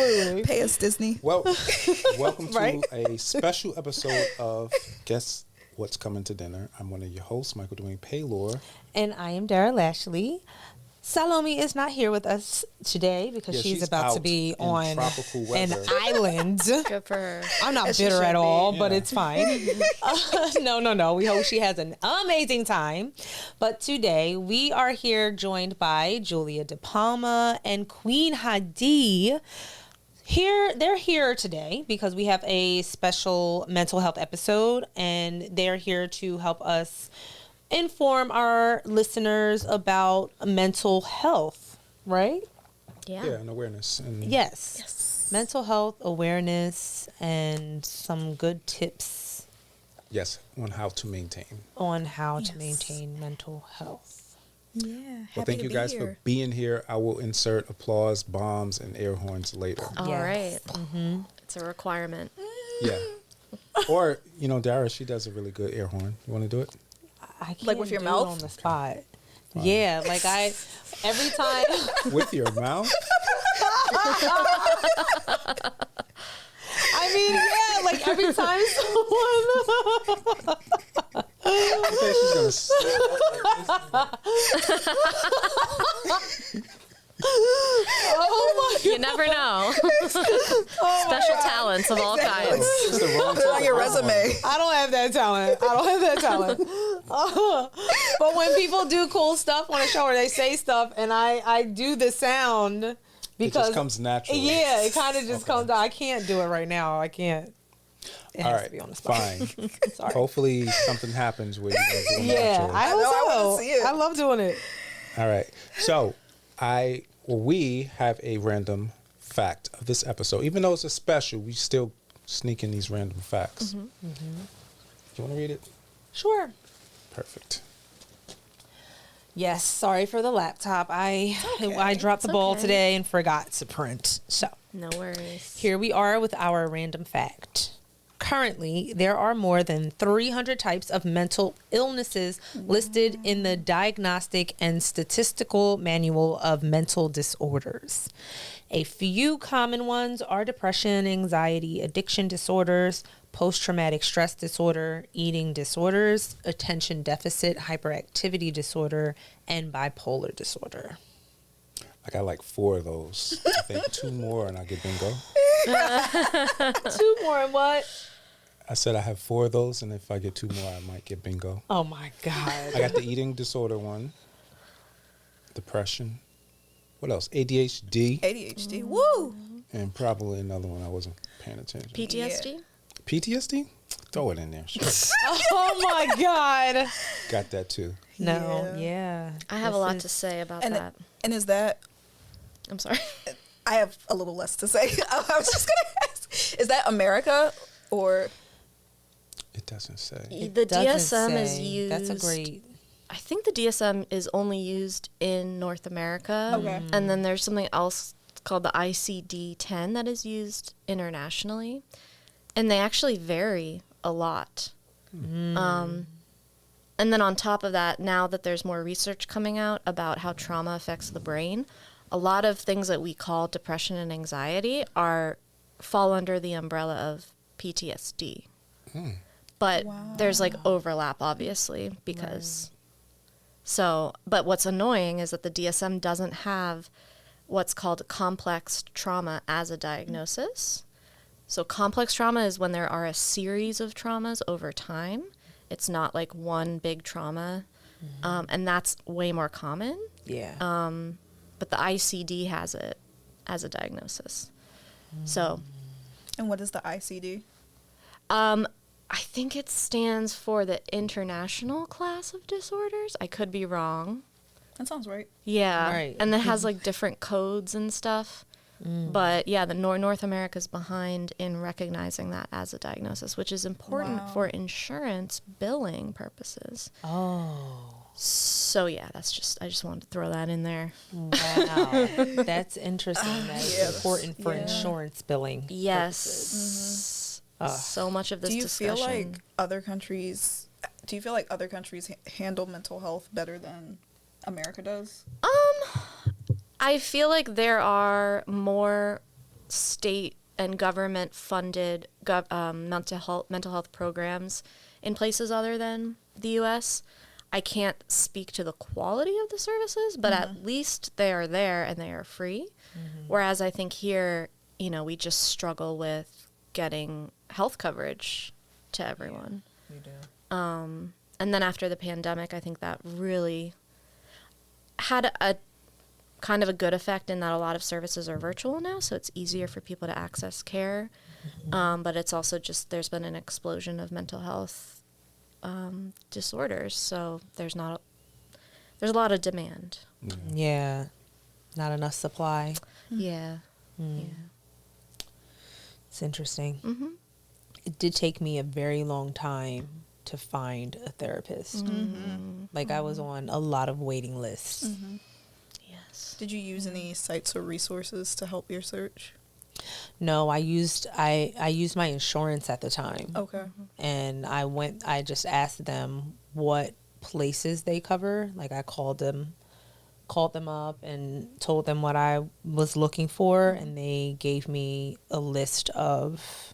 Absolutely. Pay us, Disney. Well, welcome to Right? a special episode of Guess What's Coming to Dinner. I'm one of your hosts, Michael Dwayne Paylor. And I am Dara Lashley. Salome is not here with us today because she's about to out be in on tropical an weather. island. Good for her. I'm not As she bitter should at all, be. but Yeah. it's fine. No. We hope she has an amazing time. But today we are here joined by Julia De Palma and Queen Hadi. They're here today because we have a special mental health episode, and they're here to help us inform our listeners about mental health, right? Yeah. Yeah, and awareness. And Yes. Mental health awareness and some good tips yes, on how to maintain. on how to Yes. maintain mental health. Yeah. Well, happy thank to you be guys here. for being here. I will insert applause, bombs, and air horns later. All Yes. right. It's a requirement. Yeah. Or, Dara, she does a really good air horn. You want to do it? I can't Like with your do it mouth? on the spot. Yeah, like every time. With your mouth? I mean, yeah, like every time someone. Okay, she's going to Oh my You never know. Special talents of all kinds. It's the wrong Put it on your type of horn. resume. I don't have that talent. But when people do cool stuff on a show or they say stuff and I do the sound It because just comes naturally. yeah, it kind of just comes out. I can't do it right now. I can't. It has All to right, be on the spot. fine. Sorry. Hopefully something happens where you're doing Yeah, naturally. I know, I hope wanna so. see it. I love doing it. All right. So we have a random fact of this episode. Even though it's a special, we still sneak in these random facts. Do you want to read it? Sure. Perfect. Yes. Sorry for the laptop. I dropped the It's ball okay. today and forgot to print. So No worries. here we are with our random fact. Currently, there are more than 300 types of mental illnesses listed in the Diagnostic and Statistical Manual of Mental Disorders. A few common ones are depression, anxiety, addiction disorders, post-traumatic stress disorder, eating disorders, attention deficit hyperactivity disorder, and bipolar disorder. I got like 4 of those. I think 2 more and I get bingo. 2 more and what? I said I have 4 of those, and if I get 2 more, I might get bingo. Oh my God. I got the eating disorder one, depression. What else? ADHD, ADHD. Woo! and probably another one I wasn't paying attention. PTSD? PTSD? Throw it in there. Sure. Oh my God. Got that too. No, yeah. I have a lot to say about And that. and is that? I'm sorry. I have a little less to say. I was just gonna ask: is that America or? It doesn't say. The Doesn't DSM is say. used. That's a great. I think the DSM is only used in North America. Okay. And then there's something else called the ICD-10 that is used internationally. And they actually vary a lot. And then on top of that, now that there's more research coming out about how trauma affects the brain, a lot of things that we call depression and anxiety fall under the umbrella of PTSD. But there's like overlap, obviously, because but what's annoying is that the DSM doesn't have what's called complex trauma as a diagnosis. So complex trauma is when there are a series of traumas over time. It's not like one big trauma, and that's way more common. Yeah. But the ICD has it as a diagnosis. So And what is the ICD? I think it stands for the International Class of Disorders. I could be wrong. That sounds right. Yeah. Right. And it has like different codes and stuff. But yeah, the North America's behind in recognizing that as a diagnosis, which is important Wow. for insurance billing purposes. Oh. So yeah, I just wanted to throw that in there. Wow. That's interesting. That's yeah, important for yeah. insurance billing. Yes. So much of this Do you discussion. feel like other countries? Do you feel like other countries handle mental health better than America does? I feel like there are more state and government funded mental health programs in places other than the U.S. I can't speak to the quality of the services, but at least they are there and they are free. Whereas I think here, you know, we just struggle with getting health coverage to everyone. We do. And then after the pandemic, I think that really had a kind of a good effect in that a lot of services are virtual now, so it's easier for people to access care. But it's also just, there's been an explosion of mental health disorders, so there's a lot of demand. Yeah. Not enough supply. Yeah. Yeah. It's interesting. It did take me a very long time to find a therapist. Like I was on a lot of waiting lists. Yes. Did you use any sites or resources to help your search? No, I used my insurance at the time. Okay. And I just asked them what places they cover. Like I called them up and told them what I was looking for, and they gave me a list of,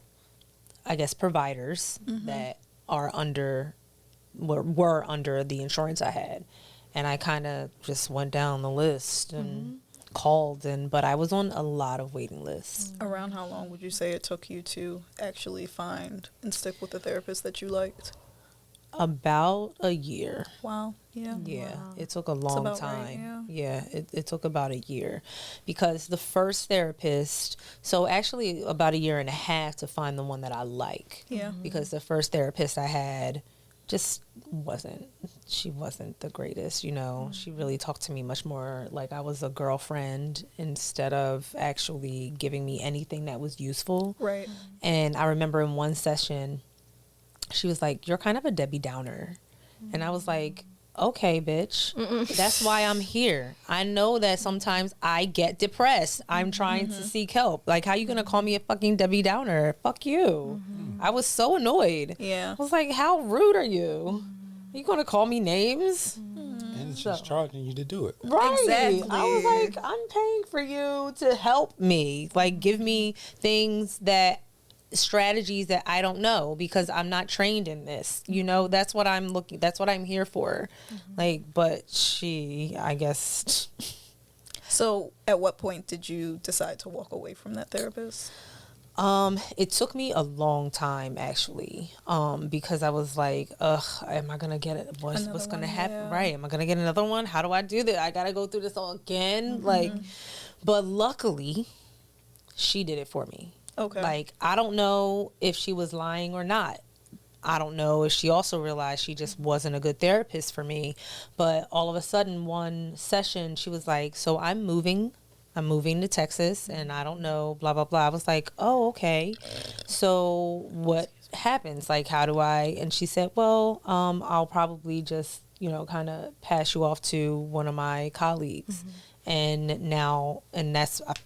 I guess, providers that are were under the insurance I had. And I kind of just went down the list and called, but I was on a lot of waiting lists. Around how long would you say it took you to actually find and stick with the therapist that you liked? About a year. Wow. Yeah. Yeah, Wow. it took a long about time. right, yeah. It took about a year, because the first therapist, so actually about a year and a half to find the one that I like. Yeah. Because the first therapist I had just wasn't the greatest, you know. She really talked to me much more like I was a girlfriend instead of actually giving me anything that was useful. Right. And I remember in one session, she was like, "You're kind of a Debbie Downer." And I was like, "Okay, bitch. That's why I'm here. I know that sometimes I get depressed. I'm trying to seek help. Like, how you going to call me a fucking Debbie Downer? Fuck you." I was so annoyed. Yeah. I was like, "How rude are you? Are you going to call me names?" And she's charging you to do it. Right. Exactly. I was like, "I'm paying for you to help me. Like, give me strategies that I don't know, because I'm not trained in this. You know, that's what I'm here for." Like, but I guess. So at what point did you decide to walk away from that therapist? It took me a long time, actually, because I was like, ugh, am I going to get it? What's going to happen? Yeah. Right. Am I going to get another one? How do I do that? I got to go through this all again. Like, but luckily she did it for me. Okay. Like, I don't know if she was lying or not. I don't know if she also realized she just wasn't a good therapist for me. But all of a sudden, one session, she was like, "So I'm moving to Texas, and I don't know, blah, blah, blah." I was like, "Oh, okay. So what happens? Like, how do I?" And she said, "Well, I'll probably just, kind of pass you off to one of my colleagues." And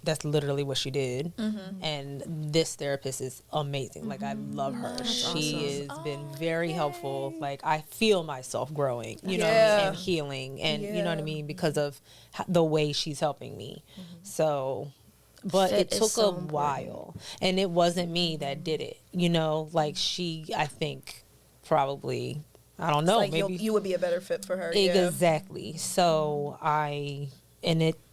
that's literally what she did. And this therapist is amazing. Like, I love her. She has been very helpful. Like, I feel myself growing, what I mean, and healing, and you know what I mean, because of the way she's helping me. So, but Fit it is took so a while, and it wasn't me that did it. Like, I think probably, I don't know, Like maybe you would be a better fit for her. Yeah. exactly. So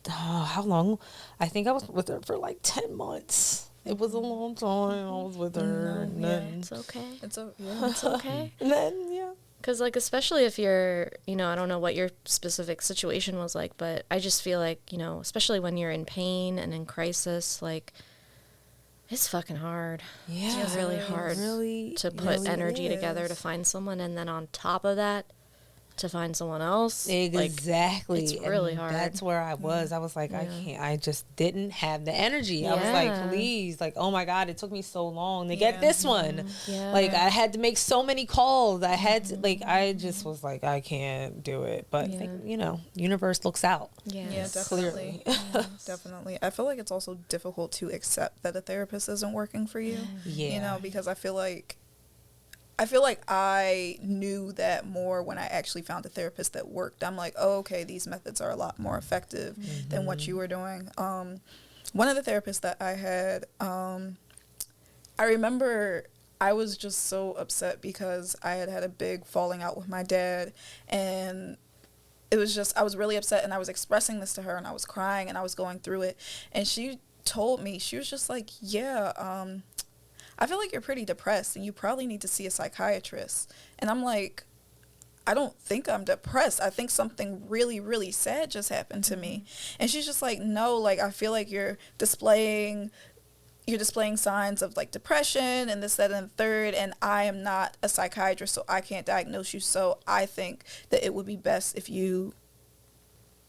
how long? I think I was with her for like 10 months. It was a long time I was with her. And then, It's okay. It's It's okay. and then, yeah. Because, like, especially if you're, I don't know what your specific situation was like, but I just feel like, especially when you're in pain and in crisis, like, it's fucking hard. Yeah. It's really hard to put really energy is. together to find someone, and then on top of that, to find someone else. Exactly. Like, it's really And hard. that's where I was. I was like, I can't. I just didn't have the energy. I was Yeah. like, please, like, oh my God, it took me so long to get this one. Yeah. Like, I had to make so many calls. I had to, like, I just was like, I can't do it. But, I think, universe looks out. Yeah. Yeah, definitely. Definitely. I feel like it's also difficult to accept that a therapist isn't working for you. Yeah. Because I feel like I knew that more when I actually found a therapist that worked. I'm like, oh, okay, these methods are a lot more effective than what you were doing. One of the therapists that I had, I remember I was just so upset because I had a big falling out with my dad, and it was just, I was really upset, and I was expressing this to her, and I was crying, and I was going through it, and she told me, she was just like, yeah, I feel like you're pretty depressed, and you probably need to see a psychiatrist. And I'm like, I don't think I'm depressed. I think something really, really sad just happened to me. And she's just like, no, like, I feel like you're displaying signs of like depression and this, that, and the third, and I am not a psychiatrist, so I can't diagnose you. So I think that it would be best if you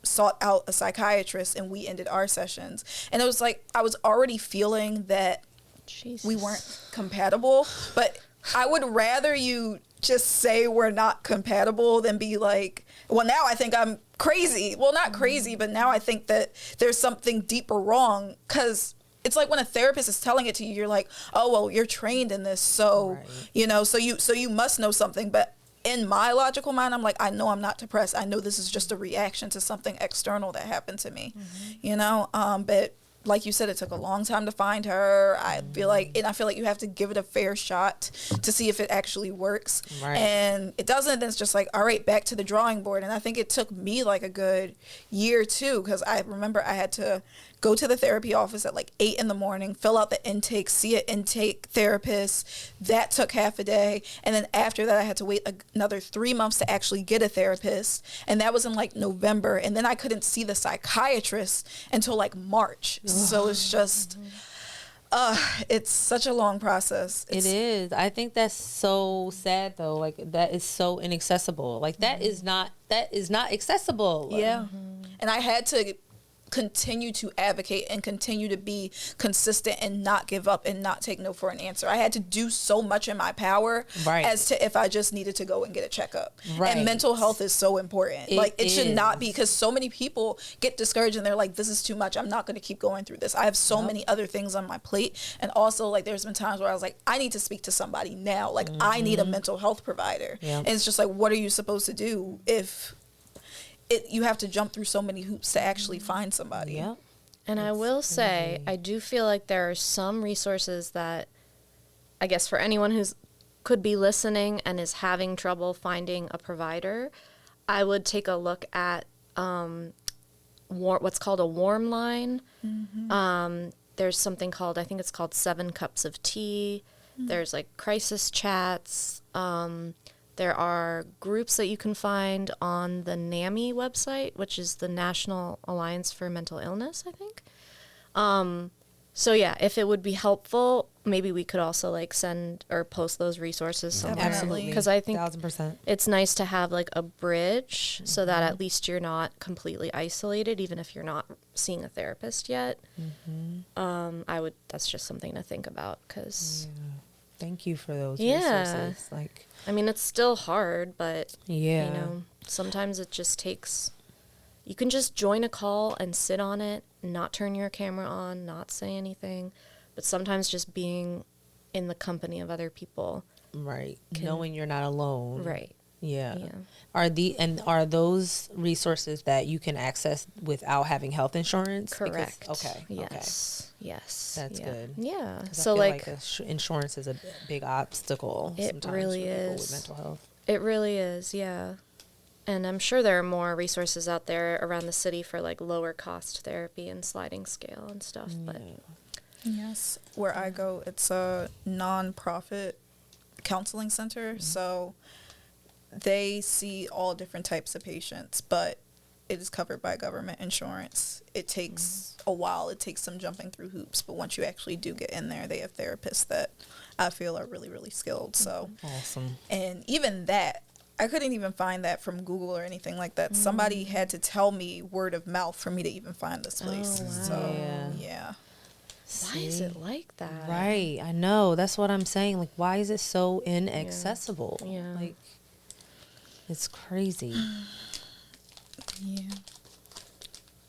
sought out a psychiatrist and we ended our sessions. And it was like, I was already feeling that Jesus. we weren't compatible, but I would rather you just say we're not compatible than be like, well, now I think I'm crazy. Well, not crazy, but now I think that there's something deeper wrong. Because it's like when a therapist is telling it to you, you're like, oh, well, you're trained in this, so right. So you must know something. But in my logical mind, I'm like, I know I'm not depressed. I know this is just a reaction to something external that happened to me, but like you said, it took a long time to find her. I feel like you have to give it a fair shot to see if it actually works. Right. And it doesn't, then it's just like, all right, back to the drawing board. And I think it took me like a good year too, because I remember I had to go to the therapy office at like 8 a.m, fill out the intake, see an intake therapist. That took half a day. And then after that, I had to wait another 3 months to actually get a therapist. And that was in like November. And then I couldn't see the psychiatrist until like March. So it's just, it's such a long process. It is. I think that's so sad though. Like that is so inaccessible. Like that is not accessible. Yeah. And I had to continue to advocate and continue to be consistent and not give up and not take no for an answer. I had to do so much in my power as to if I just needed to go and get a checkup. Right. And mental health is so important. It should not be, because so many people get discouraged and they're like, this is too much. I'm not going to keep going through this. I have so many other things on my plate. And also, like, there's been times where I was like, I need to speak to somebody now. Like, I need a mental health provider. And it's just like, what are you supposed to do if you have to jump through so many hoops to actually find somebody? Yeah. And I will say, I do feel like there are some resources that, I guess for anyone who's could be listening and is having trouble finding a provider, I would take a look at what's called a warm line. There's something called, I think it's called 7 Cups of Tea. There's like crisis chats. There are groups that you can find on the NAMI website, which is the National Alliance for Mental Illness, I think. So yeah, if it would be helpful, maybe we could also like send or post those resources somewhere. Absolutely. Because I think 1000%. it's nice to have like a bridge so that at least you're not completely isolated, even if you're not seeing a therapist yet. That's just something to think about, because thank you for those resources. Like, I mean, it's still hard, but sometimes it just takes, you can just join a call and sit on it, not turn your camera on, not say anything, but sometimes just being in the company of other people. Right. Knowing you're not alone. Right. Yeah. Are those resources that you can access without having health insurance? Correct. Because, okay. Yes. Yes. That's good. Yeah. So like insurance is a big obstacle. It sometimes really for people is. with mental health. It really is. Yeah. And I'm sure there are more resources out there around the city for like lower cost therapy and sliding scale and stuff. But yes, where I go, it's a non-profit counseling center. So they see all different types of patients, but it is covered by government insurance. It takes a while. It takes some jumping through hoops. But once you actually do get in there, they have therapists that I feel are really, really skilled. So awesome. And even that, I couldn't even find that from Google or anything like that. Somebody had to tell me word of mouth for me to even find this place. Oh, wow. So, yeah. Why is it like that? Right. I know. That's what I'm saying. Like, why is it so inaccessible? Yeah. Like, it's crazy. Yeah.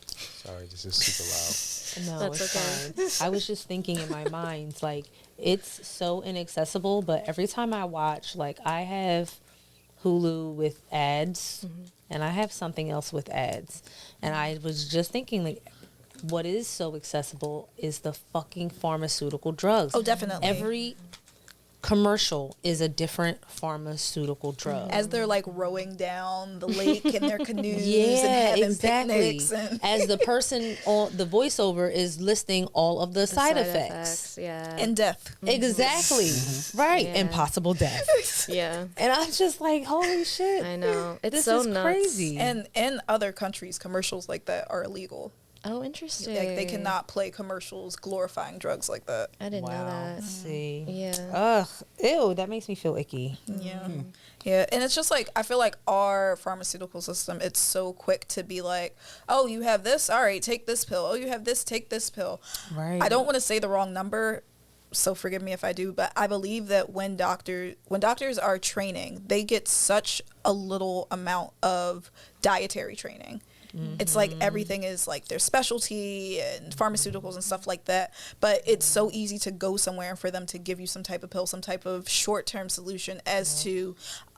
Sorry, this is super loud. No, That's it's fine. I was just thinking in my mind, like, it's so inaccessible, but every time I watch, like, I have Hulu with ads, and I have something else with ads. And I was just thinking, like, what is so accessible is the fucking pharmaceutical drugs. Oh, definitely. Every commercial is a different pharmaceutical drug. As they're like rowing down the lake in their canoes Yeah, and having exactly. picnics. And As the person on the voiceover is listing all of the side effects. Yeah. and death. Exactly. Right. Yeah. And possible death. Yeah. And I'm just like, holy shit. I know. It's This so is nuts. crazy. And in other countries, commercials like that are illegal. Oh, interesting. Like they cannot play commercials glorifying drugs like that. I didn't know that. See. Yeah. Ugh. Ew, that makes me feel icky. Yeah. Yeah. And it's just like, I feel like our pharmaceutical system, it's so quick to be like, oh, you have this? All right, take this pill. Oh, you have this? Take this pill. Right. I don't want to say the wrong number, so forgive me if I do, but I believe that when doctors are training, they get such a little amount of dietary training. It's like everything is like their specialty and pharmaceuticals and stuff like that. But it's so easy to go somewhere and for them to give you some type of pill, some type of short-term solution as to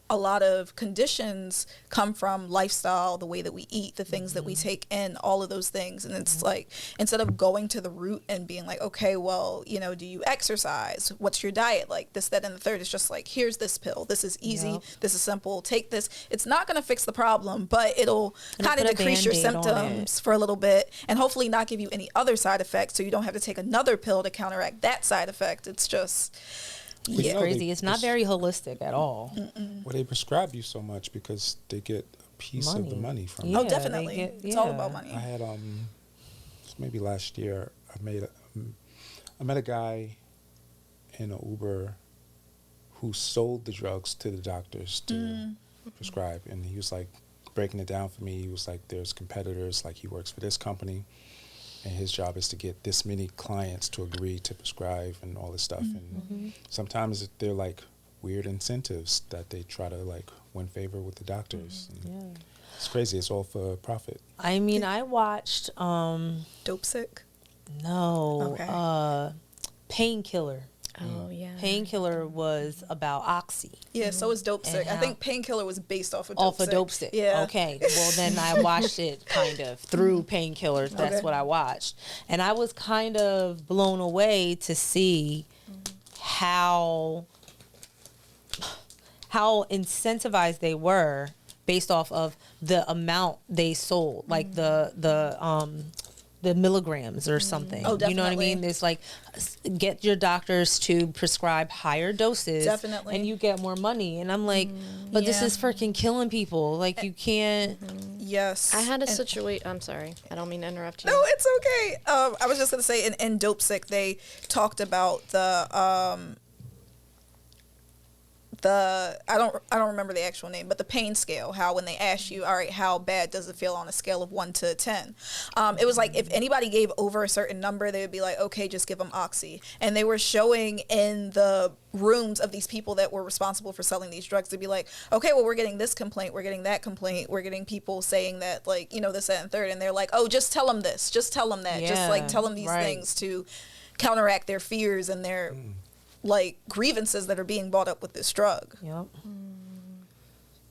a lot of conditions come from lifestyle, the way that we eat, the things that we take in, all of those things. And it's like, instead of going to the root and being like, okay, well, you know, do you exercise? What's your diet like? This, that, and the third. It's just like, here's this pill. This is easy. Yep. This is simple. Take this. It's not going to fix the problem, but it'll kind of put a decrease your Band-Aid on symptoms for a little bit and hopefully not give you any other side effects so you don't have to take another pill to counteract that side effect. It's just... Well, you Yeah. know, Crazy. It's not very holistic at all. Well, they prescribe you so much because they get a piece of the money from Yeah, Oh, it. definitely. they get- It's all yeah. about money. I had maybe last year I met a guy in an Uber who sold the drugs to the doctors to prescribe, and he was like breaking it down for me. He was like, there's competitors, like he works for this company and his job is to get this many clients to agree to prescribe and all this stuff. And sometimes they're like weird incentives that they try to like win favor with the doctors. And it's crazy. It's all for profit. I mean, I watched Dope sick. Painkiller. Oh, yeah. Painkiller was about Oxy. Yeah, so is Dope Sick. I how- think Painkiller was based off of Dope Off Sick. of Dope Sick. Yeah. Okay. Well, then I watched it kind of through Painkillers. That's Okay. what I watched. And I was kind of blown away to see how incentivized they were based off of the amount they sold, like the milligrams or something. Oh, You know what I definitely. mean? It's like, get your doctors to prescribe higher doses. Definitely. And you get more money. And I'm like, but this Yeah. is freaking killing people. Like, you can't. Yes. I had a And- situation. I'm sorry. I don't mean to interrupt you. No, it's okay. I was just gonna say in Dope Sick they talked about the I don't remember the actual name, but the pain scale. How when they asked you, all right, how bad does it feel on a scale of 1 to 10? It was like if anybody gave over a certain number, they would be like, okay, just give them Oxy. And they were showing in the rooms of these people that were responsible for selling these drugs to be like, okay, well, we're getting this complaint, we're getting that complaint, we're getting people saying that, like, you know, this, that, and third, and they're like, oh, just tell them this, just tell them that, just like tell them these right. things to counteract their fears and their like grievances that are being brought up with this drug. Yep.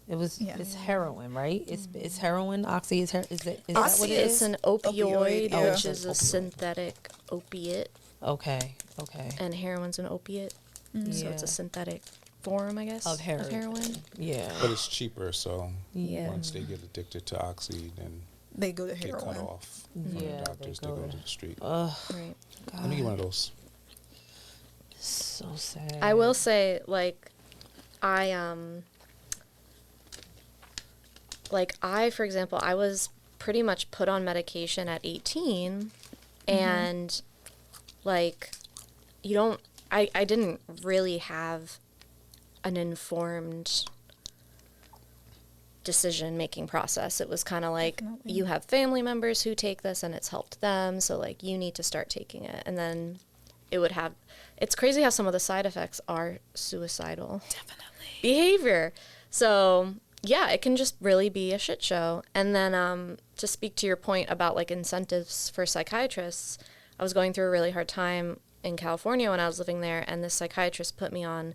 It was. Yeah. It's heroin, right? It's heroin. Oxy is that what Oxy it It's is? an opioid, yeah. which is a synthetic opiate, Okay. Okay. and heroin's an opiate. So it's Yeah. a synthetic form, I guess, Of heroin. Yeah. But it's cheaper, so Yeah. once they get addicted to Oxy, then They go to they cut heroin. off from Yeah, the doctors. They they go go to the street. Right. Let me get one of those. So sad. I will say, like, for example, I was pretty much put on medication at 18, and, like, I didn't really have an informed decision-making process. It was kind of like, Definitely. you have family members who take this, and it's helped them, so, like, you need to start taking it. And then it would have... It's crazy how some of the side effects are suicidal behavior. So, yeah, it can just really be a shit show. And then to speak to your point about, like, incentives for psychiatrists, I was going through a really hard time in California when I was living there, and this psychiatrist put me on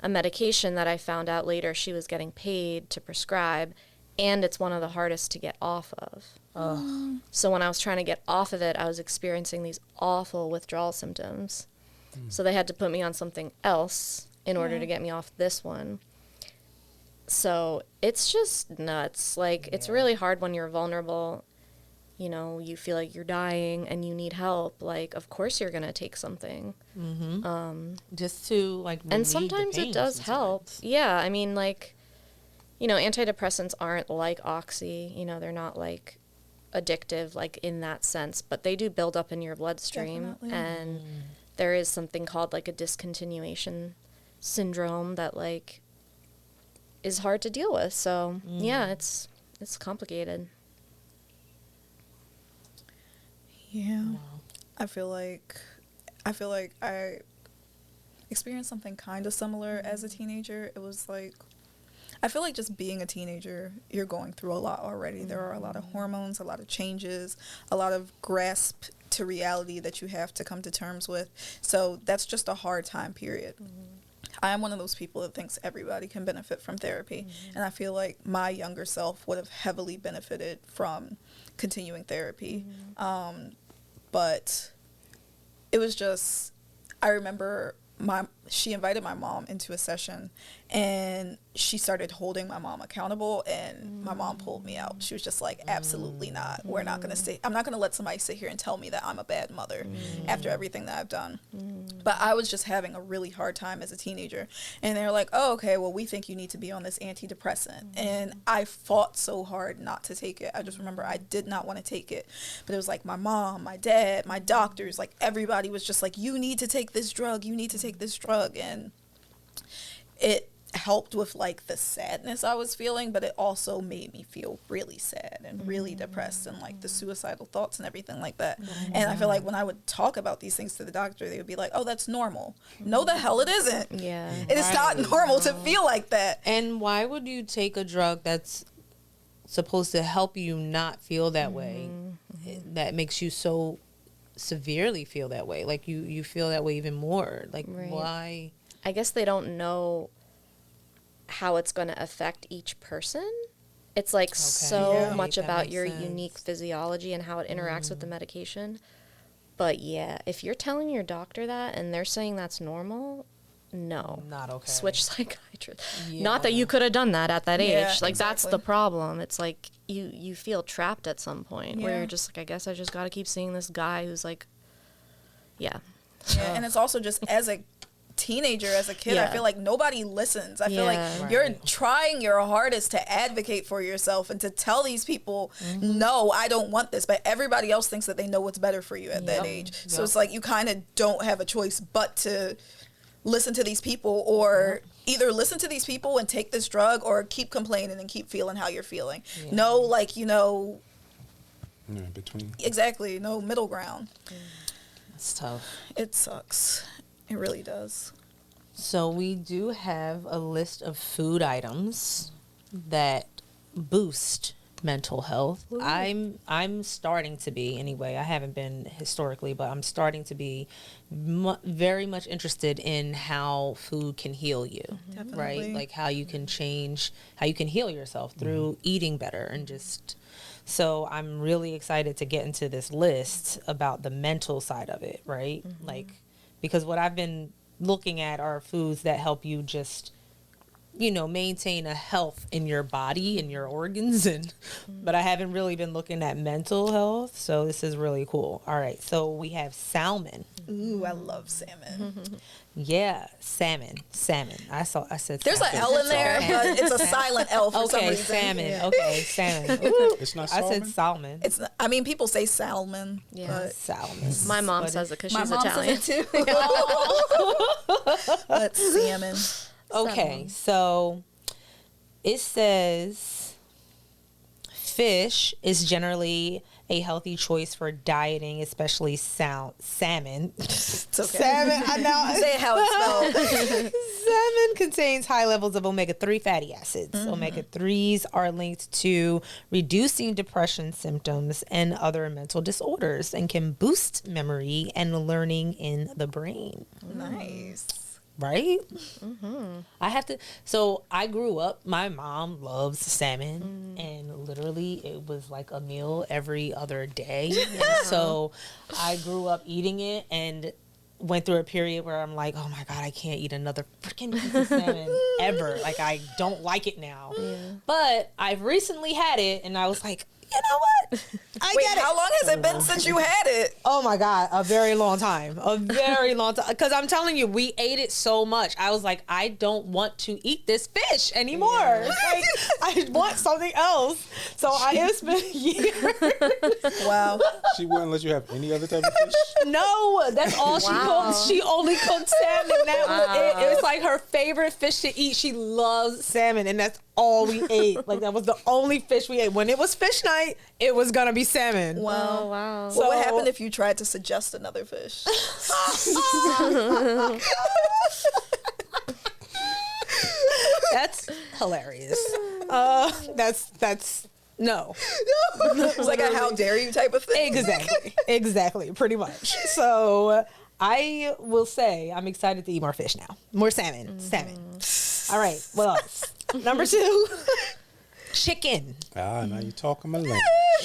a medication that I found out later she was getting paid to prescribe, and it's one of the hardest to get off of. So when I was trying to get off of it, I was experiencing these awful withdrawal symptoms. So they had to put me on something else in order to get me off this one. So it's just nuts. Like, it's really hard when you're vulnerable. You know, you feel like you're dying and you need help. Like, of course you're going to take something. Just to, like, And relieve the sometimes it pain does help. sometimes. Yeah, I mean, like, you know, antidepressants aren't like Oxy. You know, they're not, like, addictive, like, in that sense. But they do build up in your bloodstream. Definitely. And there is something called, like, a discontinuation syndrome that, like, is hard to deal with. So, yeah, it's complicated. Yeah. I feel like I experienced something kind of similar as a teenager. It was like, I feel like just being a teenager, you're going through a lot already. There are a lot of hormones, a lot of changes, a lot of grasp to reality that you have to come to terms with. So that's just a hard time period. I am one of those people that thinks everybody can benefit from therapy. And I feel like my younger self would have heavily benefited from continuing therapy. But it was just, I remember she invited my mom into a session, and she started holding my mom accountable, and my mom pulled me out. She was just like, absolutely not. We're not going to I'm not going to let somebody sit here and tell me that I'm a bad mother after everything that I've done. But I was just having a really hard time as a teenager. And they were like, oh, okay, well, we think you need to be on this antidepressant. And I fought so hard not to take it. I just remember I did not want to take it. But it was like my mom, my dad, my doctors, like everybody was just like, you need to take this drug. You need to take this drug. And it helped with like the sadness I was feeling, but it also made me feel really sad and really depressed, and like the suicidal thoughts and everything like that. And I feel like when I would talk about these things to the doctor, they would be like, oh, that's normal. No, the hell it isn't. Yeah. It is not normal to feel like that. And why would you take a drug that's supposed to help you not feel that way, that makes you so severely feel that way? Like you feel that way even more. Like, why? I guess they don't know how it's going to affect each person. It's like so much that about makes your sense. unique physiology and how it interacts with the medication. But yeah, if you're telling your doctor that and they're saying that's normal, no. Not okay. Switch psychiatrist. Yeah. Not that you could have done that at that age. Yeah, Like, that's exactly. the problem. It's like you feel trapped at some point where Yeah. you're just like, I guess I just got to keep seeing this guy who's like, yeah. Yeah, and it's also just as a teenager, as a kid, I Yeah. feel like nobody listens. I feel Yeah. like you're Right. trying your hardest to advocate for yourself and to tell these people, no, I don't want this, but everybody else thinks that they know what's better for you at that age. So it's like you kind of don't have a choice but to listen to these people, or either listen to these people and take this drug, or keep complaining and keep feeling how you're feeling. No, like, Between. exactly, no middle ground. It's tough. It sucks. It really does. So we do have a list of food items that boost mental health. I'm starting to be, anyway. I haven't been historically, but I'm starting to be very much interested in how food can heal you. Definitely. Right? Like how you can change, how you can heal yourself through eating better, and just. So I'm really excited to get into this list about the mental side of it, right? Like, because what I've been looking at are foods that help you just, maintain a health in your body and your organs, but I haven't really been looking at mental health. So this is really cool. All right. So we have salmon. Ooh, I love salmon. Yeah, salmon. I said There's an salmon. L in there, but it's a silent L for some Okay, reason. salmon. Yeah. Okay, salmon. Ooh, It's not I salmon? said salmon. It's not, I mean, people say salmon, Yeah. but Salmon. My mom But says it because my she's mom Italian. says it too. But salmon. Okay, so it says fish is generally a healthy choice for dieting, especially salmon. It's okay. Salmon, I know. Say it how it's spelled. Salmon contains high levels of omega-3 fatty acids. Omega-3s are linked to reducing depression symptoms and other mental disorders, and can boost memory and learning in the brain. Nice. Right? I have to. So I grew up, my mom loves salmon, and literally, it was like a meal every other day. And so I grew up eating it and went through a period where I'm like, oh my God, I can't eat another freaking piece of salmon ever. Like, I don't like it now. Yeah. But I've recently had it and I was like, you know what? Wait, how long has it been since you had it? Oh my God, a very long time. A very long time. Because I'm telling you, we ate it so much. I was like, I don't want to eat this fish anymore. Like, I want something else. So it's been years. Wow. She wouldn't let you have any other type of fish? No, that's all she cooked. She only cooked salmon. That was it. It was like her favorite fish to eat. She loves salmon, and that's all we ate. Like, that was the only fish we ate. When it was fish night, it was gonna be salmon. Wow. Oh, wow. What would happen if you tried to suggest another fish? That's hilarious. That's no. It's like a how dare you type of thing. Exactly, pretty much. So I will say I'm excited to eat more fish now. More salmon. All right, what else? Number 2, chicken. Now you're talking my language.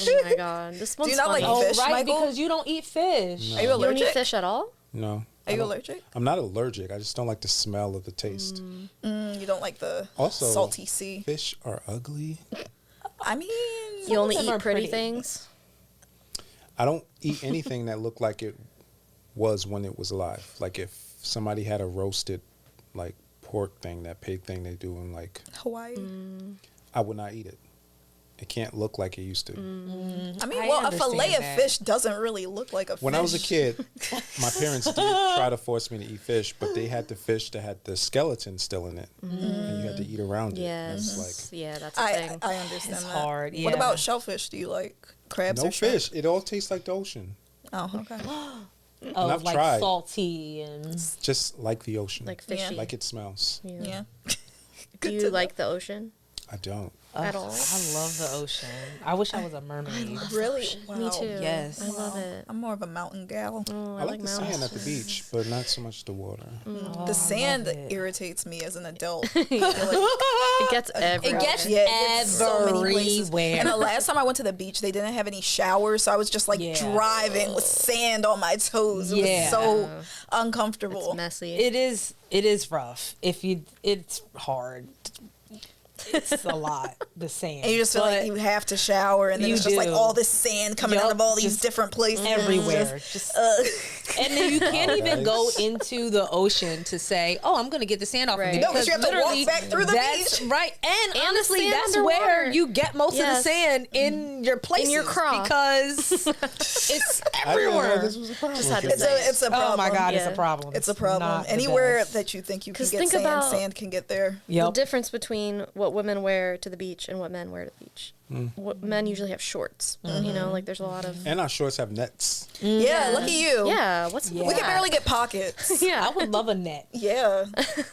Oh my God. This one's Do you not funny. like fish, right, Michael? because you don't eat fish. No. Are you You don't allergic? eat fish at all? No. Are you allergic? I'm not allergic. I just don't like the smell of the taste. You don't like the Also, salty sea. Fish are ugly. I mean, You only them are eat pretty pretty. things? I don't eat anything that looked like it was when it was alive. Like if somebody had a roasted, like pork thing, that pig thing they do in like Hawaii. I would not eat it. It can't look like it used to. I mean, I well, a understand fillet of that. fish doesn't really look like a fish. When I was a kid, my parents did try to force me to eat fish, but they had the fish that had the skeleton still in it, and you had to eat around it. And Yes. it's Yeah, that's a I thing. understand It's that. hard, What yeah. about shellfish? Do you like crabs no or shrimp? fish. It all tastes like the ocean. Oh, okay. Oh, I've like tried. salty and Just like the ocean. Like fishy. Like it smells. Yeah. Do Good you to like the ocean I don't. at all? I love the ocean. I wish I was a mermaid. Really? Wow. Me too. Yes. I love it. I'm more of a mountain gal. Oh, I like the mountains. sand at the beach, but not so much the water. The sand it. irritates me as an adult. It gets everywhere. It gets so many places. Everywhere. And the last time I went to the beach, they didn't have any showers, so I was just like Yeah. driving with sand on my toes. It Yeah. was so uncomfortable. It's messy. It is rough. It's hard. It's a lot. The sand. And you just feel like you have to shower, and then You it's just like do. all this sand coming out Yup, of all these just different places. everywhere. Just, and then you can't even go into the ocean to say, "Oh, I'm going to get the sand off of me." Right. No, 'cause you have to walk literally, back through the that's beach. right. And the honestly, sand that's underwater. where you get most of the Yes. sand in your places, your craw. because it's I didn't know everywhere. this was a problem. Just had to with say it. It's a problem. Oh my God, it's Yeah. a problem. It's a problem. not the Anywhere best. that you think you can 'Cause get think sand, about- sand can get there. The Yep. difference between what women wear to the beach and what men wear to the beach. Hmm. What men usually have shorts. You know, like there's a lot of. And our shorts have nets. Yeah, look at you. Yeah, what's Yeah. We can barely get pockets. Yeah, I would love a net Yeah.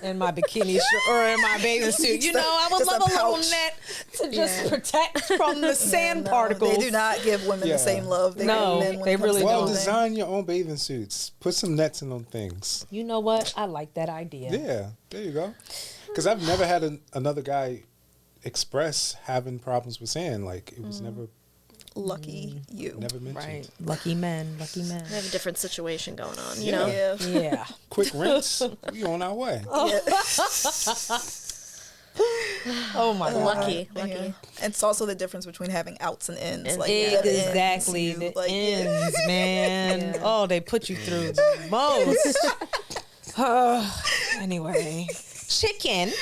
in my bikini or in my bathing suit. You know, I would Just a love a little pouch. net to just Yeah. protect from the sand No, particles. They do not give women Yeah. the same love they No, give men when they it comes really to Well, don't. clothing. design your own bathing suits. Put some nets in them things. You know what? I like that idea. Yeah, there you go. Because I've never had another guy express having problems with sand. Like it was never Lucky you. mentioned. Right. Lucky men. Lucky men. they have a different situation going on. You Yeah. know, Yeah. Yeah. Quick rinse. We on our way. Oh my God. lucky. Yeah. It's also the difference between having outs and ins. And Like the ins, Exactly. you, The like, yeah. ends, man. Yeah. Oh, they put you through the most. Anyway. Chicken.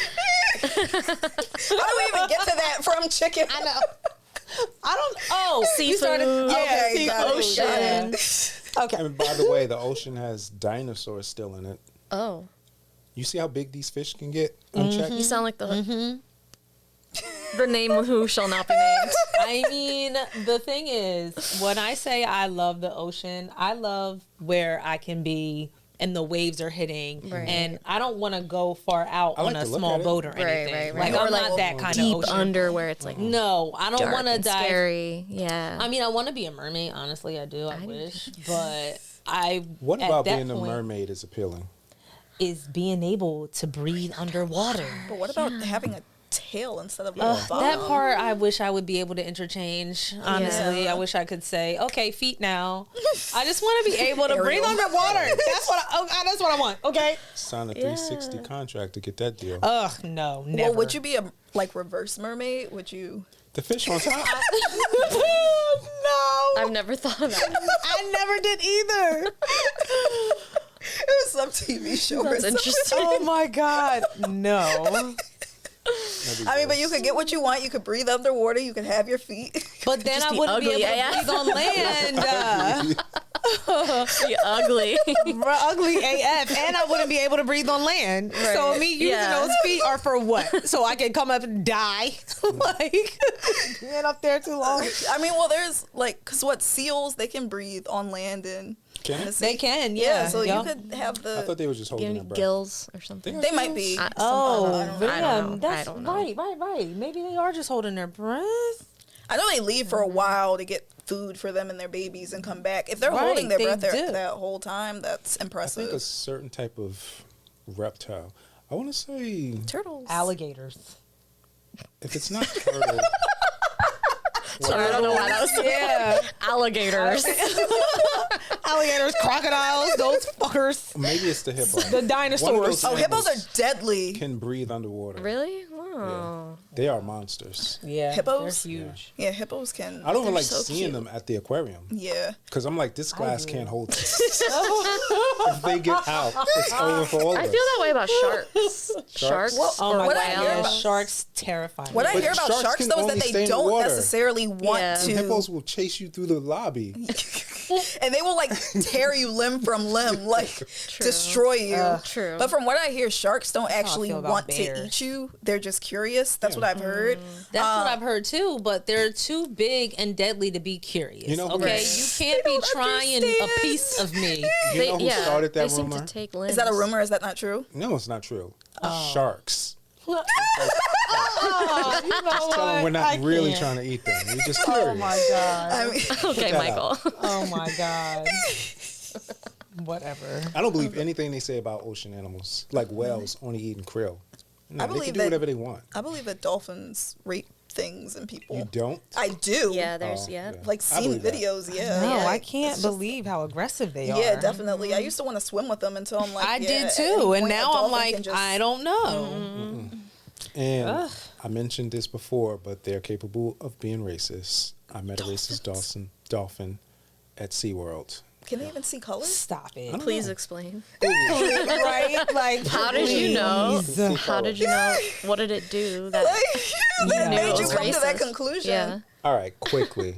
How do we even get to that from chicken? I know. I don't. Oh, you Seafood. started. Yeah, Okay, seafood. got it, Ocean. got Okay. And by the way, the ocean has dinosaurs still in it. Oh, You see how big these fish can get unchecked? you sound like the the name of who shall not be named. I mean, the thing is, when I say I love the ocean, I love where I can be and the waves are hitting, Right. and I don't want to go far out I like on a to look small at it. boat or Right, anything. right, Like right. I'm Or, not like, that kind Deep of ocean. under where it's like No, I don't dark want to and dive. scary. Yeah. I mean, I want to be a mermaid. Honestly, I do. I wish, but I. What at about that being a point mermaid is appealing? Is being able to breathe underwater. But what about having a tail instead of a That bottom. part, I wish I would be able to interchange. Honestly, Yeah. I wish I could say, "Okay, feet now." I just want to be able to breathe Ariel. underwater. That's what I want. Okay. Sign a 360 contract to get that deal. Ugh, no, never. Well, would you be a like reverse mermaid? Would you? The fish on top. No, I've never thought of that. I never did either. It was some TV show. That's or something. interesting. Oh my God, no. I mean, but you could get what you want. You could breathe underwater. You could have your feet. But then Just I be wouldn't be ugly able to AF. breathe on land. Be ugly. Ugly AF, and I wouldn't be able to breathe on land. So me using Yeah. those feet are for what? So I can come up and die? Like being up there too long. I mean, well, there's like, cause what seals they can breathe on land and Can in the it? sea. They can, Yeah, yeah. so yeah. you could have I thought the. they were just holding their Getting breath. gills or something. They might be. Oh, I don't know. yeah, that's I don't know. right. Maybe they are just holding their breath. I know they leave for a while to get food for them and their babies and come back. If they're Right, holding their they breath do. that whole time, that's I think impressive. a certain type of reptile. I want to say Turtles. Alligators. if it's not turtle, Sorry, I don't know why that was. Yeah. Alligators. Alligators, crocodiles, those fuckers. maybe it's the hippo. The dinosaurs. One of those Oh, hippos animals are deadly. can breathe underwater. Really? Yeah. Oh. They are monsters. Yeah. Hippos? They're huge. Yeah, hippos can. I don't even They're like so seeing cute. them at the aquarium Yeah. because I'm like, this glass do. can't hold this. If they get out, it's over for all of I us. feel that way about sharks. Sharks Well, Oh or my what I hear God. about- Sharks terrifying. What I But hear about sharks sharks can though is only that stay they in the don't water. necessarily want Yeah. The to. hippos will chase you through the lobby. And they will like tear you limb from limb, like True. destroy you. True. But from what I hear, sharks don't actually feel about want bears. to eat you. They're just curious. That's what I've heard. That's what I've heard too, but they're too big and deadly to be curious. You know who- okay, Right. you can't be trying a understand. piece of me. You know who started they that seem rumor? to take limbs. Is that a rumor? Is that not true? No, it's not true. Oh. Sharks. Oh, you know Tell them what? we're not I really can't. trying to eat them. We're just curious. Oh my God. I mean, Okay, that Michael. Oh my God. Whatever. I don't believe anything they say about ocean animals, like whales only eating krill. No, I they believe can do that- whatever they want. I believe that dolphins rape things and people. You don't? I do. Yeah, there's Oh, yeah. yeah. Like I seen believe that. videos. Yeah. No, yeah. I can't It's just- believe how aggressive they are. Yeah, definitely. I used to want to swim with them until I'm like, I yeah, did at too, any and point, a now I'm dolphin like, can just- I don't know. And I mentioned this before, but they're capable of being racist. I met a racist dolphin at SeaWorld. Can they even see colors? Stop it. Please explain. Right? Like, How did you know? See How did you know? What did it do that That knew made it you was come to that racist? conclusion. Yeah. All right, quickly.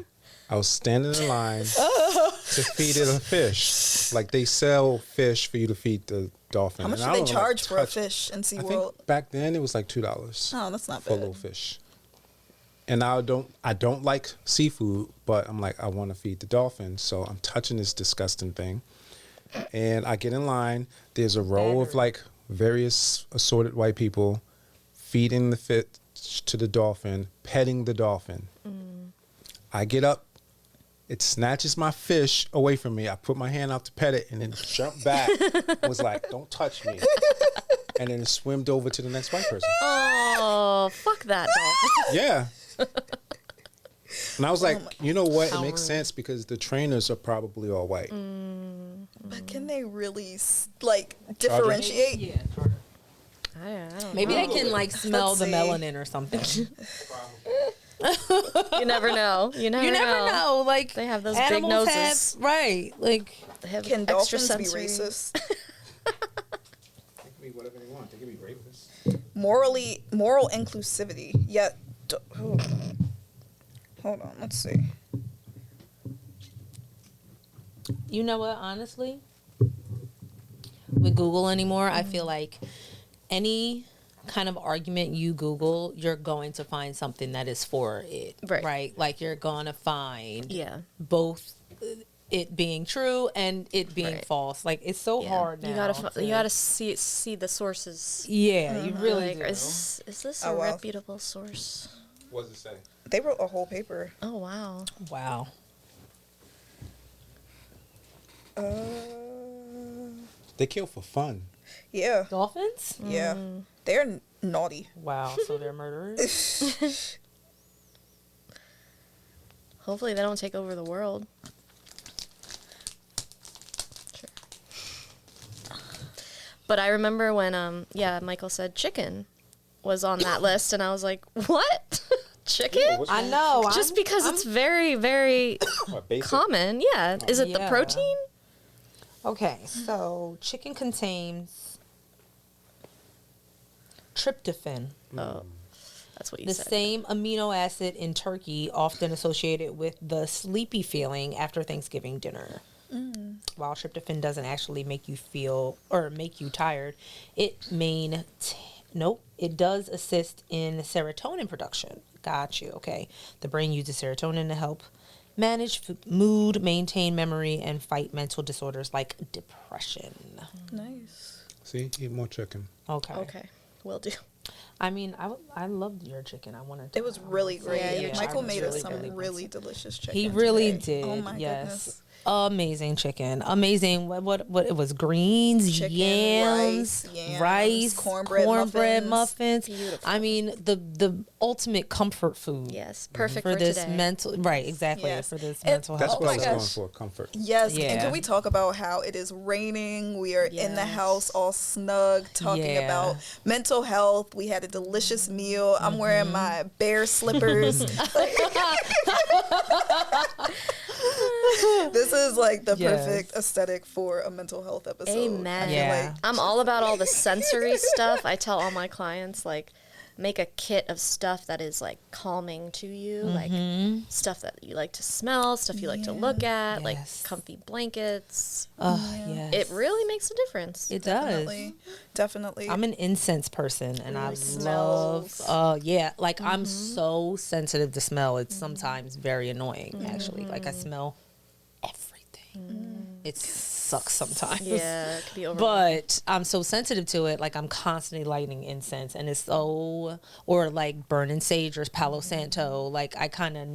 I was standing in line to feed it a fish. Like they sell fish for you to feed the dolphin. How much And do I they don't even, like, charge for a touch- fish in I SeaWorld? think back then it was like $2 Oh, that's not for a bad. little fish. And I don't like seafood, but I'm like, I want to feed the dolphin, so I'm touching this disgusting thing. And I get in line. There's a row of like various assorted white people feeding the fish to the dolphin, petting the dolphin. I get up. It snatches my fish away from me. I put my hand out to pet it and then jumped back. Was like, don't touch me. And then it swimmed over to the next white person. Oh, fuck that dolphin. Yeah. And I was like, you know what? It How makes rude. sense because the trainers are probably all white. But can they really like differentiate? Yeah. I don't Maybe know. they can like smell Let's the see. melanin or something. You never know. You never, You never know. Like They have those big animals noses. have- right? Like They have Can extra dolphins be sensory. racist? They can be whatever they want. They can be rapists. Moral inclusivity. Yet, hold on. Let's see. you know what? Honestly, with Google anymore, I feel like any kind of argument you Google, you're going to find something that is for it. Right. Like you're gonna find Yeah. both it being true and it being Right. false. Like it's so Yeah. hard now. You gotta see the sources. Yeah, you really Like, do. is this Oh, a wow. reputable source? What does it say? They wrote a whole paper. Oh wow. Wow. They kill for fun. Yeah. Dolphins? Yeah. Mm. They're naughty. Wow, so they're murderers? Hopefully they don't take over the world. Sure. But I remember when, Michael said chicken was on that list, and I was like, what? Chicken? Yeah, I know. Just because it's very, very What, basic? common. Yeah. Is it the Yeah. protein? Okay, so chicken contains tryptophan, Oh, that's what you the said. same amino acid in turkey, often associated with the sleepy feeling after Thanksgiving dinner. While tryptophan doesn't actually make you feel or make you tired, it does assist in serotonin production. Got you. Okay, the brain uses serotonin to help manage mood, maintain memory, and fight mental disorders like depression. Nice. See, eat more chicken. Okay. Okay, will do. I mean, I loved your chicken. I wanted to. It was really great. Yeah, your Michael chicken was made us really, some really really good. delicious chicken. He really today. did. Oh my yes. goodness. Amazing chicken. Amazing. What it was? Greens, Chicken, yams, rice, cornbread muffins. Beautiful. I mean, the ultimate comfort food. Yes, perfect For for this today. mental, right? Exactly. Yes. For this And mental That's health. what I my was gosh. going for, comfort. Yes, and Yeah. can we talk about how it is raining? We are in the Yes. house all snug, talking Yeah. about mental health. We had a delicious meal. I'm wearing my bear slippers. This is like the Yes. perfect aesthetic for a mental health episode. Amen. I feel Yeah. like I'm all about all the sensory stuff. I tell all my clients, like, make a kit of stuff that is, like, calming to you, like stuff that you like to smell, stuff you like to look at, like Yes. comfy blankets. Yes. It really makes a difference. It does. definitely. I'm an incense person, and I Ooh, love. smells. Like I'm so sensitive to smell. It's sometimes very annoying. Actually, like I smell everything. It sucks sometimes. Yeah, it could be overwhelming. But I'm so sensitive to it. Like I'm constantly lighting incense, and it's so or like burning sage or Palo Santo. Like I kind of.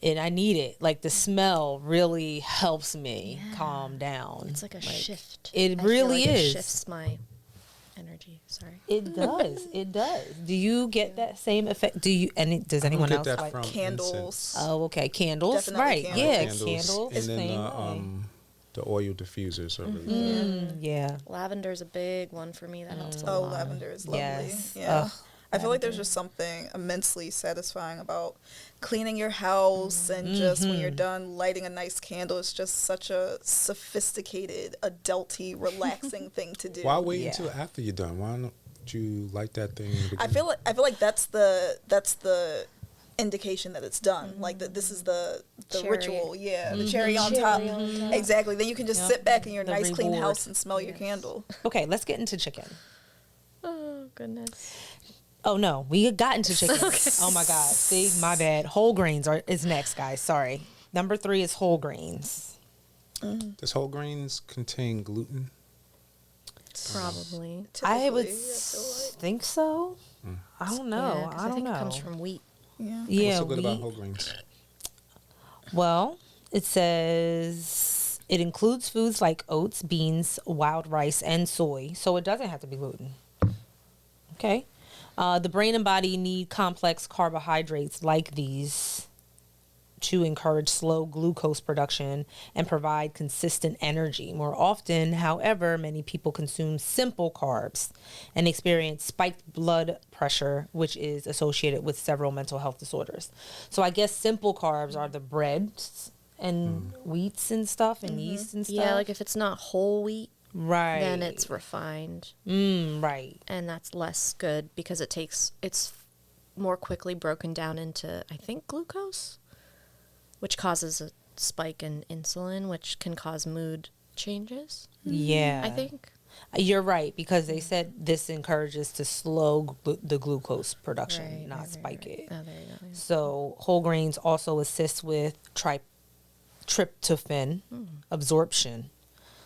And I need it. Like the smell really helps me calm down. It's like a shift. It I feel really like is. It shifts my energy. Sorry. It does. It does. Do you get that same effect? Does I anyone don't else get that like? from Candles. incense. Oh, okay. Candles. Definitely Right. candles. Yeah. Candles, Candles. and then Same way. the oil diffusers are really good. Yeah. Lavender's a big one for me. That helps a Oh, lot. lavender is lovely. Yes. Yeah. Ugh, I feel like there's just something immensely satisfying about cleaning your house and just when you're done lighting a nice candle. It's just such a sophisticated, adulty, relaxing thing to do. Why wait Yeah. until after you're done? Why don't you light that thing in the I beginning? feel like that's the indication that it's done. Like that this is the Cherry. ritual. Yeah, the cherry on top. Exactly. Then you can just Yep. sit back in your The nice clean reward. house and smell your candle. Okay. Let's get into chicken. Oh, goodness. Oh no, we got into chicken. Oh my God. See, my bad. Whole grains is next, guys. Sorry. Number 3 is whole grains. Does whole grains contain gluten? Probably. I would Typically, feel like. think so. I don't know. Yeah, 'cause I don't think know. it comes from wheat. Yeah. Yeah. What's so good about wheat. whole grains? Well, it says it includes foods like oats, beans, wild rice, and soy, so it doesn't have to be gluten. Okay. The brain and body need complex carbohydrates like these to encourage slow glucose production and provide consistent energy. More often, however, many people consume simple carbs and experience spiked blood pressure, which is associated with several mental health disorders. So I guess simple carbs are the breads and wheats and stuff and yeast and stuff. Yeah, like if it's not whole wheat, right. then it's refined, right. and that's less good because it's more quickly broken down into, I think, glucose, which causes a spike in insulin, which can cause mood changes. Yeah. I think. You're right, because they said this encourages to slow the glucose production, not spike it. Oh, there you go. Yeah. So whole grains also assist with tryptophan absorption.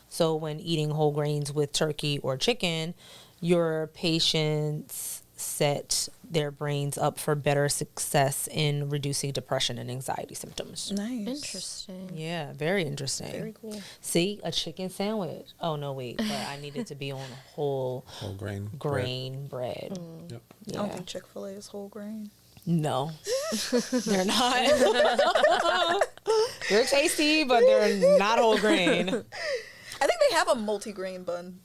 So when eating whole grains with turkey or chicken, your patients set their brains up for better success in reducing depression and anxiety symptoms. Nice. Interesting. Yeah, very interesting. Very cool. See, a chicken sandwich. Oh no, wait, but I needed to be on whole grain bread. Yep. Yeah. I don't think Chick-fil-A is whole grain. No, they're not. They're tasty, but they're not whole grain. I think they have a multi-grain bun.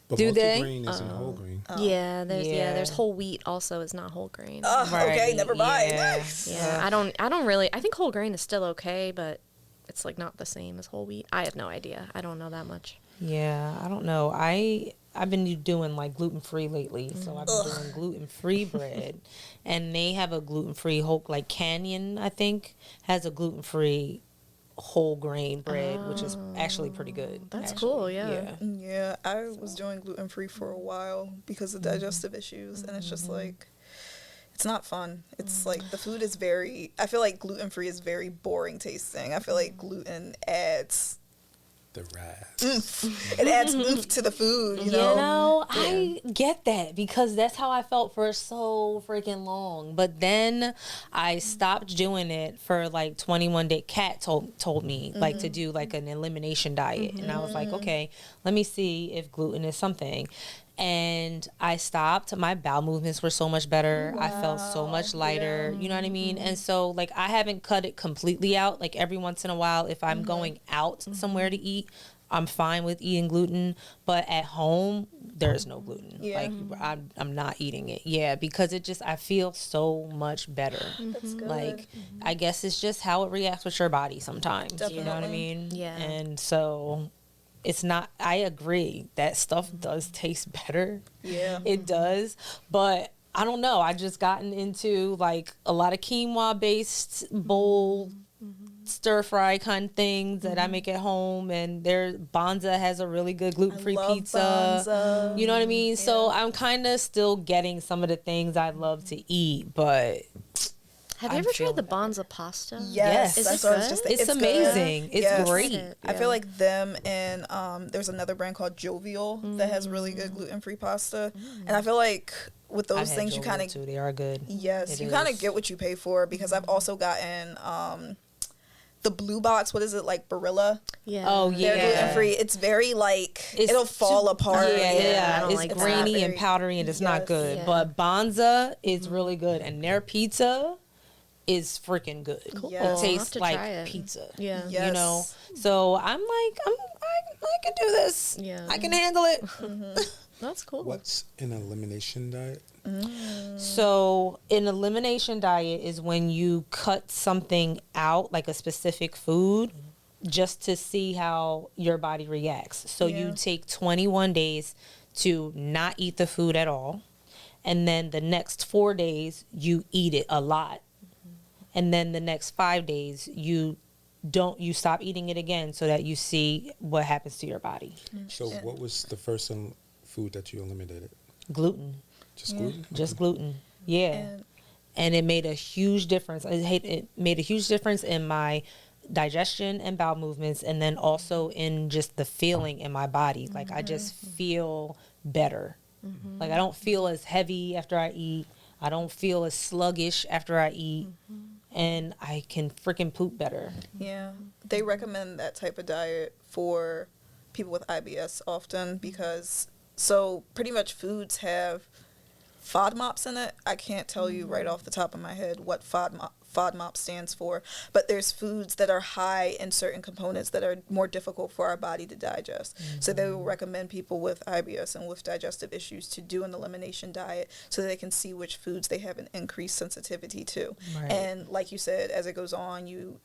But Do they? multi-grain isn't whole grain. Yeah, there's Yeah. whole wheat also is not whole grain. Right, Okay, never mind. yeah. Yeah, I don't really. I think whole grain is still okay, but it's like not the same as whole wheat. I have no idea. I don't know that much. Yeah, I don't know. I've been doing like gluten-free lately, so I've been doing gluten-free bread, and they have a gluten-free whole, like Canyon, I think, has a gluten-free whole grain bread, which is actually pretty good. That's actually. cool, yeah. Yeah, I was doing gluten-free for a while because of digestive issues, and it's just like, it's not fun. It's like the food is I feel like gluten-free is very boring tasting. I feel like gluten adds The rise. It adds oomph to the food, you You know? know, I get that because that's how I felt for so freaking long. But then I stopped doing it for like 21 days. Kat told me like to do like an elimination diet. And I was like, okay, let me see if gluten is something. And I stopped. My bowel movements were so much better. I felt so much lighter. You know what I mean? And so like I haven't cut it completely out. Like every once in a while, if I'm going out somewhere to eat, I'm fine with eating gluten. But at home, there's no gluten. Yeah. Like I'm not eating it. Yeah, because I feel so much better. That's good. Like I guess it's just how it reacts with your body sometimes. You know what I Definitely. mean? Yeah. And so it's not, I agree that stuff does taste better. Yeah. It does. But I don't know. I just gotten into like a lot of quinoa based bowl stir fry kind of things that I make at home, and Bonza has a really good gluten free love pizza. Bonza. You know what I mean? So I'm kind of still getting some of the things I love to eat, but Have you I'm ever tried feeling the better. Bonza pasta? Yes, Is that's it what I was good? just thinking. it's good. amazing. It's Yes. great. I feel like them and there's another brand called Jovial that has really good gluten-free pasta. And I feel like with I've those had things you Jovial kind of too. They are good. yes, It you kind of is. get what you pay for, because I've also gotten the blue box, what is it, like Barilla? Yeah. Oh, They're yeah. gluten-free. It's very like It's it'll fall too- apart. Yeah, I don't it's like that. grainy and Very- powdery, and it's not yes. good. Yeah. But Bonza is really good, and their pizza is freaking good. Cool. It I'll have tastes to like try it. pizza. Yeah. Yes. You know, so I'm like, I can do this. Yeah. I can handle it. That's cool. What's an elimination diet? So an elimination diet is when you cut something out, like a specific food, just to see how your body reacts. So Yeah. you take 21 days to not eat the food at all. And then the next 4 days, you eat it a lot. And then the next 5 days, you stop eating it again, so that you see what happens to your body. So what was the first food that you eliminated? Gluten. Just gluten? Just gluten. Yeah. And it made a huge difference. It made a huge difference in my digestion and bowel movements, and then also in just the feeling in my body. Like I just feel better. Like I don't feel as heavy after I eat. I don't feel as sluggish after I eat. And I can freaking poop better. Yeah, they recommend that type of diet for people with IBS often, because so pretty much foods have FODMAPs in it. I can't tell you right off the top of my head what FODMAP stands for, but there's foods that are high in certain components that are more difficult for our body to digest. So they will recommend people with IBS and with digestive issues to do an elimination diet so that they can see which foods they have an increased sensitivity to. Right. And like you said, as it goes on, you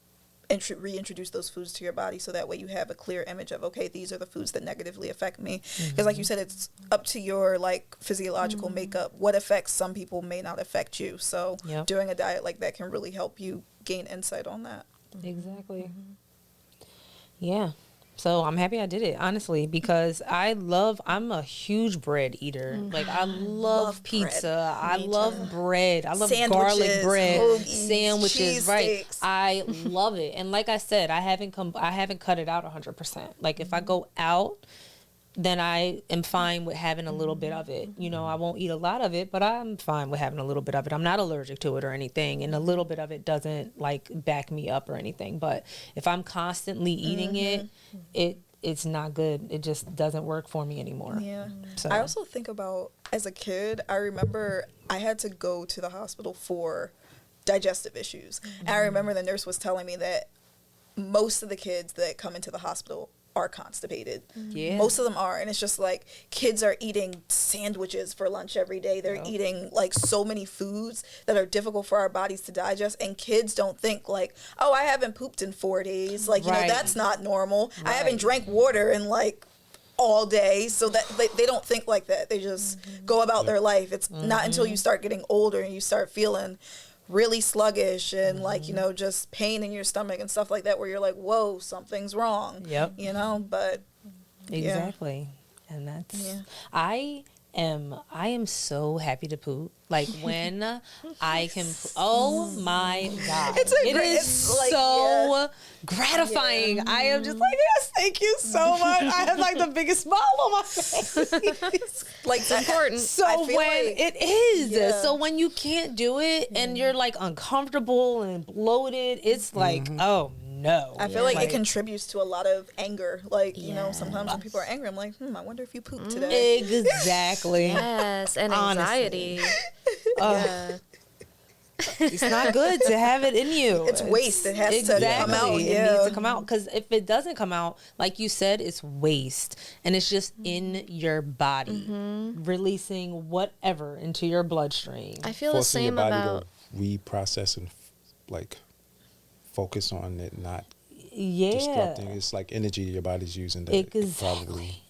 reintroduce those foods to your body, so that way you have a clear image of, okay, these are the foods that negatively affect me. Because like you said, it's up to your like physiological makeup. What affects some people may not affect you. So Yep. doing a diet like that can really help you gain insight on that. Exactly. Yeah. So I'm happy I did it, honestly, because I'm a huge bread eater. Like I love pizza. I love bread. I love garlic Sandwiches, bread, hoagies, sandwiches, right. cheesesteaks. I love it. And like I said, I haven't cut it out 100%. Like if I go out, then I am fine with having a little bit of it. You know, I won't eat a lot of it, but I'm fine with having a little bit of it. I'm not allergic to it or anything, and a little bit of it doesn't like back me up or anything. But if I'm constantly eating it's not good. It just doesn't work for me anymore. Yeah. So I also think about, as a kid, I remember I had to go to the hospital for digestive issues. And I remember the nurse was telling me that most of the kids that come into the hospital are constipated. Yeah. Most of them are. And it's just like kids are eating sandwiches for lunch every day. They're eating like so many foods that are difficult for our bodies to digest. And kids don't think like, oh, I haven't pooped in 4 days. Like, you know, that's not normal. I haven't drank water in like all day. So that they don't think like that. They just go about their life. It's not until you start getting older and you start feeling really sluggish and like, you know, just pain in your stomach and stuff like that, where you're like, whoa, something's wrong. Yep. You know, but exactly. And that's I am so happy to poop. Like when I can, oh my God. It's so gratifying. I am just like, yes, thank you so much. I have like the biggest smile on my face. like It's important. So when it is, so when you can't do it and you're like uncomfortable and bloated, it's like, oh no. I feel like it contributes to a lot of anger. Like, you know, sometimes when people are angry, I'm like, I wonder if you pooped today. Exactly. Yes, and anxiety. It's not good to have it in you. It's waste. It has to come out. It needs to come out, because if it doesn't come out, like you said, it's waste, and it's just in your body, releasing whatever into your bloodstream. I feel Forcing the same your body about. to reprocess and like focus on it, not Yeah. disrupting. It's like energy your body's using that could probably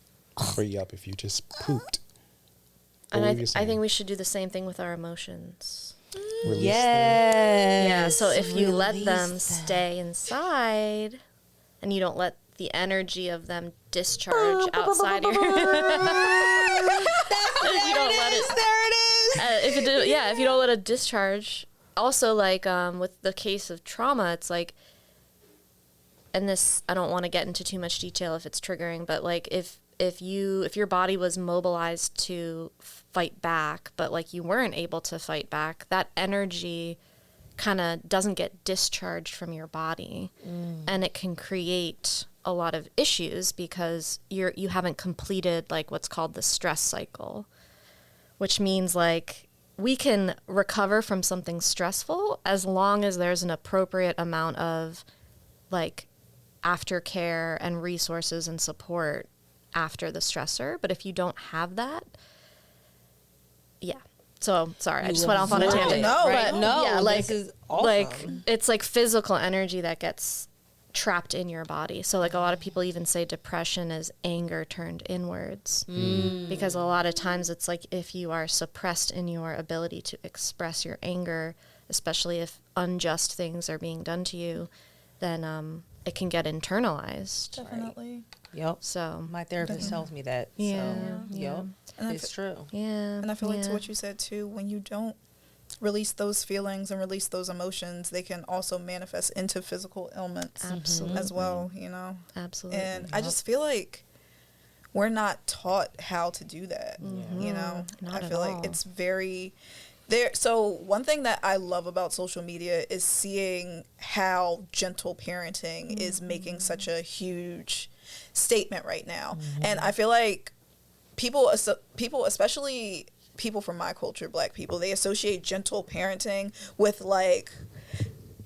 free up if you just pooped. And What were you I saying? think we should do the same thing with our emotions. Release Yes. So if you let Release them them. stay inside and you don't let the energy of them discharge outside your if you don't let it There it is. if you don't let it discharge. Also, like with the case of trauma, it's like, and this, I don't want to get into too much detail if it's triggering, but like if your body was mobilized to fight back, but like you weren't able to fight back, that energy kind of doesn't get discharged from your body, and it can create a lot of issues because you haven't completed like what's called the stress cycle, which means like we can recover from something stressful as long as there's an appropriate amount of like aftercare and resources and support after the stressor. But if you don't have that, so sorry, I just went off on a tangent. No, right? No, yeah, like, this is awesome. like it's like physical energy that gets trapped in your body. So like a lot of people even say depression is anger turned inwards, because a lot of times it's like if you are suppressed in your ability to express your anger, especially if unjust things are being done to you, then it can get internalized. Definitely. Yep. So My therapist tells me that. Yeah, So, yeah. yep. And It's true. yeah, And I feel like to yeah. what you said too, when you don't release those feelings and release those emotions, they can also manifest into physical ailments Absolutely. as well, you know? Absolutely. And I just feel like we're not taught how to do that, you know? Not I at feel all. like it's very there. So one thing that I love about social media is seeing how gentle parenting is making such a huge statement right now. And I feel like people, especially people from my culture, Black people, they associate gentle parenting with like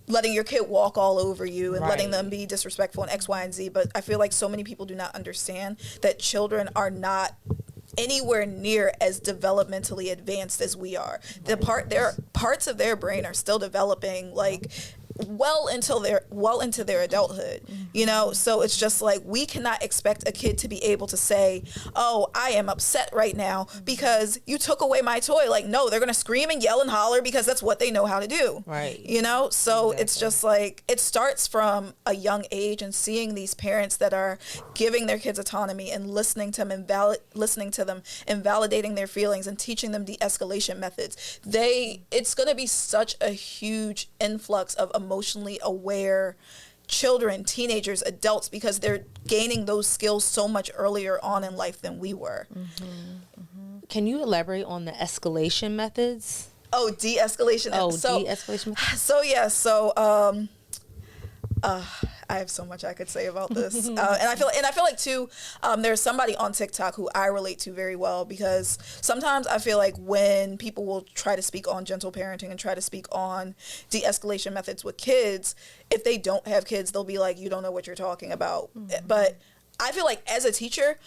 letting your kid walk all over you and letting them be disrespectful and X, Y, and Z. But I feel like so many people do not understand that children are not anywhere near as developmentally advanced as we are. Their parts of their brain are still developing like well into their adulthood, you know? So it's just like, we cannot expect a kid to be able to say, oh, I am upset right now because you took away my toy. Like, no, they're going to scream and yell and holler because that's what they know how to do. Right. You know? So it's just like, it starts from a young age, and seeing these parents that are giving their kids autonomy and listening to them and validating their feelings and teaching them de-escalation methods. It's going to be such a huge influx of emotionally aware children, teenagers, adults, because they're gaining those skills so much earlier on in life than we were. Can you elaborate on the escalation methods? Oh, de-escalation. De-escalation methods. I have so much I could say about this, and I feel like too. There's somebody on TikTok who I relate to very well, because sometimes I feel like when people will try to speak on gentle parenting and try to speak on de-escalation methods with kids, if they don't have kids, they'll be like, "You don't know what you're talking about." But I feel like as a teacher,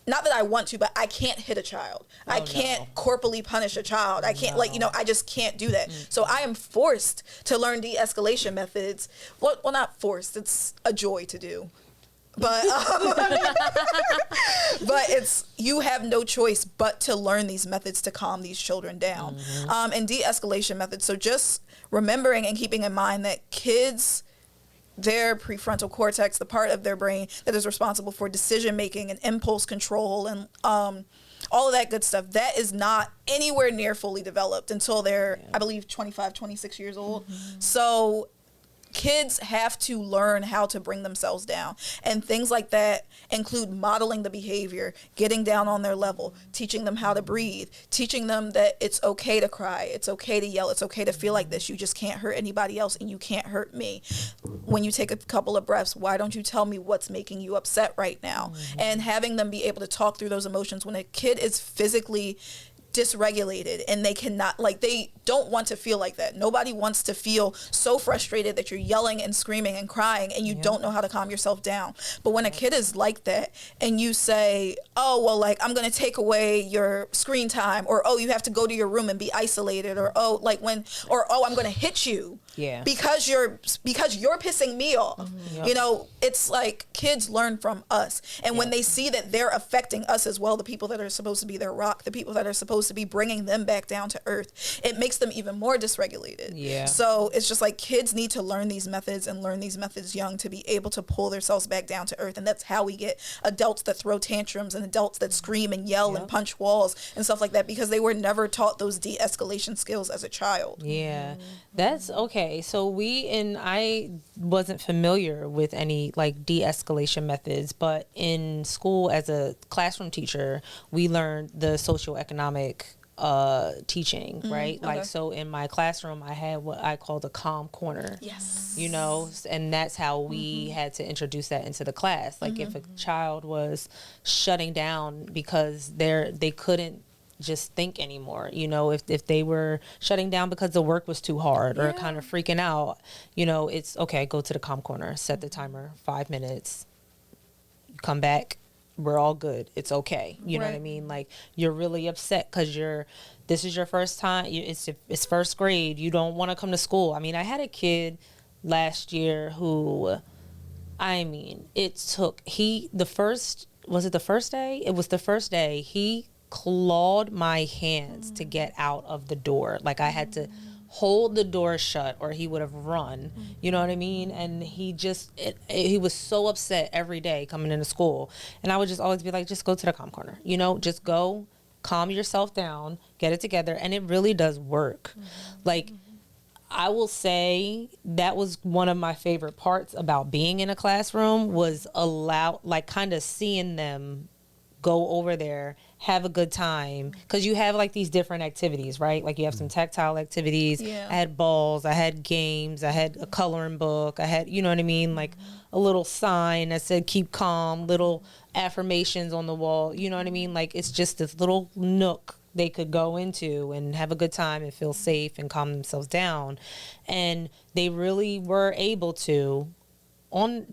not that I want to, but I can't hit a child. I can't corporally punish a child. I can't, I just can't do that. So I am forced to learn de-escalation methods. Well, not forced. It's a joy to do. But but you have no choice but to learn these methods to calm these children down. And de-escalation methods. So just remembering and keeping in mind that kids, their prefrontal cortex, the part of their brain that is responsible for decision making and impulse control and all of that good stuff, that is not anywhere near fully developed until they're, I believe, 25, 26 years old. So kids have to learn how to bring themselves down. And things like that include modeling the behavior, getting down on their level, teaching them how to breathe, teaching them that it's okay to cry, it's okay to yell, it's okay to feel like this. You just can't hurt anybody else and you can't hurt me. When you take a couple of breaths, why don't you tell me what's making you upset right now? And having them be able to talk through those emotions. When a kid is physically dysregulated and they cannot, they don't want to feel like that. Nobody wants to feel so frustrated that you're yelling and screaming and crying and you don't know how to calm yourself down. But when a kid is like that and you say, oh, well, I'm going to take away your screen time, or, oh, you have to go to your room and be isolated, or, oh, I'm going to hit you. Because you're pissing me off. It's like kids learn from us. And when they see that they're affecting us as well, the people that are supposed to be their rock, the people that are supposed to be bringing them back down to earth, it makes them even more dysregulated. So it's just like kids need to learn these methods and learn these methods young to be able to pull themselves back down to earth. And that's how we get adults that throw tantrums and adults that scream and yell and punch walls and stuff like that, because they were never taught those de-escalation skills as a child. That's okay. So I wasn't familiar with any de-escalation methods, but in school as a classroom teacher, we learned the socioeconomic teaching, right? Okay. So in my classroom, I had what I call the calm corner. And that's how we had to introduce that into the class. If a child was shutting down because they couldn't just think anymore, if they were shutting down because the work was too hard or kind of freaking out, it's okay, go to the calm corner, set the timer, 5 minutes, come back, we're all good, it's okay. You know what I mean? You're really upset because this is your first time, it's first grade, you don't want to come to school. I mean, I had a kid last year who, it took, the first day? It was the first day, he clawed my hands to get out of the door. I had to hold the door shut or he would have run. You know what I mean? And he was so upset every day coming into school. And I would just always be like, just go to the calm corner. Just go, calm yourself down, get it together. And it really does work. I will say that was one of my favorite parts about being in a classroom, was kind of seeing them go over there, have a good time, because you have these different activities, right? You have some tactile activities. I had balls, I had games, I had a coloring book, I had, you know what I mean, a little sign that said keep calm, little affirmations on the wall, you know what I mean? It's just this little nook they could go into and have a good time and feel safe and calm themselves down. And they really were able to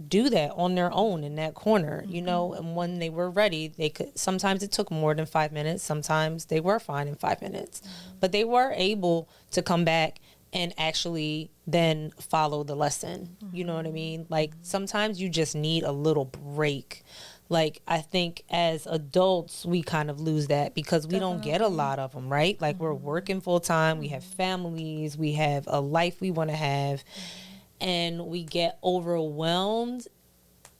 do that on their own in that corner, and when they were ready, they could, sometimes it took more than 5 minutes, sometimes they were fine in 5 minutes, but they were able to come back and actually then follow the lesson. You know what I mean? Sometimes you just need a little break. I think as adults, we kind of lose that because we don't get a lot of them, right? We're working full time, we have families, we have a life we want to have, and we get overwhelmed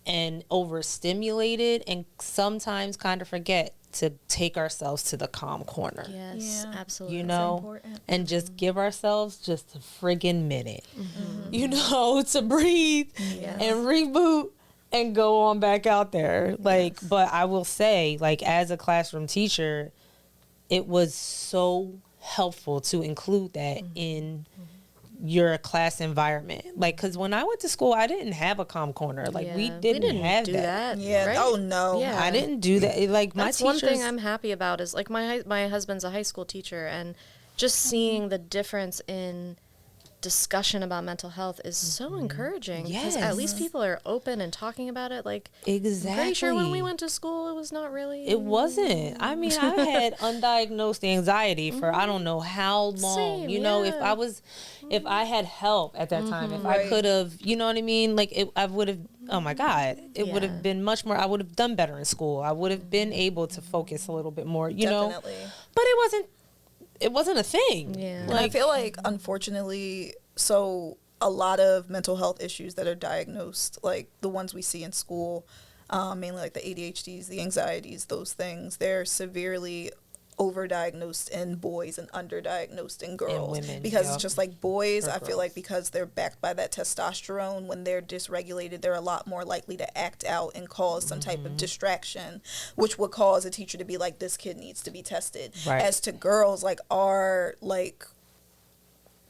and overstimulated and sometimes kind of forget to take ourselves to the calm corner. Yes, Yeah. absolutely. You know, important. and just give ourselves just a friggin' minute, you know, to breathe and reboot and go on back out there. Like, but I will say, like, as a classroom teacher, it was so helpful to include that in your class environment. Like, because when I went to school, I didn't have a calm corner. Like, we didn't have do that. Yeah. right? Oh no. Yeah. I didn't do that. Like, my That's teachers. one thing I'm happy about is like my husband's a high school teacher, and just seeing the difference in discussion about mental health is so encouraging. Because at least people are open and talking about it. Like, Exactly. I'm pretty sure when we went to school, it was not really. It wasn't. I mean, I had undiagnosed anxiety for I don't know how long. Same, you know, yeah. if I had help at that time, if I Right. could have, you know what I mean? Like, I would have. Oh my God, it would have been much more. I would have done better in school. I would have been able to focus a little bit more. You know, Definitely. but it wasn't. It wasn't a thing. Yeah. And I feel like, unfortunately, so a lot of mental health issues that are diagnosed, like the ones we see in school, mainly like the ADHDs, the anxieties, those things, they're severely overdiagnosed in boys and underdiagnosed in girls. women, because yep. it's just like boys, Or I feel girls. like because they're backed by that testosterone, when they're dysregulated, they're a lot more likely to act out and cause some type of distraction, which would cause a teacher to be like, this kid needs to be tested. Right. As to girls, like our like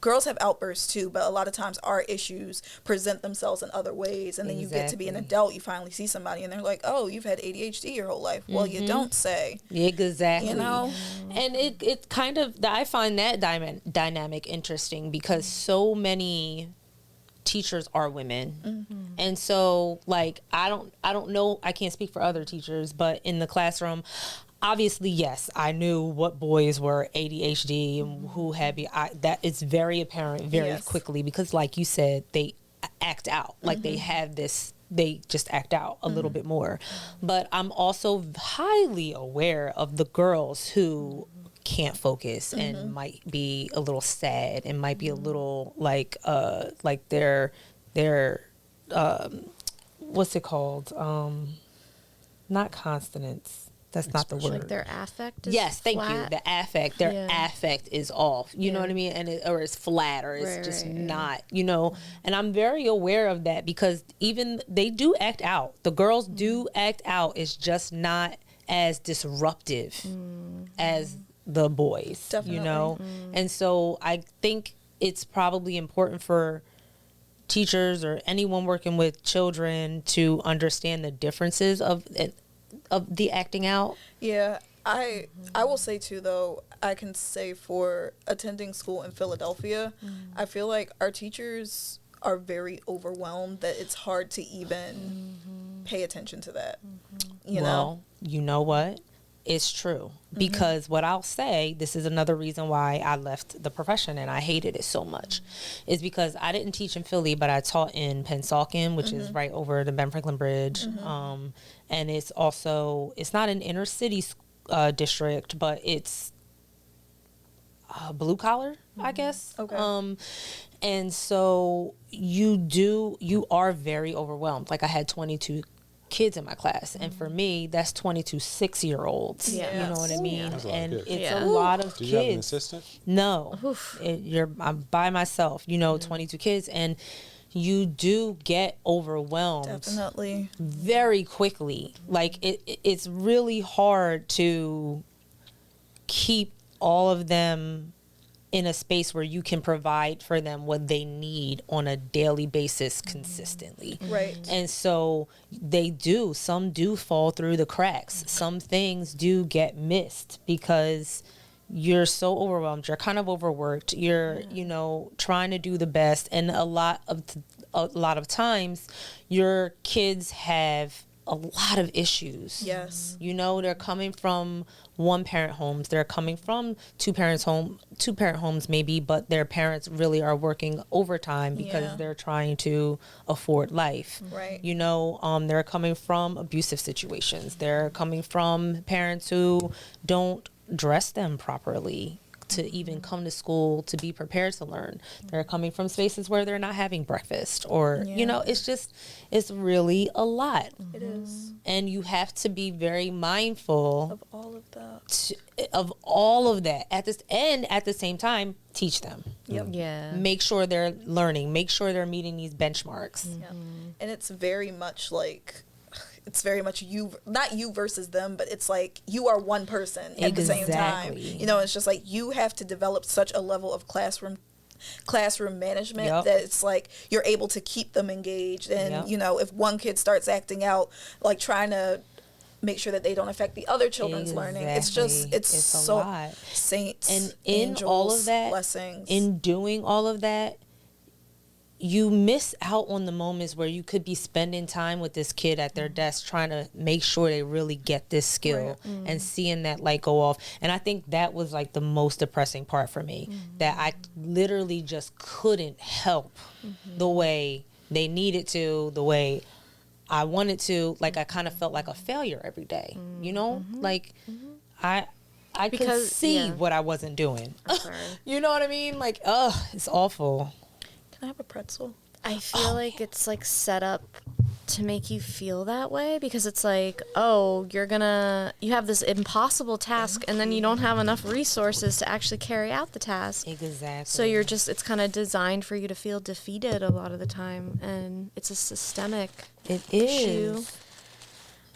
girls have outbursts too, but a lot of times our issues present themselves in other ways, and then you get to be an Exactly. adult, you finally see somebody and they're like, oh, you've had ADHD your whole life. Well, you don't say. Exactly. You know? And it kind of, I find that dynamic interesting because so many teachers are women. And so, like, I don't know, I can't speak for other teachers, but in the classroom, obviously, yes, I knew what boys were ADHD and who had that is very apparent very Yes. quickly because, like you said, they act out. Like they have this, they just act out a little bit more. But I'm also highly aware of the girls who can't focus and might be a little sad and might be a little like they're what's it called? Not consonants. That's not the word. Like their affect is Yes, thank you. flat. The affect, their Yeah. affect is off. You know Yeah. what I mean? And or it's flat, or it's Right, just right, not. You know, and I'm very aware of that because even they do act out. The girls do act out. It's just not as disruptive as the boys. Definitely. You know, and so I think it's probably important for teachers or anyone working with children to understand the differences of the acting out. Yeah, I will say too, though, I can say for attending school in Philadelphia, I feel like our teachers are very overwhelmed that it's hard to even pay attention to that. You know? Well, you know what? It's true. Because what I'll say, this is another reason why I left the profession and I hated it so much, is because I didn't teach in Philly, but I taught in Pennsauken, which is right over the Ben Franklin Bridge. And it's also, it's not an inner city district, but it's blue collar, I guess. Okay. And so you are very overwhelmed. Like I had 22 kids in my class, and for me that's 22 6-year-olds. Yeah. You know what I mean? That's a lot of And kids. it's Yeah. a lot of Did you have an kids. assistant? No, I'm by myself. You know, 22 kids, and you do get overwhelmed Definitely. very quickly. Like it's really hard to keep all of them in a space where you can provide for them what they need on a daily basis consistently. Right. And so some do fall through the cracks. Some things do get missed because you're so overwhelmed. You're kind of overworked. You're, you know, trying to do the best. And a lot of times your kids have a lot of issues. Yes. You know, they're coming from one parent homes. They're coming from two parent homes maybe, but their parents really are working overtime because Yeah. they're trying to afford life. Right. You know, they're coming from abusive situations. They're coming from parents who don't dress them properly to even come to school to be prepared to learn. They're coming from spaces where they're not having breakfast or, you know, it's really a lot. It is. And you have to be very mindful Of all of that. Of all of that at this, and at the same time teach them. Yep. Yeah. Make sure they're learning, make sure they're meeting these benchmarks. Yeah. And it's very much like, it's very much you, not you versus them, but it's like you are one person at the same time. Exactly. You know, it's just like you have to develop such a level of classroom management Yep. that it's like you're able to keep them engaged. And Yep. you know, if one kid starts acting out, like trying to make sure that they don't affect the other children's learning, it's just Exactly. it's It's a so lot. saints And in angels, all of that, blessings. in doing all of that, you miss out on the moments where you could be spending time with this kid at their desk trying to make sure they really get this skill, and seeing that light go off. And I think that was like the most depressing part for me, that I literally just couldn't help the way they needed to, the way I wanted to. Like, I kind of felt like a failure every day, you know? Like, I could Because- see yeah. what I wasn't doing. I'm sorry. You know what I mean? Like, ugh, it's awful. Can I have a pretzel? I feel like it's like set up to make you feel that way, because it's like, oh, you have this impossible task and then you don't have enough resources to actually carry out the task. Exactly. So it's kind of designed for you to feel defeated a lot of the time, and it's a systemic It issue. is.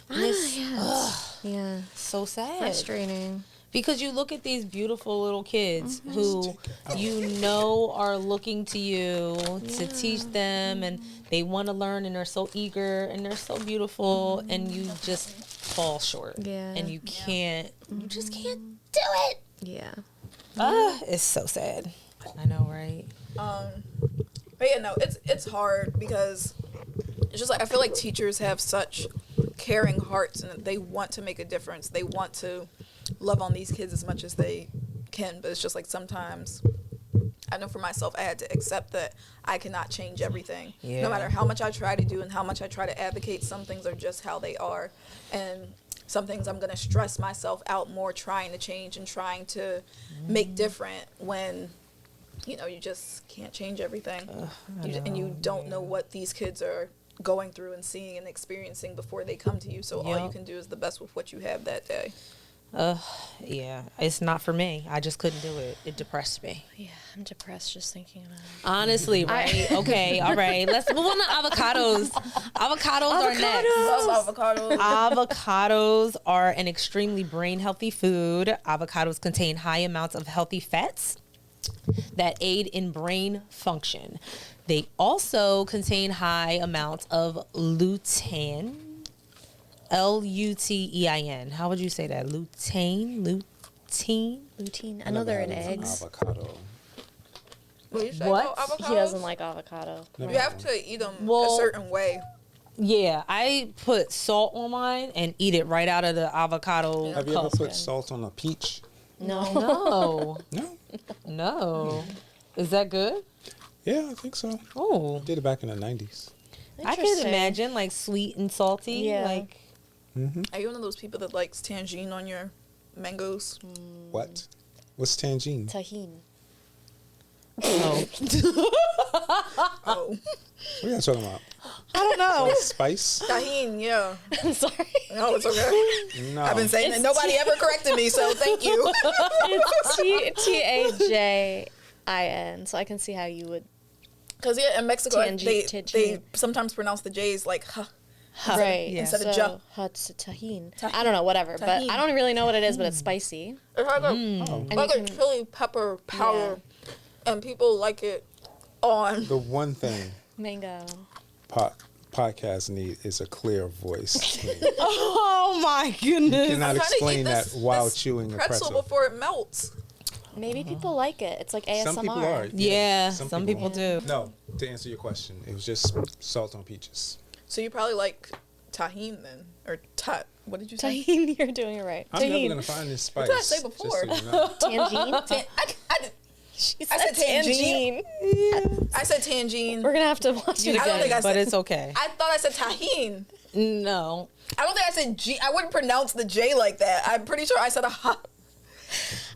And it's Yeah, so sad. frustrating. Because you look at these beautiful little kids who you know are looking to you to teach them, and they want to learn, and they're so eager and they're so beautiful, and you just fall short. Yeah. And you just can't do it. Yeah. It's so sad. I know, right? But yeah, no, it's hard because it's just like I feel like teachers have such caring hearts and they want to make a difference. They want to love on these kids as much as they can, but it's just like sometimes I know for myself I had to accept that I cannot change everything. Yeah. No matter how much I try to do and how much I try to advocate, some things are just how they are. And some things I'm going to stress myself out more trying to change and trying to make different when, you know, you just can't change everything. And you don't know what these kids are going through and seeing and experiencing before they come to you. So all you Yep. can do is the best with what you have that day. Yeah, it's not for me. I just couldn't do it. It depressed me. Yeah, I'm depressed just thinking about it. Honestly, right? Okay, all right. Let's move on to avocados. Avocados are next. Love avocados. Avocados are an extremely brain healthy food. Avocados contain high amounts of healthy fats that aid in brain function. They also contain high amounts of lutein. Lutein. How would you say that? Lutein? Lutein. I know they're in Avocados and eggs. Avocado. What? You say What? about avocados? He doesn't like avocado. Never You have mind. to eat them Well- a certain way. Yeah, I put salt on mine and eat it right out of the avocado Have you ever cup. put salt on a peach? No. No, No. no. Is that good? Yeah, I think so. Oh, Did it back in the 90s. I could imagine like sweet and salty. Yeah. Like, Are you one of those people that likes tangine on your mangoes? What? What's tangine? Tahini. no. Oh, What are you talking about? I don't know. Like spice? tahine, yeah. I'm sorry. No, it's okay. No. I've been saying that. Nobody ever corrected me, so thank you. It's Tajin, so I can see how you would. Because yeah, in Mexico, they Tangine. sometimes pronounce the J's like huh. Right. Yeah. Instead of ja. Hut's tahini. I don't know, whatever. But Tahini. I don't really know what it is, but it's spicy. It's like a, Oh. like a chili pepper powder, and people like it on. The one thing Mango. podcasts need is a clear voice. You Oh my goodness. cannot I'm trying to explain eat that this- while this chewing a pretzel pretzel. before it melts. Maybe people like it. It's like ASMR. Some people are. Yeah, some people do. No, to answer your question, it was just salt on peaches. So you probably like tahine then, or what did you say? Tahini, you're doing it right. I'm never Tahini. gonna find this spice. did I say before? Just so you know. Tangine? I said tangine. I said tangine. We're going to have to watch it I don't again. think I But said- it's okay. I thought I said tahine. No. I don't think I said G. I wouldn't pronounce the J like that. I'm pretty sure I said a ha.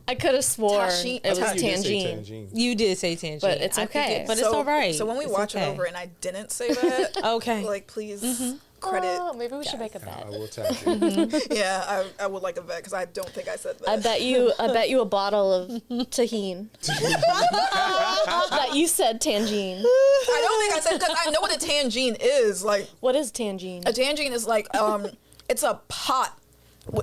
I could have sworn Tashi- it was Ta- You did say Tangine. tangine. You did say tangine. But it's I think okay. but it's all right. So when we It's watch okay. it over and I didn't say that, Okay. like please credit. Oh, maybe we should guys. make a bet. I will tag you. Yeah, I would like a bet because I don't think I said that. I bet you a bottle of Tahine. That you said tangine. I don't think I said because I know what a tangine is. Like What is tangine? a tangine is like it's a pot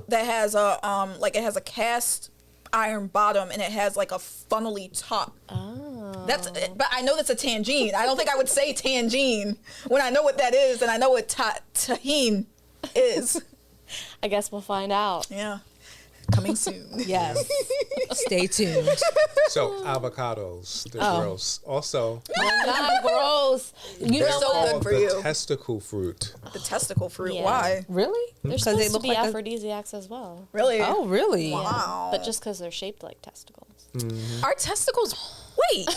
that has a like it has a cast iron bottom and it has like a funnely top. Oh. But I know that's a tangine. I don't think I would say tangine when I know what that is and I know what tahine is. I guess we'll find out. Yeah. Coming soon. Yes. Stay tuned. So avocados, they're gross. Also, Not gross. You They're know so what? good for the you. testicle fruit. The testicle fruit. Yeah. Why? Really? They're 'Cause supposed they to look be like a- aphrodisiacs as well. Really? Oh, really? Wow. But just because they're shaped like testicles. Our testicles. Wait.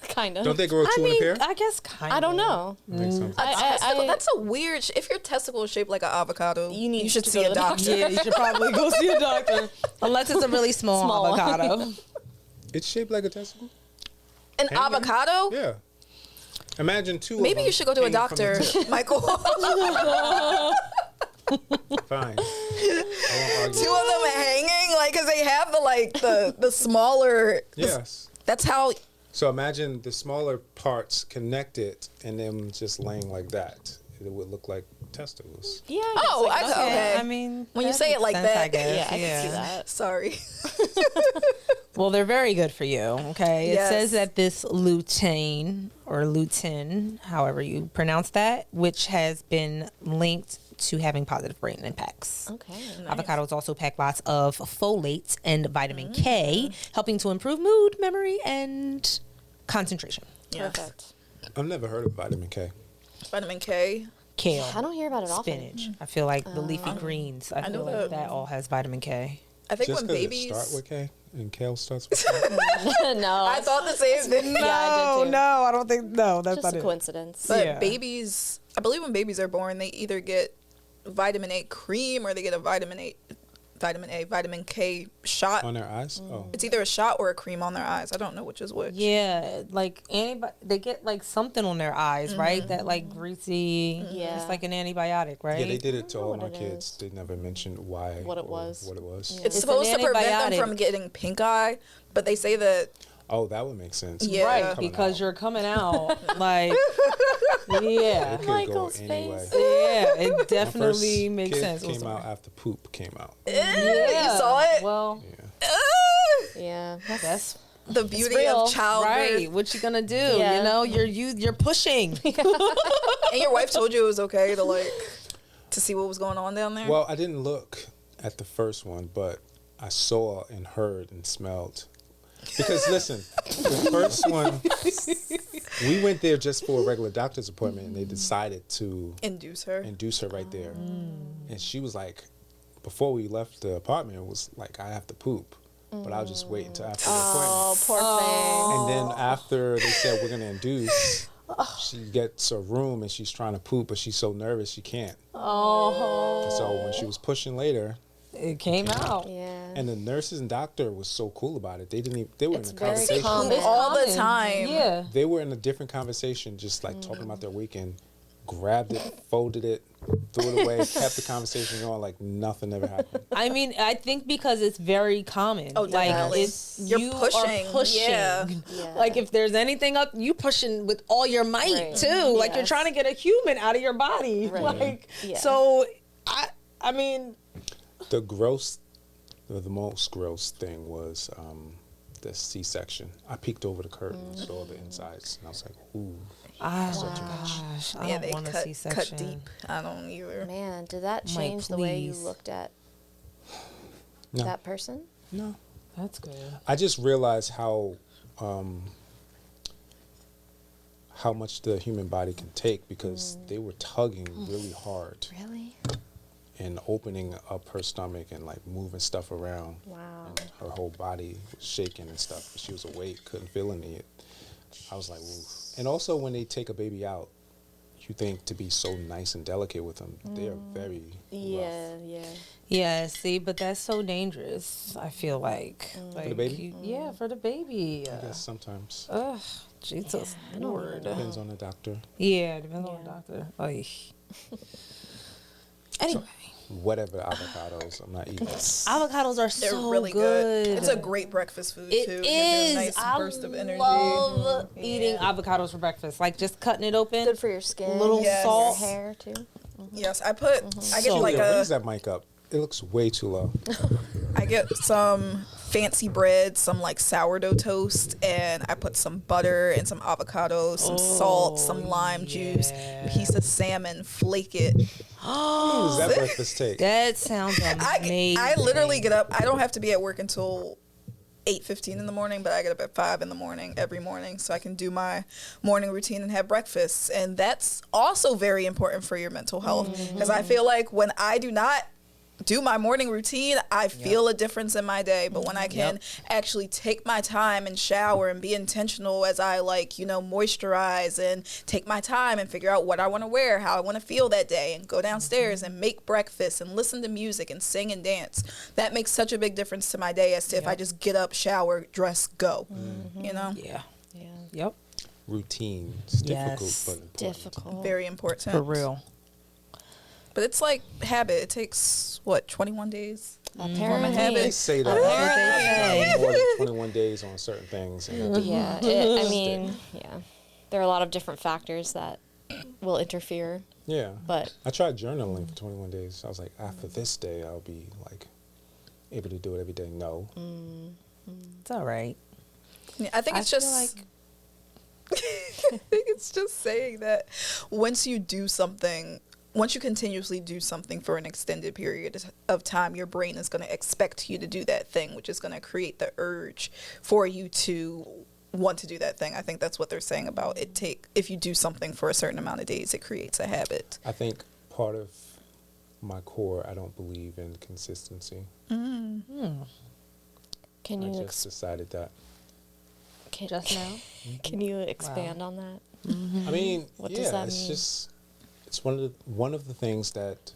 Kind of. Don't they grow I two in a mean, pair? I guess kind of. I don't know. Makes sense. That's a weird. If your testicle is shaped like an avocado, You should to see go a to the doctor. Yeah, you should probably go see a doctor. Unless it's a really small Small one. avocado. It's shaped like a testicle? An Hanging? avocado? Yeah. Imagine two of Maybe them you should go to a hanging from the doctor, tip. Michael. Fine. I won't Two argue. of them hanging, like, cause they have the smaller. Yes. That's how. So imagine the smaller parts connected and them just laying like that. It would look like testicles. Yeah. Oh, I okay. I mean, When you that say it makes like sense, that, I guess. Yeah, I can see that. Sorry. Well, they're very good for you. Okay. Yes. It says that this lutein or lutein, however you pronounce that, which has been linked to having positive brain impacts. Okay. Avocados also pack lots of folate and vitamin K, helping to improve mood, memory, and concentration. Perfect. I've never heard of vitamin K. Vitamin K. Kale, I don't hear about it spinach. I feel like the leafy greens. I know feel like that- that all has vitamin K. I think Just when because it babies. start with K and kale starts with K. often. No. I thought the same thing. Yeah, I did too. I don't think. No, that's Just a coincidence. But Yeah. babies, I believe when babies are born, they either get vitamin A cream or they get a vitamin K shot. On their eyes? Oh. It's either a shot or a cream on their eyes. I don't know which is which. Yeah, like they get like something on their eyes, right? That like greasy. Yeah. It's like an antibiotic, right? Yeah, they did it to know all what my it kids. is. They never mentioned why. What it or was. What it was. Yeah. It's It's supposed an to prevent them antibiotic. from getting pink eye, but they say that Oh, that would make sense. Yeah. Right, Coming because out. you're coming out like yeah. It could Michael's go anyway. face. Yeah, it My definitely first makes kid sense. came out after poop came out. Yeah. you saw it. Well, Yeah. Yeah. that's The beauty real. of childbirth. right. What you gonna do? Yeah. You know, you're pushing. And your wife told you it was okay to see what was going on down there. Well, I didn't look at the first one, but I saw and heard and smelled. Because listen, the first one, we went there just for a regular doctor's appointment, and they decided to Induce her. induce her right there. And she was like, before we left the apartment, it was like, I have to poop. But I'll just wait until after the appointment. Oh, poor thing. And then after they said we're gonna induce, she gets a room and she's trying to poop, but she's so nervous she can't. Oh, And so when she was pushing later, it came out. Yeah. and the nurses and doctor was so cool about it. They didn't even, they were It's in a very conversation. common. It's All the common. time. Yeah. They were in a different conversation, just like talking about their weekend. Grabbed it, folded it, threw it away, kept the conversation going like nothing ever happened. I mean, I think because it's very common. Oh, like definitely. it's You're you pushing. Are pushing. Yeah. Yeah. Like if there's anything up, you pushing with all your might Right. too. Like you're Yes. trying to get a human out of your body. Right. Like Yeah. so, I mean, The most gross thing was the C-section. I peeked over the curtain, saw the insides, and I was like, ooh. gosh, I Yeah, don't they want a cut C-section. deep. I don't either. Man, did that Mike, change the way you please. looked at No, that person? no. That's good. I just realized how much the human body can take because they were tugging really hard Really? and opening up her stomach and like moving stuff around. Wow. And her whole body was shaking and stuff. But she was awake, couldn't feel any. I was like, ooh. And also when they take a baby out, you think to be so nice and delicate with them, they are very Yeah, rough. yeah. Yeah, see, but that's so dangerous. I feel like, For the baby? yeah, for the baby. I guess sometimes. Ugh, Jesus Lord. Depends on the doctor. Yeah, depends on the Yeah. doctor. Ay. Anyway, Whatever avocados, I'm not eating. avocados are They're so really good. good. It's a great breakfast food It too. Gives is. you a nice I burst of energy. love eating avocados for breakfast. Like just cutting it open. Good for your skin. Little Yes. salt. Your hair too. Yes, I get So like Julia, a raise that mic up. It looks way too low. I get some fancy bread, some like sourdough toast, and I put some butter and some avocados, some salt, some lime juice, a piece of salmon, flake it. How does that breakfast take? That sounds amazing. I literally get up. I don't have to be at work until 8:15 in the morning, but I get up at 5 in the morning every morning so I can do my morning routine and have breakfast. And that's also very important for your mental health, because I feel like when I do not do my morning routine, I feel a difference in my day. But when I can actually take my time and shower and be intentional as I moisturize and take my time and figure out what I want to wear, how I want to feel that day, and go downstairs and make breakfast and listen to music and sing and dance, that makes such a big difference to my day as to if I just get up, shower, dress, go. Yeah. Yeah. Yep. Routine. It's difficult, Yes. but important. Difficult. Very important. For real. But it's like habit. It takes, 21 days? Apparently. habit. They say that. Apparently. More than 21 days on certain things. And Yeah. There are a lot of different factors that will interfere, yeah. but I tried journaling for 21 days. I was like, after this day, I'll be like able to do it every day. No. It's all right. Yeah, I think it's feel just I think it's just saying that once you continuously do something for an extended period of time, your brain is going to expect you to do that thing, which is going to create the urge for you to want to do that thing. I think that's what they're saying about it. If you do something for a certain amount of days, it creates a habit. I think part of my core, I don't believe in consistency. can I you just decided that. Just now? can you expand on that? I mean, What does that it's mean? just, it's one of the things that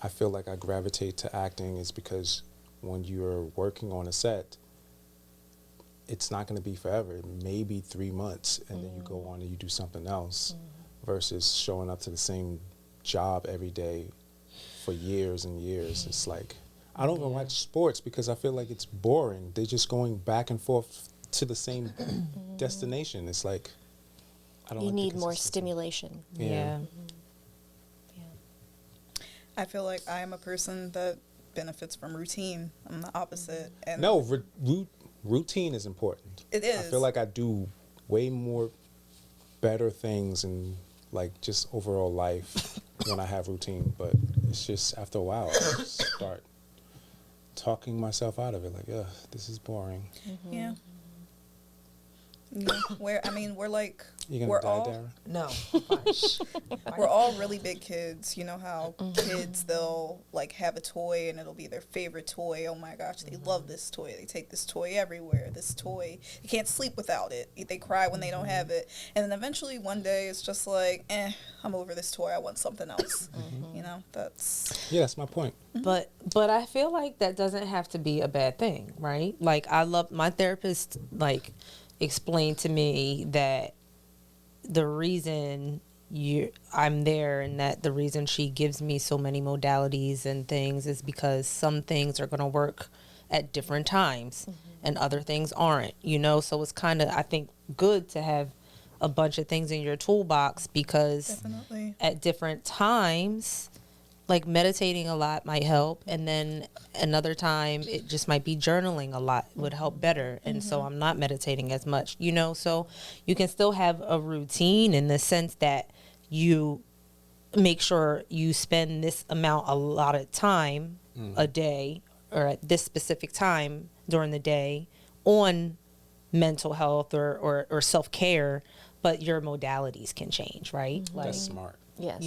I feel like I gravitate to acting is because when you're working on a set, it's not going to be forever. Maybe 3 months, and then you go on and you do something else, versus showing up to the same job every day for years and years. It's like, I don't even watch sports because I feel like it's boring. They're just going back and forth to the same destination. It's like, I don't You like the need more consistency. stimulation. Yeah. I feel like I am a person that benefits from routine. I'm the opposite. And No, routine is important. It is. I feel like I do way more better things in like just overall life when I have routine, but it's just after a while I just start talking myself out of it. Like, ugh, this is boring. Yeah. We're like, You gonna we're die, all Darren? No. we're all really big kids. You know how kids, they'll like have a toy and it'll be their favorite toy. Oh my gosh, they love this toy. They take this toy everywhere. This toy, they can't sleep without it. They cry when they don't have it. And then eventually one day it's just like, I'm over this toy. I want something else. You know, Yeah, that's my point. But I feel like that doesn't have to be a bad thing, right? Like I love my therapist explained to me that the reason I'm there and that the reason she gives me so many modalities and things is because some things are going to work at different times and other things aren't, so it's kind of, I think, good to have a bunch of things in your toolbox because definitely at different times, like meditating a lot might help, and then another time it just might be journaling a lot would help better, and so I'm not meditating as much, so you can still have a routine in the sense that you make sure you spend this amount allotted time a day or at this specific time during the day on mental health or self-care, but your modalities can change, right? Like, That's smart. Yes.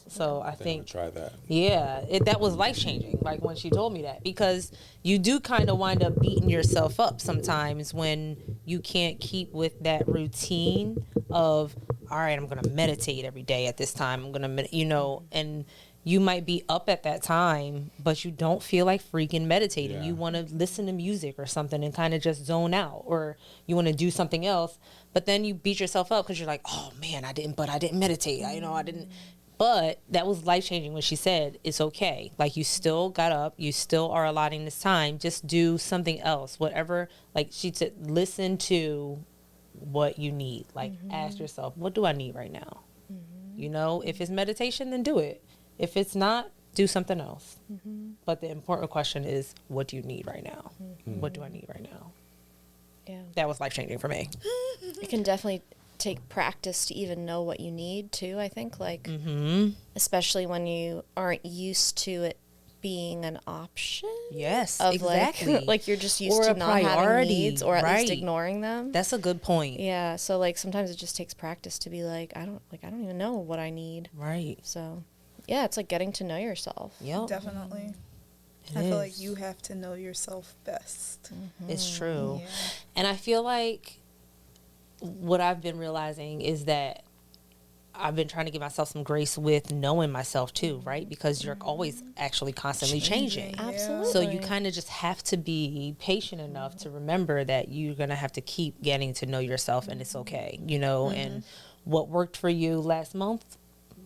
So I I'm think gonna try that. yeah, that was life-changing, like when she told me that, because you do kind of wind up beating yourself up sometimes when you can't keep with that routine of, all right, I'm going to meditate every day at this time. I'm going to, and you might be up at that time, but you don't feel like freaking meditating. Yeah. You want to listen to music or something and kind of just zone out, or you want to do something else. But then you beat yourself up because you're like, oh man, I didn't meditate. I didn't But that was life-changing when she said, it's okay. Like, you still got up. You still are allotting this time. Just do something else. Whatever. Like, she said, listen to what you need. Like, ask yourself, what do I need right now? You know, if it's meditation, then do it. If it's not, do something else. But the important question is, what do you need right now? What do I need right now? Yeah. That was life-changing for me. It can definitely take practice to even know what you need too, I think, like especially when you aren't used to it being an option. Yes, Of exactly. like you're just used Or to a not having priority, needs, or at right. least ignoring them. That's a good point. Yeah, so like sometimes it just takes practice to be like, I don't even know what I need. Right. So yeah, it's like getting to know yourself. Yep. Definitely. It I feel is. like you have to know yourself best. It's true. Yeah. And I feel like what I've been realizing is that I've been trying to give myself some grace with knowing myself too, right? Because you're always actually constantly changing. Absolutely. So you kind of just have to be patient enough to remember that you're going to have to keep getting to know yourself, and it's okay, you know, and what worked for you last month,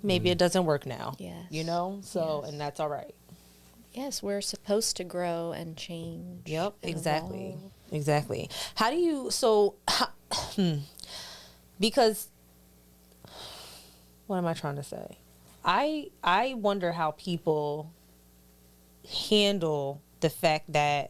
maybe it doesn't work now, Yes. you know? So, Yes. and that's all right. Yes, we're supposed to grow and change. Yep, and exactly. evolve. Exactly. How do you, because, what am I trying to say? I wonder how people handle the fact that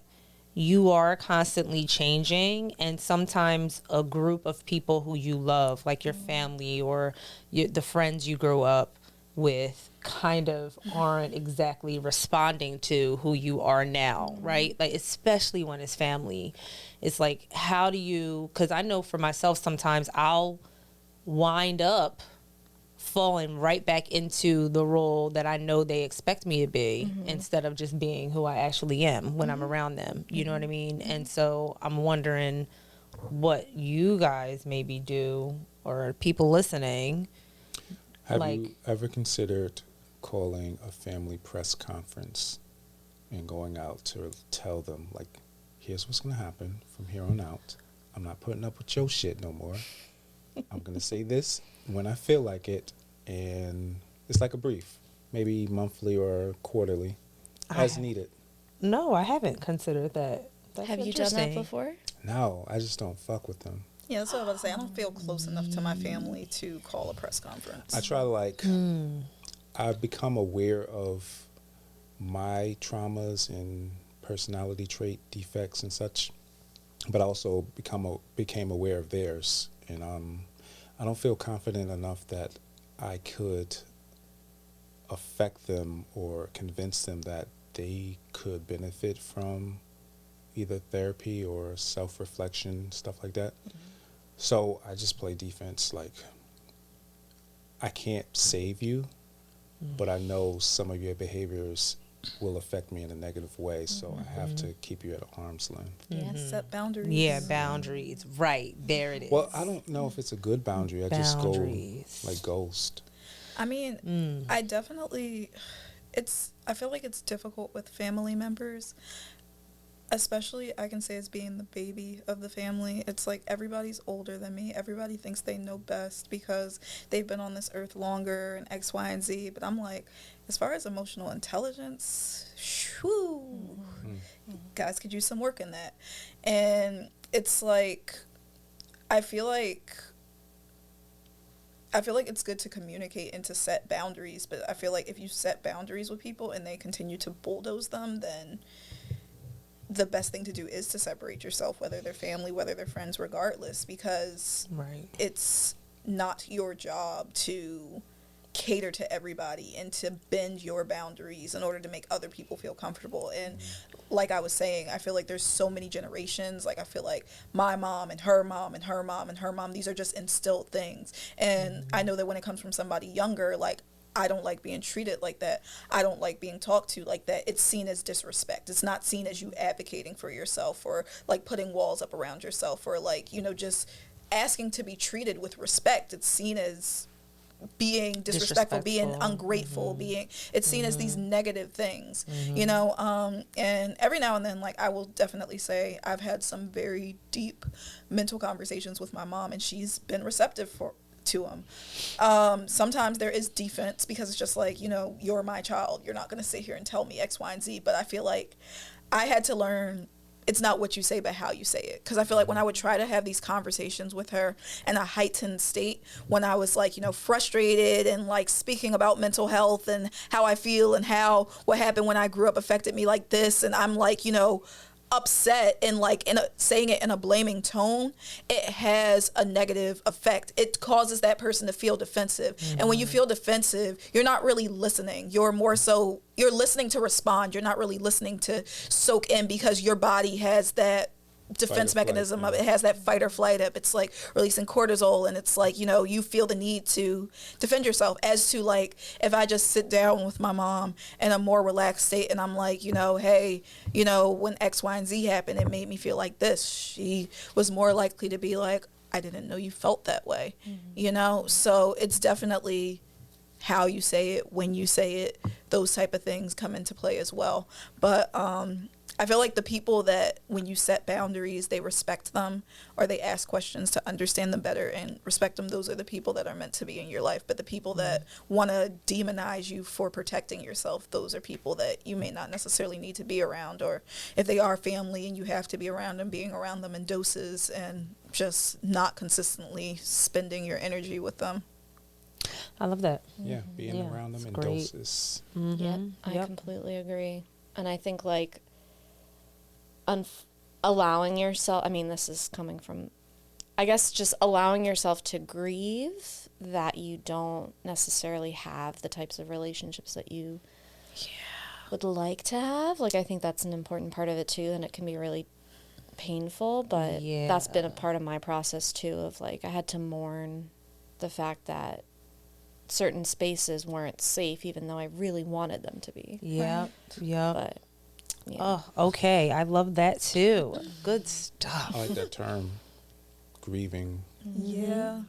you are constantly changing, and sometimes a group of people who you love, like your family or the friends you grew up with, kind of aren't exactly responding to who you are now, right? Like, especially when it's family. It's like, how do you, because I know for myself, sometimes I'll wind up falling right back into the role that I know they expect me to be, instead of just being who I actually am when I'm around them. You know what I mean? And so I'm wondering what you guys maybe do, or people listening. Have Like- you ever considered calling a family press conference and going out to tell them, like, here's what's going to happen from here on out. I'm not putting up with your shit no more. I'm going to say this when I feel like it, and it's like a brief, maybe monthly or quarterly, as needed. No, I haven't considered that. That's Have you done that interesting. before? No, I just don't fuck with them. Yeah, that's what I was about to say. I don't feel close enough to my family to call a press conference. I try to, like, I've become aware of my traumas and personality trait defects and such, but I also became aware of theirs, and I don't feel confident enough that I could affect them or convince them that they could benefit from either therapy or self-reflection, stuff like that. So I just play defense. Like, I can't save you, but I know some of your behaviors will affect me in a negative way, so I have to keep you at arm's length. Yes, set boundaries. Yeah, boundaries. Right. There it is. Well, I don't know if it's a good boundary. I just go Boundaries. like ghost. I mean, I definitely, I feel like it's difficult with family members, especially I can say as being the baby of the family. It's like everybody's older than me. Everybody thinks they know best because they've been on this earth longer and X, Y, and Z. But I'm like, as far as emotional intelligence, shoo, guys could use some work in that. And it's like, I feel like it's good to communicate and to set boundaries, but I feel like if you set boundaries with people and they continue to bulldoze them, then the best thing to do is to separate yourself, whether they're family, whether they're friends, regardless, because it's not your job to cater to everybody and to bend your boundaries in order to make other people feel comfortable. And like I was saying, I feel like there's so many generations. Like, I feel like my mom and her mom and her mom and her mom, these are just instilled things. And I know that when it comes from somebody younger, like, I don't like being treated like that. I don't like being talked to like that. It's seen as disrespect. It's not seen as you advocating for yourself or like putting walls up around yourself or like, you know, just asking to be treated with respect. It's seen as being disrespectful, being ungrateful, it's seen as these negative things, you know, and every now and then, like, I will definitely say I've had some very deep mental conversations with my mom, and she's been receptive to them. Sometimes there is defense because it's just like, you're my child. You're not going to sit here and tell me X, Y, and Z. But I feel like I had to learn it's not what you say, but how you say it. Because I feel like when I would try to have these conversations with her in a heightened state, when I was like, frustrated and like speaking about mental health and how I feel and how what happened when I grew up affected me like this. And I'm like, upset and like saying it in a blaming tone, it has a negative effect. It causes that person to feel defensive. And when you feel defensive, you're not really listening. You're more so, you're listening to respond. You're not really listening to soak in because your body has that defense mechanism of it has that fight or flight up. It's like releasing cortisol, and it's like, you feel the need to defend yourself. As to like, if I just sit down with my mom in a more relaxed state and I'm like, hey, when X, Y, and Z happened, it made me feel like this. She was more likely to be like, I didn't know you felt that way, So it's definitely how you say it, when you say it, those type of things come into play as well. But I feel like the people that when you set boundaries, they respect them or they ask questions to understand them better and respect them. Those are the people that are meant to be in your life. But the people that want to demonize you for protecting yourself, those are people that you may not necessarily need to be around. Or if they are family and you have to be around them, being around them in doses and just not consistently spending your energy with them. I love that. Yeah, being around them in doses. Yep, I completely agree. And I think like allowing yourself, this is coming from, I guess, just allowing yourself to grieve that you don't necessarily have the types of relationships that you would like to have. Like, I think that's an important part of it too, and it can be really painful, but that's been a part of my process too, of like, I had to mourn the fact that certain spaces weren't safe, even though I really wanted them to be. Yeah, yeah. But oh, okay. I love that too. Good stuff. I like that term, grieving. Yeah.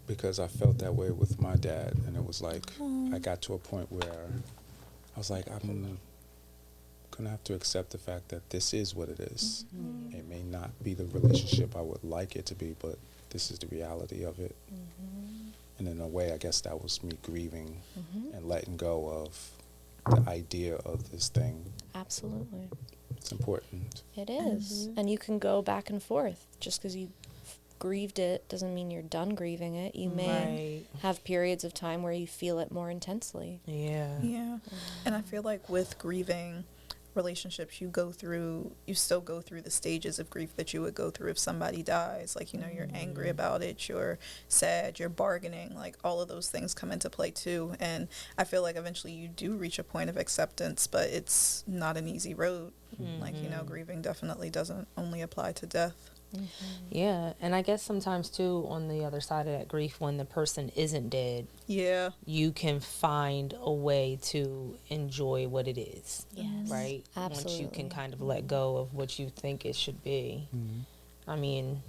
Because I felt that way with my dad, and it was like I got to a point where I was like, I'm gonna have to accept the fact that this is what it is. It may not be the relationship I would like it to be, but this is the reality of it. And in a way, I guess that was me grieving and letting go of the idea of this thing. Absolutely. It's important. It is. And you can go back and forth. Just because you grieved it doesn't mean you're done grieving it. You may have periods of time where you feel it more intensely. Yeah. Yeah. And I feel like with grieving relationships, you still go through the stages of grief that you would go through if somebody dies. Like, you're angry about it, you're sad, you're bargaining, like all of those things come into play too. And I feel like eventually you do reach a point of acceptance, but it's not an easy road. Like, grieving definitely doesn't only apply to death. Yeah, and I guess sometimes too, on the other side of that grief, when the person isn't dead, you can find a way to enjoy what it is. Yes, right. Absolutely. Once you can kind of let go of what you think it should be. I mean,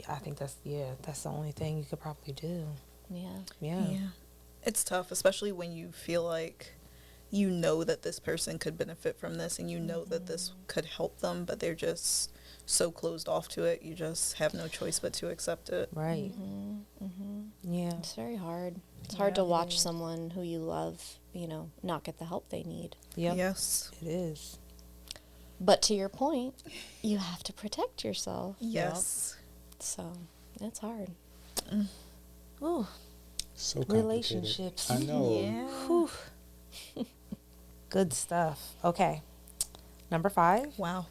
I think that's the only thing you could probably do. Yeah. It's tough, especially when you feel like that this person could benefit from this and that this could help them, but they're just so closed off to it. You just have no choice but to accept it. Right. Yeah. It's very hard. It's hard to watch someone who you love, not get the help they need. Yep. Yes. It is. But to your point, you have to protect yourself. Yes. So it's hard. Ooh. So complicated. Relationships. I know. Yeah. Whew. Good stuff. Okay. Number 5. Wow.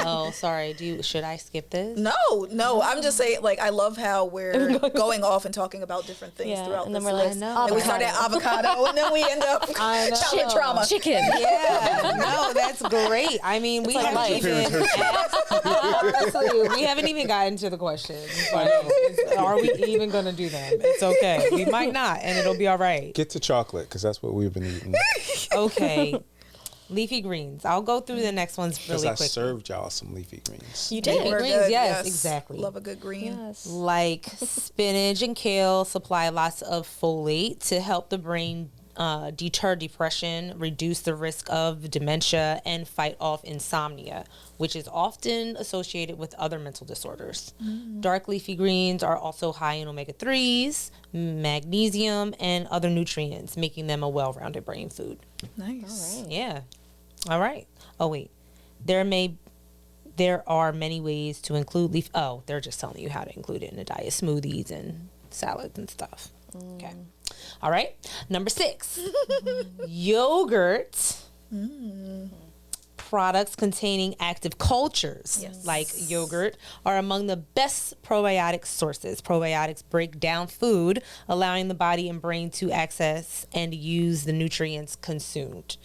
Oh, sorry. Should I skip this? No. I'm just saying, like, I love how we're going off and talking about different things throughout and this then we're list. like, And we started at avocado, and then we end up childhood trauma. Chicken. Yeah. No, that's great. I mean, we haven't even honestly, we haven't even gotten to the questions. But are we even going to do them? It's okay. We might not, and it'll be all right. Get to chocolate, because that's what we've been eating. Okay. Leafy greens. I'll go through the next ones really quickly. Because I served y'all some leafy greens. You did. Leafy greens, Good, yes, exactly. Love a good green. Yes. Like spinach and kale supply lots of folate to help the brain deter depression, reduce the risk of dementia, and fight off insomnia, which is often associated with other mental disorders. Dark leafy greens are also high in omega-3s, magnesium, and other nutrients, making them a well-rounded brain food. Nice. All right. Yeah. All right. Oh, wait. There are many ways to include leaf. Oh, they're just telling you how to include it in a diet, smoothies and salads and stuff. Okay. All right. Number 6, yogurt. Products containing active cultures like yogurt are among the best probiotic sources. Probiotics break down food, allowing the body and brain to access and use the nutrients consumed.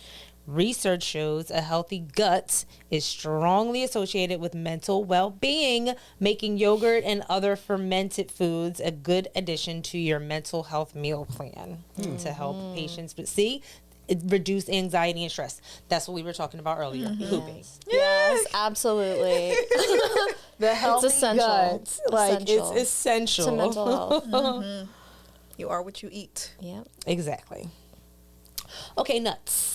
Research shows a healthy gut is strongly associated with mental well-being, making yogurt and other fermented foods a good addition to your mental health meal plan to help patients. But see, it reduce anxiety and stress. That's what we were talking about earlier. Pooping. Yes, absolutely. The healthy essential. gut, like Essential. it's essential To mental health. You are what you eat. Yep. Exactly. Okay, nuts.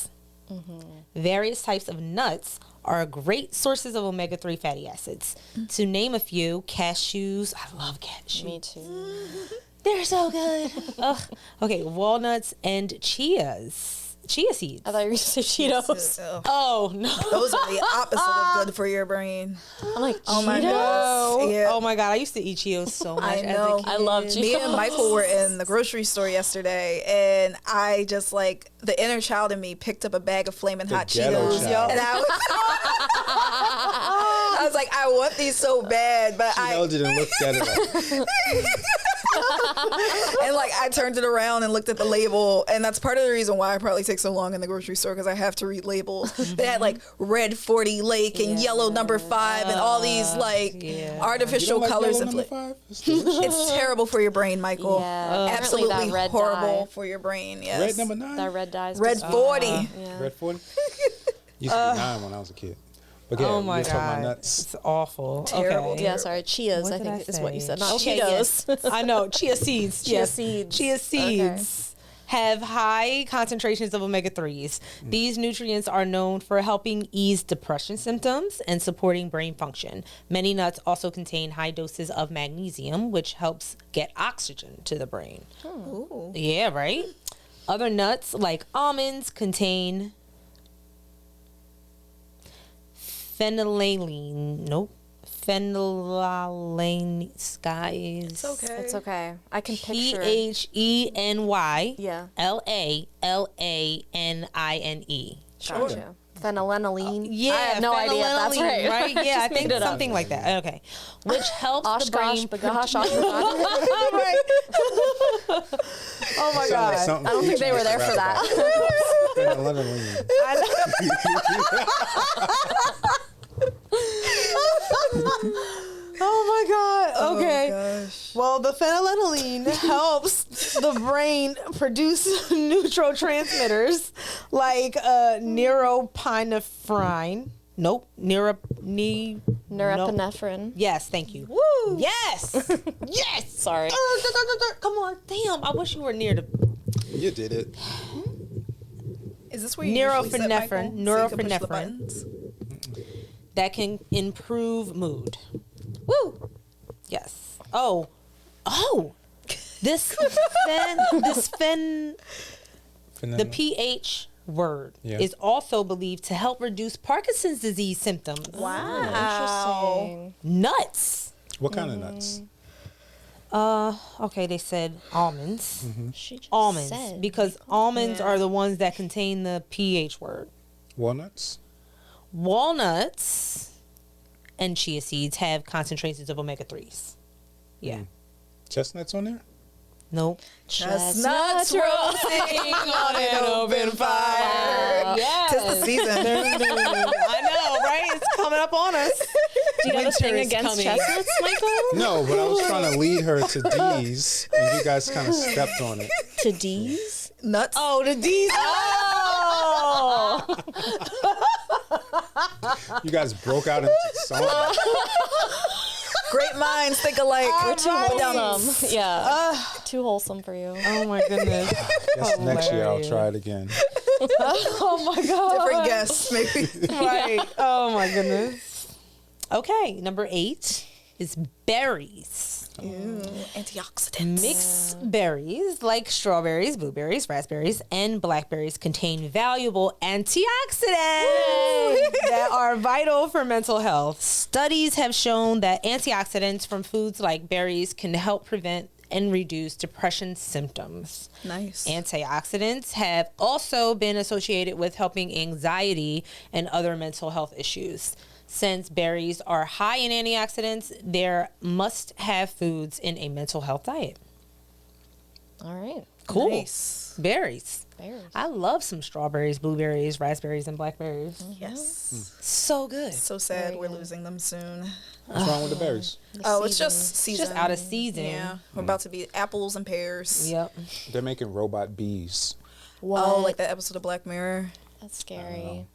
Various types of nuts are great sources of omega-3 fatty acids. To name a few, cashews. I love cashews. Me too. They're so good. Ugh. Okay, walnuts and chia seeds. I thought you were going to say Cheetos. Oh, no. Those are the opposite of good for your brain. I'm like, Oh my Cheetos? God. Yeah. Oh my God, I used to eat Cheetos so much I as know. a kid. I love Cheetos. Me and Michael were in the grocery store yesterday, and I just like the inner child in me picked up a bag of flaming hot ghetto Cheetos, child. and I was like, I want these so bad, but She held it and looked at it like, and like I turned it around and looked at the label, and that's part of the reason why I probably take so long in the grocery store, because I have to read labels. They had like red 40 Lake and yellow number 5 and all these like you artificial don't like colors yellow and number 5? It's delicious. it's terrible for your brain, Michael. Yeah. Apparently Absolutely that red horrible dye. for your brain. Yes. Red number 9? That red dye is Red just- 40. Yeah. Red 40? Used to be 9 when I was a kid. But yeah, Oh we my were talking about God. nuts. It's awful. Terrible. Okay. Yeah, sorry, Cheetos, What I did think is what you say? said. Not Okay, Cheetos. yes. I know. Chia seeds. Chia yes. seeds. Chia seeds have high concentrations of omega-3s. These nutrients are known for helping ease depression symptoms and supporting brain function. Many nuts also contain high doses of magnesium, which helps get oxygen to the brain. Ooh. Yeah, right? Other nuts like almonds contain phenylalanine skies. It's okay. It's okay. I can picture. PHENY Yeah. LALANINE. Gotcha. Phenylalanine. Yeah, I have no idea if that's phenylalanine, right. right? Yeah, I Just think made it up. something like that. Okay, which helps the brain. Oshkosh, bagosh, oshkosh. Right. Oh my Sound like God! something I don't think they Future were there used for to rap that. about. Oh my God! Okay. Oh gosh. Well, the phenylalanine helps the brain produce neurotransmitters like neuropinephrine. Nope. Norepinephrine. Yes, thank you. Woo! Yes! Yes! Sorry. Come on. Damn, I wish you were near the You did it. Is this where you usually sit, Michael? So you can push the Norepinephrine. buttons? that can improve mood. Woo! Yes. Oh. This the pH word Yeah. is also believed to help reduce Parkinson's disease symptoms. Interesting. Nuts. What kind of nuts? Okay, they said almonds. She just Almonds, said. because almonds are the ones that contain the pH word. Walnuts? Walnuts and chia seeds have concentrations of omega-3s. Yeah. Chestnuts on there? Nope. Chestnuts roasting on an open fire. Yes. Tis the season. I know, right? It's coming up on us. Do you have a Winter thing is against coming. chestnuts, Michael? No, but I was trying to lead her to D's, and you guys kind of stepped on it. To D's? Nuts. Oh, the D's. Oh. You guys broke out into song. Great minds think alike. We're too Down- wholesome. Yeah. Too wholesome for you. Oh my goodness. Guess next year I'll Hilarious. try it again. Oh my god. Different guests, maybe. Right. Oh my goodness. Okay, number 8 is berries. Ooh, antioxidants. Mixed berries like strawberries, blueberries, raspberries, and blackberries contain valuable antioxidants that are vital for mental health. Studies have shown that antioxidants from foods like berries can help prevent and reduce depression symptoms. Nice. Antioxidants have also been associated with helping anxiety and other mental health issues. Since berries are high in antioxidants, they're must-have foods in a mental health diet. All right. Cool. Nice. Berries. Berries. I love some strawberries, blueberries, raspberries, and blackberries. Yes. So good. So sad Very we're good. losing them soon. What's wrong with the berries? Oh, it's season. just season. Just out of season. Yeah. We're about to be apples and pears. Yep. They're making robot bees. What? Oh, like that episode of Black Mirror. That's scary.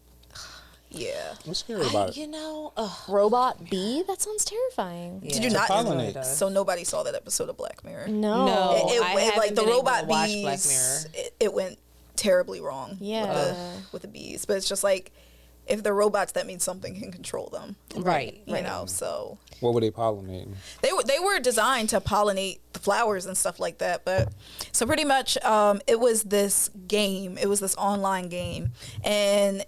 Yeah. What's scary about it? You know, Robot bee? That sounds terrifying. Did you To not? pollinate. So nobody saw that episode of Black Mirror. No. No. I It haven't like the been able robot to watch bees. Black Mirror. It went terribly wrong. Yeah. With the bees, but it's just like if they're robots, that means something can control them. right. You know, so What were they pollinating? they were designed to pollinate the flowers and stuff like that. But so pretty much, it was this game. It was this online game, and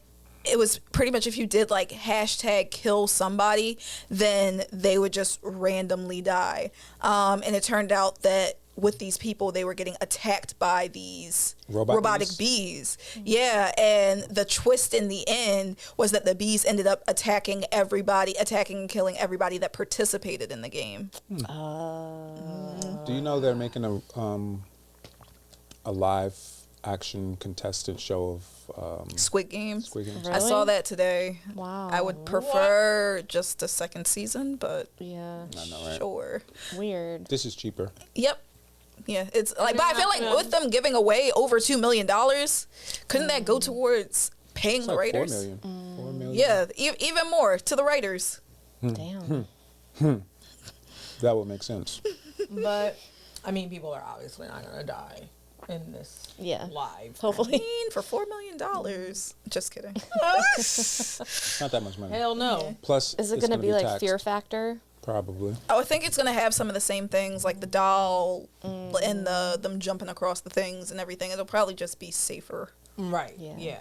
it was pretty much if you did like hashtag kill somebody, then they would just randomly die. And it turned out that with these people, they were getting attacked by these robotic bees. Yeah, and the twist in the end was that the bees ended up attacking and killing everybody that participated in the game. Do you know they're making a live action contestant show of Squid Game. Squid Games? I saw that today. Wow. I would prefer just a second season, but Yeah. I know, right? sure. Weird. This is cheaper. Yep. Yeah, it's like, but I feel like with them giving away over $2 million, couldn't that go towards paying It's the like writers? 4 million. 4 million. Yeah, even more to the writers. Damn. That would make sense. But, I mean, people are obviously not going to die in this Yeah. live. I Hopefully. mean, for $4 million. Just kidding. Not that much money. Hell no. Plus, Is it it's going to be like taxed, Fear Factor? Probably. Oh, I think it's gonna have some of the same things, like the doll and them jumping across the things and everything. It'll probably just be safer. Right. Yeah. Yeah.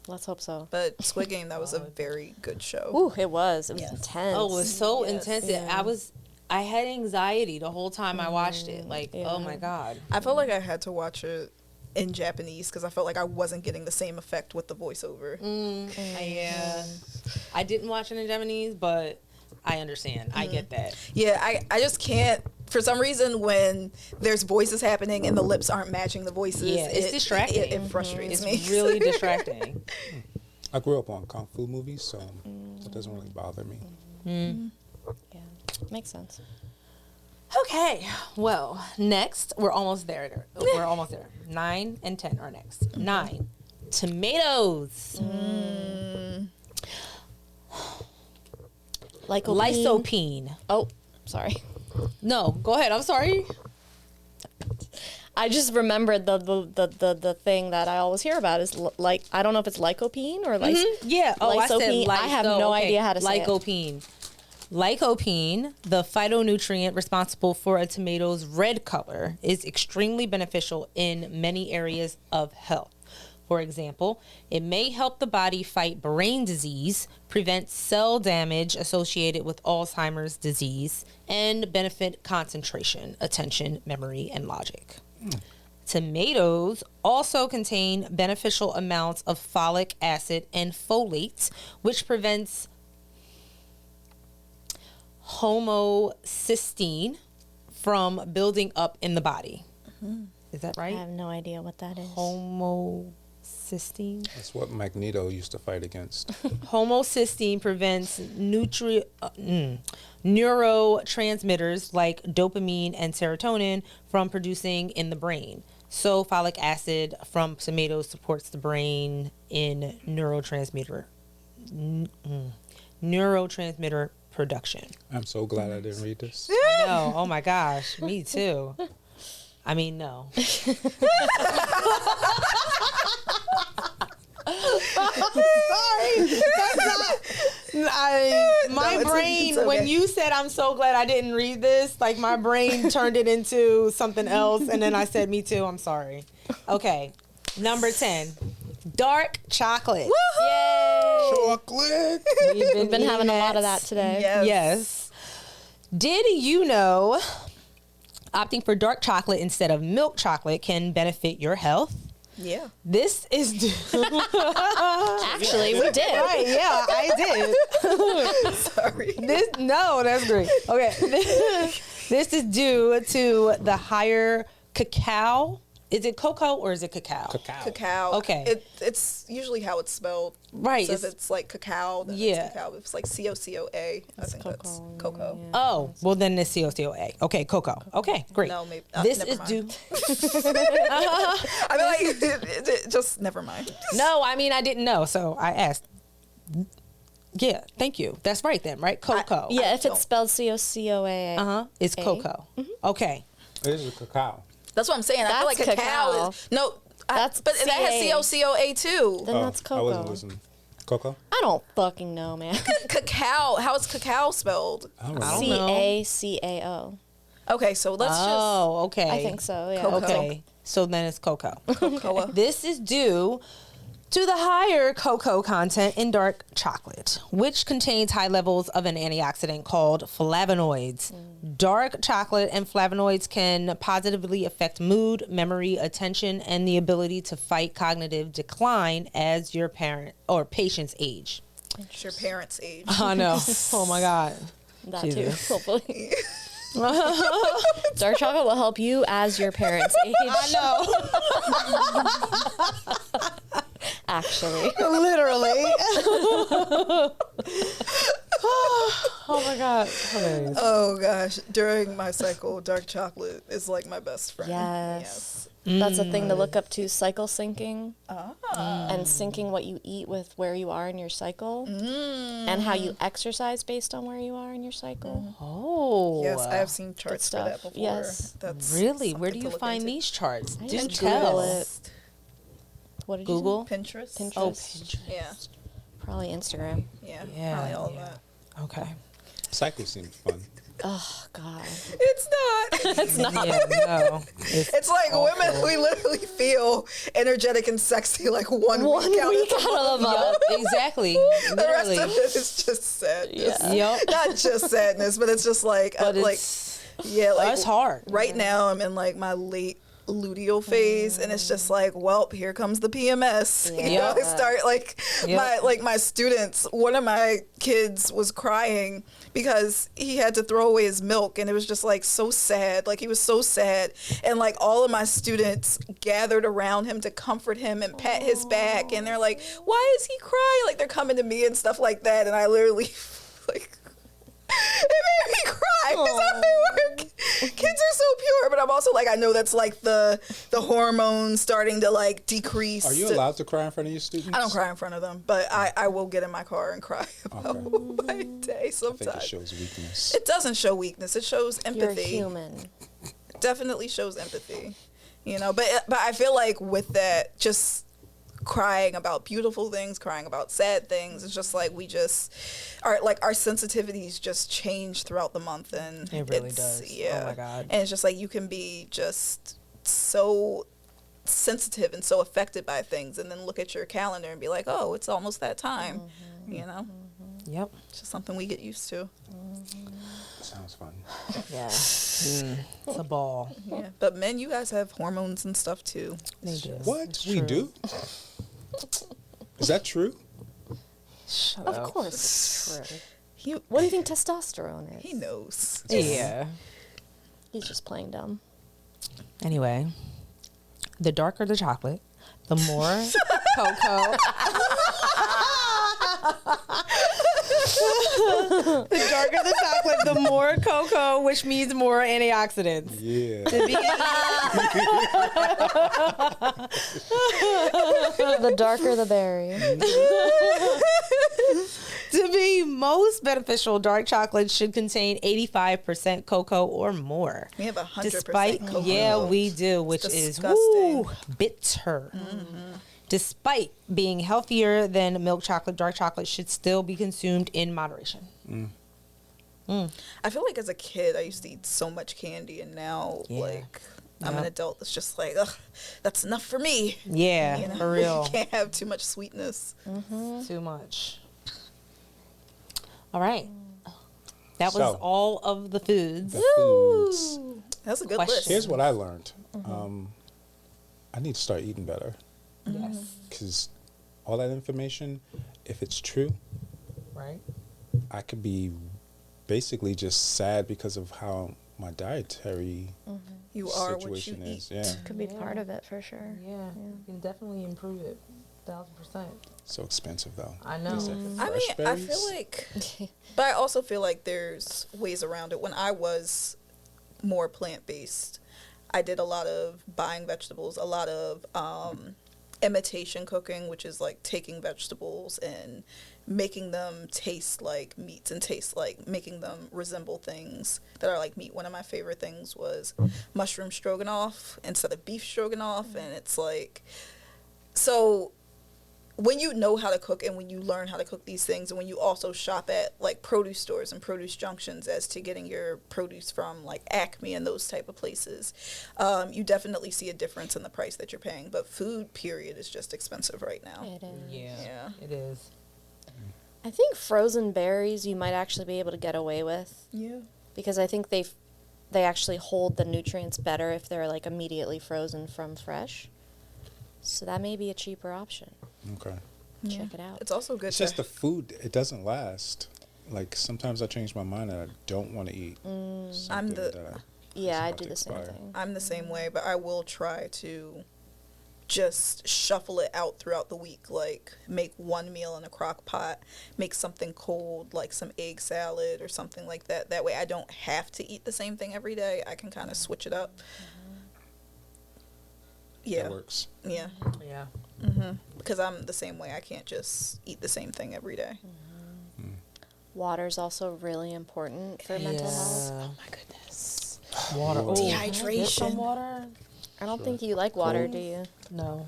Let's hope so. But Squid Game, that was a very good show. Ooh, it was. It was intense. Oh, it was so Yes. intense. Yeah. I had anxiety the whole time I watched it. Like, Yeah. oh my God. I felt like I had to watch it in Japanese because I felt like I wasn't getting the same effect with the voiceover. Yeah. I didn't watch it in Japanese, but I understand. I get that. Yeah, I just can't. For some reason, when there's voices happening and the lips aren't matching the voices, Yeah, it's distracting. It frustrates It's me. really distracting. I grew up on kung fu movies, so it doesn't really bother me. Yeah. Makes sense. Okay. Well, next, we're almost there. We're almost there. 9 and 10 are next. 9, tomatoes. Lysopene. Oh, sorry. No, go ahead. I'm sorry. I just remembered the thing that I always hear about is like I don't know if it's lycopene or Yeah. Oh, I said Lysopene. I have no idea how to say it. lycopene. Lycopene, the phytonutrient responsible for a tomato's red color, is extremely beneficial in many areas of health. For example, it may help the body fight brain disease, prevent cell damage associated with Alzheimer's disease, and benefit concentration, attention, memory, and logic. Tomatoes also contain beneficial amounts of folic acid and folate, which prevents homocysteine from building up in the body. Is that I right? have no idea what that is. Homocysteine. That's what Magneto used to fight against. Homocysteine prevents neurotransmitters like dopamine and serotonin from producing in the brain. So folic acid from tomatoes supports the brain in neurotransmitter production. I'm so glad I didn't read this. No, oh my gosh, me too. I mean, no. Sorry, that's not. My brain. okay. When you said, "I'm so glad I didn't read this," like my brain turned it into something else, and then I said, "Me too." I'm sorry. Okay, number 10, dark chocolate. Yay! Chocolate. We've been having a lot of that today. Yes. Did you know opting for dark chocolate instead of milk chocolate can benefit your health? Yeah. This is Actually, we did. right. Yeah, I did. Sorry. That's great. Okay, this is due to the higher cacao. Is it cocoa or is it cacao? Cacao. Okay. It's usually how it's spelled. Right. So if it's like cacao, then Yeah. it's cacao. If it's like COCOA, I think that's cocoa. Yeah. Oh, well then it's COCOA. Okay, cocoa. Okay, great. No, maybe This never is mind. due. I mean, like, just never mind. No, I mean I didn't know, so I asked. Yeah, thank you. That's right then, right? Cocoa. Yeah, if don't- it's spelled COCOA. It's A. cocoa. Okay. It is a cacao. That's what I'm saying. I feel like That's cacao cacao. is no. That's but that has CA. COCOA too. Then that's I wasn't cocoa. listening. Cocoa? I don't fucking know, man. Cacao. How is cacao spelled? I don't know. don't know. CACAO. Okay, so let's Oh, okay. I think so. Yeah. Cocoa. Okay. So then it's cocoa. just cocoa. This is due to the higher cocoa content in dark chocolate, which contains high levels of an antioxidant called flavonoids. Dark chocolate and flavonoids can positively affect mood, memory, attention, and the ability to fight cognitive decline as your parent or patient's age. It's your parents' age. I know. Oh my God. That Jesus. too. Hopefully. Dark chocolate will help you as your parents' age. I know. Actually. Literally. Oh my God. Hilarious. Oh gosh, during my cycle, dark chocolate is like my best friend. Yes. That's a thing to look up to, cycle syncing. And syncing what you eat with where you are in your cycle. And how you exercise based on where you are in your cycle. Oh. Yes, I have seen charts for that stuff. before. Yes. That's Really? Where do something to you look find into. these charts? I Just didn't tell Google us. it. What did Google? Pinterest. Pinterest. Oh, Pinterest. Yeah, Probably Instagram. yeah, Yeah, probably all of yeah. that. Okay. Cycle seems fun. Oh, God. It's not. It's not. Yeah, no. It's like women, we literally feel energetic and sexy like one week out week of the out of the Yup, month. exactly. The rest Literally. of it is just sadness. Yeah. Yep. Not just sadness, but it's just like, But like it's, yeah, like that's hard. right now I'm in like my late luteal phase and it's just like, well, here comes the PMS. You know, Yep. I start like Yep. my students, one of my kids was crying because he had to throw away his milk and it was just like so sad. Like he was so sad and like all of my students gathered around him to comfort him and pat his back and they're like, why is he crying? Like they're coming to me and stuff like that and I literally like it made me cry because kids are so pure, but I'm also like, I know that's like the hormones starting to like decrease. Are you allowed to cry in front of your students? I don't cry in front of them, but I will get in my car and cry about my day I think it sometimes. shows weakness. It doesn't show weakness. It shows You're empathy. human. Definitely shows empathy. You know, but I feel like with that, just crying about beautiful things, crying about sad things, it's just like we just are like our sensitivities just change throughout the month, and It really it's- does. Yeah. Oh my God. And it's just like you can be just so sensitive and so affected by things, and then look at your calendar and be like, oh, it's almost that time. You know, Yep. it's just something we get used to. Sounds fun. Yeah. It's a ball. Yeah, but men, you guys have hormones and stuff too. They do. What? It's We true. do? Is that true? Shut Of up. course it's true. He What do you think testosterone is? he knows. Yeah. He's just playing dumb. Anyway, the darker the chocolate, the more cocoa. The darker the chocolate, the more cocoa, which means more antioxidants. Yeah. The darker the berry. To be most beneficial, dark chocolate should contain 85% cocoa or more. We have 100% Despite, cocoa. yeah, we do, which is disgusting. bitter. Despite being healthier than milk chocolate, dark chocolate should still be consumed in moderation. I feel like as a kid, I used to eat so much candy, and now, like, I'm an adult. It's just like, ugh, that's enough for me. Yeah, You know? for real. You can't have too much sweetness. Too much. All right. That was So, all of the foods. The foods. That's a good Question. list. Here's what I learned. I need to start eating better. Yes. Because all that information, if it's true, Right. I could be basically just sad because of how my dietary You are what you situation eat. is. Yeah. Could be part of it for sure. Yeah. You can definitely improve it. 1,000%. So expensive though. I know. Is it I fresh mean, I berries? feel like, but I also feel like there's ways around it. When I was more plant-based, I did a lot of buying vegetables, a lot of imitation cooking, which is like taking vegetables and making them taste like meats and making them resemble things that are like meat. One of my favorite things was mushroom stroganoff instead of beef stroganoff, and it's like, so when you know how to cook and when you learn how to cook these things, and when you also shop at like produce stores and produce junctions as to getting your produce from like Acme and those type of places, you definitely see a difference in the price that you're paying. But food, period, is just expensive right now. It is. Yeah. It is. I think frozen berries you might actually be able to get away with Yeah. because I think they actually hold the nutrients better if they're like immediately frozen from fresh. So that may be a cheaper option. Okay. Check it out. It's also good It's to just the food. It doesn't last. Like sometimes I change my mind and I don't want to eat. something that Yeah, I about do to the same expire. thing. I'm the same way, but I will try to just shuffle it out throughout the week. Like make one meal in a crock pot, make something cold, like some egg salad or something like that. That way I don't have to eat the same thing every day. I can kind of switch it up. Yeah. That works. Yeah. Yeah. Because I'm the same way. I can't just eat the same thing every day. Water's also really important for mental health. Yeah. Oh my goodness. Water. Oh, can I get Dehydration. some water? I don't think you like water, do you? No.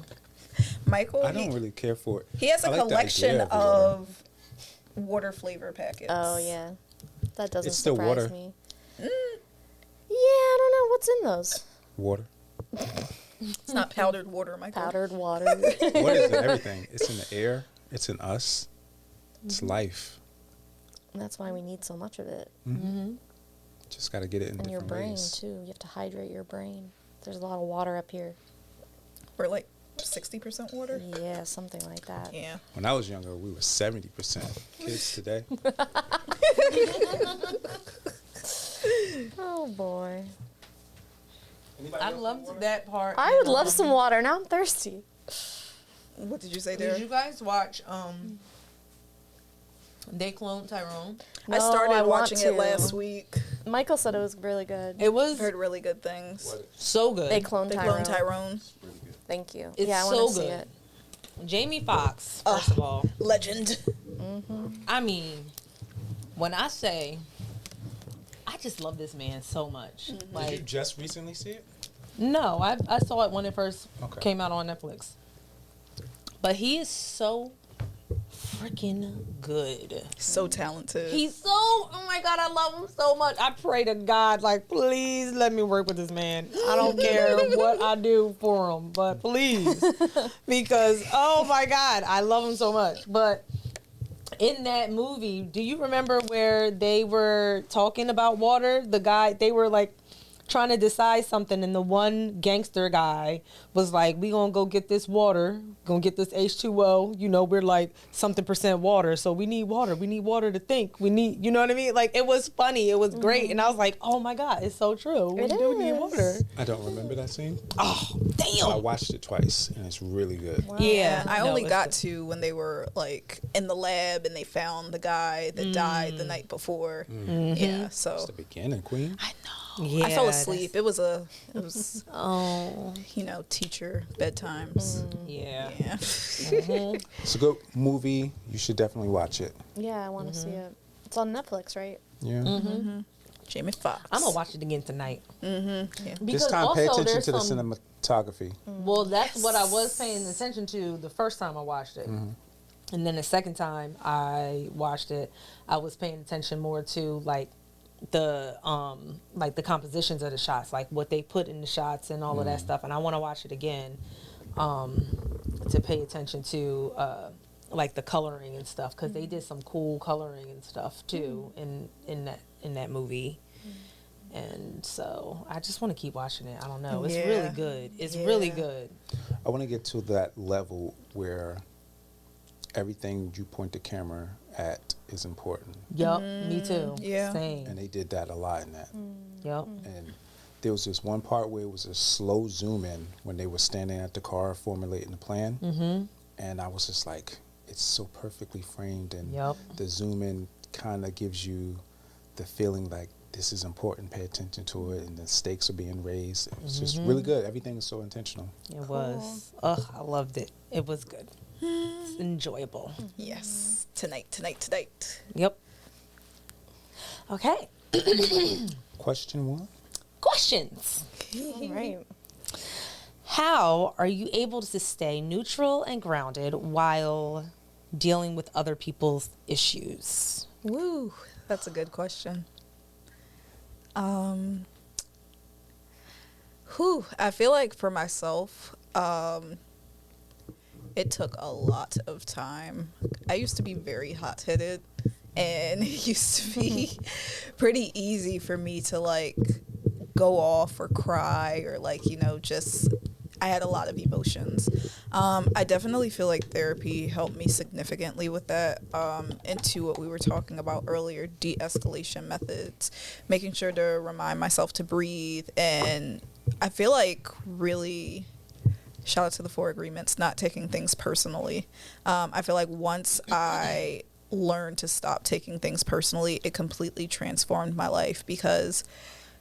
Michael, I don't really care for it. he has a I like the collection idea the water. of water flavor packets. Oh yeah, that doesn't It's still surprise water. me. Yeah, I don't know what's in those Water. It's not powdered water, Michael. powdered water. What is it? Everything. It's in the air. It's in us. It's life. That's why we need so much of it. Just got to get it in And your different brain ways. too. You have to hydrate your brain. There's a lot of water up here. We're like 60% water. Yeah, something like that. Yeah. When I was younger, we were 70%. Kids today. Oh boy. I loved that part. I would love some water. Now I'm thirsty. What did you say, Did Derek? you guys watch They Cloned Tyrone? I No, started I want watching it to. last week. Michael said it was really good. It was Heard really good things. so good. They cloned They Tyrone. cloned Tyrone. Thank you. It's yeah, I so want to see good. it. Jamie Foxx, first of all. Legend. I mean, when I say I just love this man so much. Did you Like, just recently see it? no, I saw it when it first Okay. came out on Netflix. But he is so freaking good. So talented. He's so, oh my God, I love him so much. I pray to God, like, please let me work with this man. I don't care what I do for him, but please. Because, oh my God, I love him so much. But in that movie, do you remember where they were talking about water? The guy, they were like trying to decide something, and the one gangster guy was like, we gonna go get this water, gonna get this H2O. You know, we're like something percent water, so we need water. We need water to think. We need, you know what I mean? Like, it was funny. It was great. And I was like, oh my God, it's so true. We do need water. I don't remember that scene. Oh, damn. I watched it twice, and it's really good. Wow. Yeah. I No, only it's got good. to when they were like in the lab and they found the guy that died the night before. Yeah, so It's the beginning, Queen. I know. Yeah, I fell asleep. It was Oh, teacher bedtimes. yeah. Yeah. It's a good movie. You should definitely watch it. Yeah, I want to see it. It's on Netflix, right? Yeah. Jamie Foxx. I'm gonna watch it again tonight. Yeah. This time, pay attention to the cinematography. Well, that's what I was paying attention to the first time I watched it. And then the second time I watched it, I was paying attention more to like the compositions of the shots, like what they put in the shots and all of that stuff. And I want to watch it again to pay attention to like the coloring and stuff, because they did some cool coloring and stuff too in that movie. And so I just want to keep watching it. I don't know. It's really good. It's really good. I want to get to that level where everything you point the camera at is important. Yup, me too. Yeah. Same. And they did that a lot in that. Yup. And there was this one part where it was a slow zoom in when they were standing at the car formulating the plan. And I was just like, it's so perfectly framed. And Yup. the zoom in kind of gives you the feeling like this is important, pay attention to it, and the stakes are being raised. It's just really good. Everything is so intentional. It was. Ugh, I loved it. It was good. It's enjoyable. Yes. Tonight. Yep. Okay. Question 1. Questions. All right. How are you able to stay neutral and grounded while dealing with other people's issues? Woo. That's a good question. I feel like for myself, it took a lot of time. I used to be very hot-headed, and it used to be pretty easy for me to like go off or cry or like, just I had a lot of emotions. I definitely feel like therapy helped me significantly with that. Into what we were talking about earlier, de-escalation methods, making sure to remind myself to breathe. And I feel like really, shout out to the 4 agreements, not taking things personally. I feel like once I learned to stop taking things personally, it completely transformed my life, because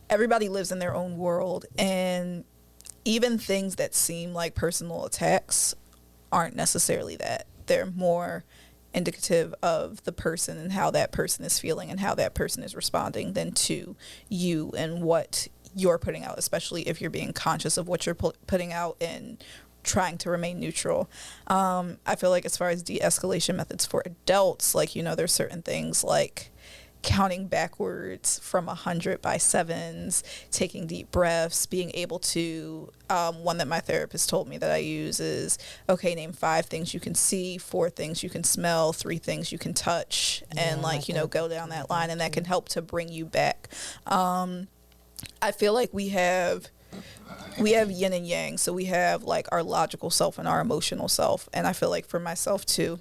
everybody lives in their own world, and even things that seem like personal attacks aren't necessarily that. They're more indicative of the person and how that person is feeling and how that person is responding than to you and what you're putting out, especially if you're being conscious of what you're putting out and trying to remain neutral. I feel like as far as de-escalation methods for adults, like, there's certain things like counting backwards from 100 by 7s, taking deep breaths, being able to, one that my therapist told me that I use is, okay, name 5 things you can see, 4 things you can smell, 3 things you can touch, and go down that line, and that can help to bring you back. I feel like we have yin and yang, so we have like our logical self and our emotional self, and I feel like for myself too,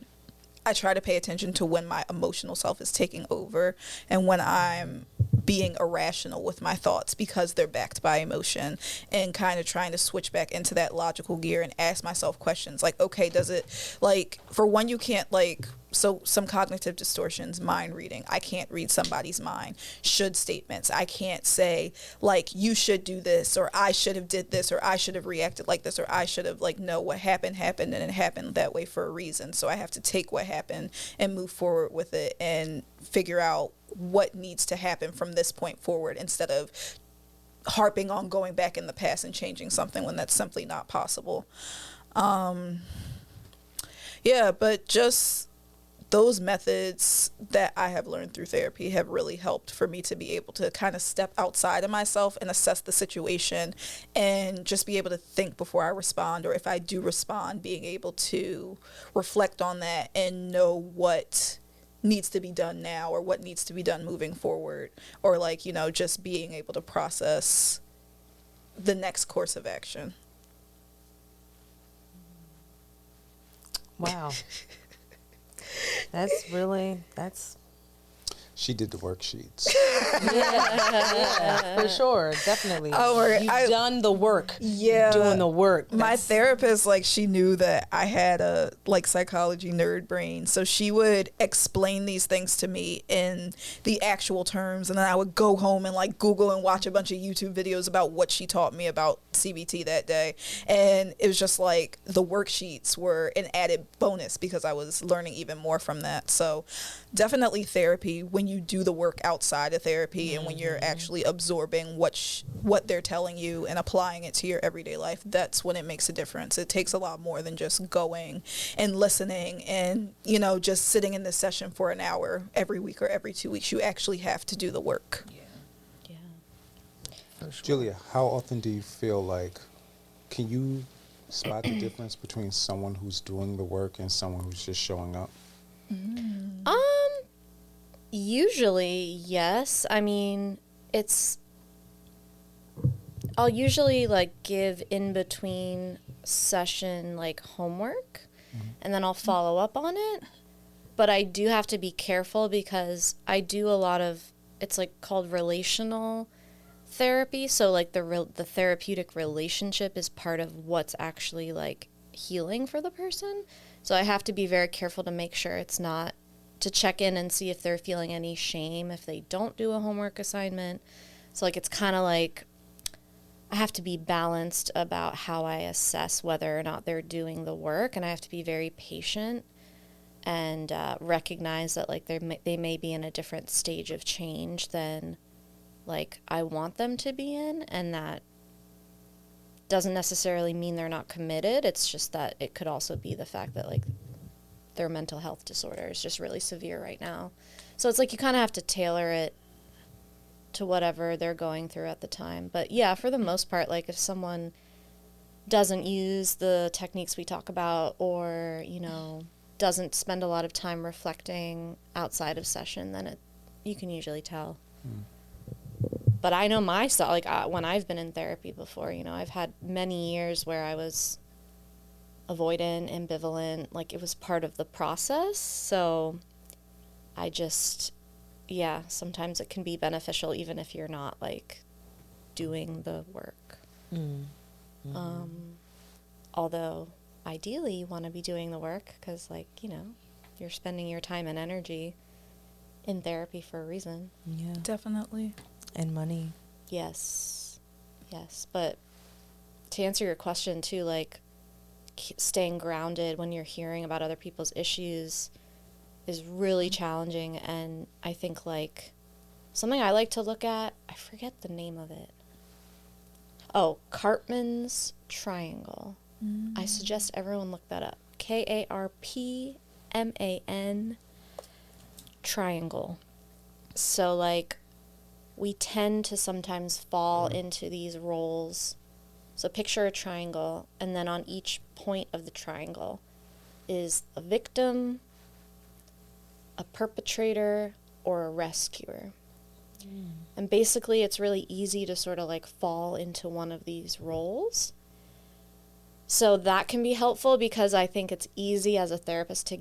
I try to pay attention to when my emotional self is taking over and when I'm being irrational with my thoughts because they're backed by emotion, and kind of trying to switch back into that logical gear and ask myself questions like, okay, does it, like, for one, you can't, like, so some cognitive distortions, mind reading. I can't read somebody's mind. Should statements. I can't say, like, you should do this, or I should have did this, or I should have reacted like this, or I should have, like, no, what happened, and it happened that way for a reason. So I have to take what happened and move forward with it and figure out what needs to happen from this point forward, instead of harping on going back in the past and changing something when that's simply not possible. But just those methods that I have learned through therapy have really helped for me to be able to kind of step outside of myself and assess the situation and just be able to think before I respond, or if I do respond, being able to reflect on that and know what needs to be done now or what needs to be done moving forward, or like, just being able to process the next course of action. Wow. That's She did the worksheets. yeah, for sure, definitely. You've done the work. Yeah, doing the work. My therapist, like, she knew that I had a like psychology nerd brain, so she would explain these things to me in the actual terms, and then I would go home and like Google and watch a bunch of YouTube videos about what she taught me about CBT that day, and it was just like the worksheets were an added bonus because I was learning even more from that. So definitely therapy, when you do the work outside of therapy and when you're actually absorbing what they're telling you and applying it to your everyday life, that's when it makes a difference. It takes a lot more than just going and listening and, you know, just sitting in this session for an hour every week or every 2 weeks. You actually have to do the work. Yeah. For sure. Julia, how often do you feel like, can you spot the difference between someone who's doing the work and someone who's just showing up? Usually, yes. I mean, I'll usually like give in between session like homework and then I'll follow up on it. But I do have to be careful because I do a lot of, it's like called relational therapy. So like the therapeutic relationship is part of what's actually like healing for the person. So I have to be very careful to make sure it's not, to check in and see if they're feeling any shame if they don't do a homework assignment. So like it's kind of like I have to be balanced about how I assess whether or not they're doing the work, and I have to be very patient and recognize that like they may be in a different stage of change than like I want them to be in, and that doesn't necessarily mean they're not committed. It's just that it could also be the fact that like their mental health disorder is just really severe right now. So it's like you kind of have to tailor it to whatever they're going through at the time. But yeah, for the most part, like if someone doesn't use the techniques we talk about, or, you know, doesn't spend a lot of time reflecting outside of session, then you can usually tell. But I know myself, like when I've been in therapy before, you know, I've had many years where I was avoidant, ambivalent, like it was part of the process. So I just, yeah, sometimes it can be beneficial even if you're not like doing the work. Although ideally you want to be doing the work because, like, you know, you're spending your time and energy in therapy for a reason. Yeah. Definitely. And money. Yes. But to answer your question too, like staying grounded when you're hearing about other people's issues is really challenging. And I think like something I like to look at, I forget the name of it. Oh, Cartman's Triangle. I suggest everyone look that up. Karpman Triangle. So like we tend to sometimes fall into these roles. So picture a triangle, and then on each point of the triangle is a victim, a perpetrator, or a rescuer. And basically it's really easy to sort of like fall into one of these roles. So that can be helpful because I think it's easy as a therapist to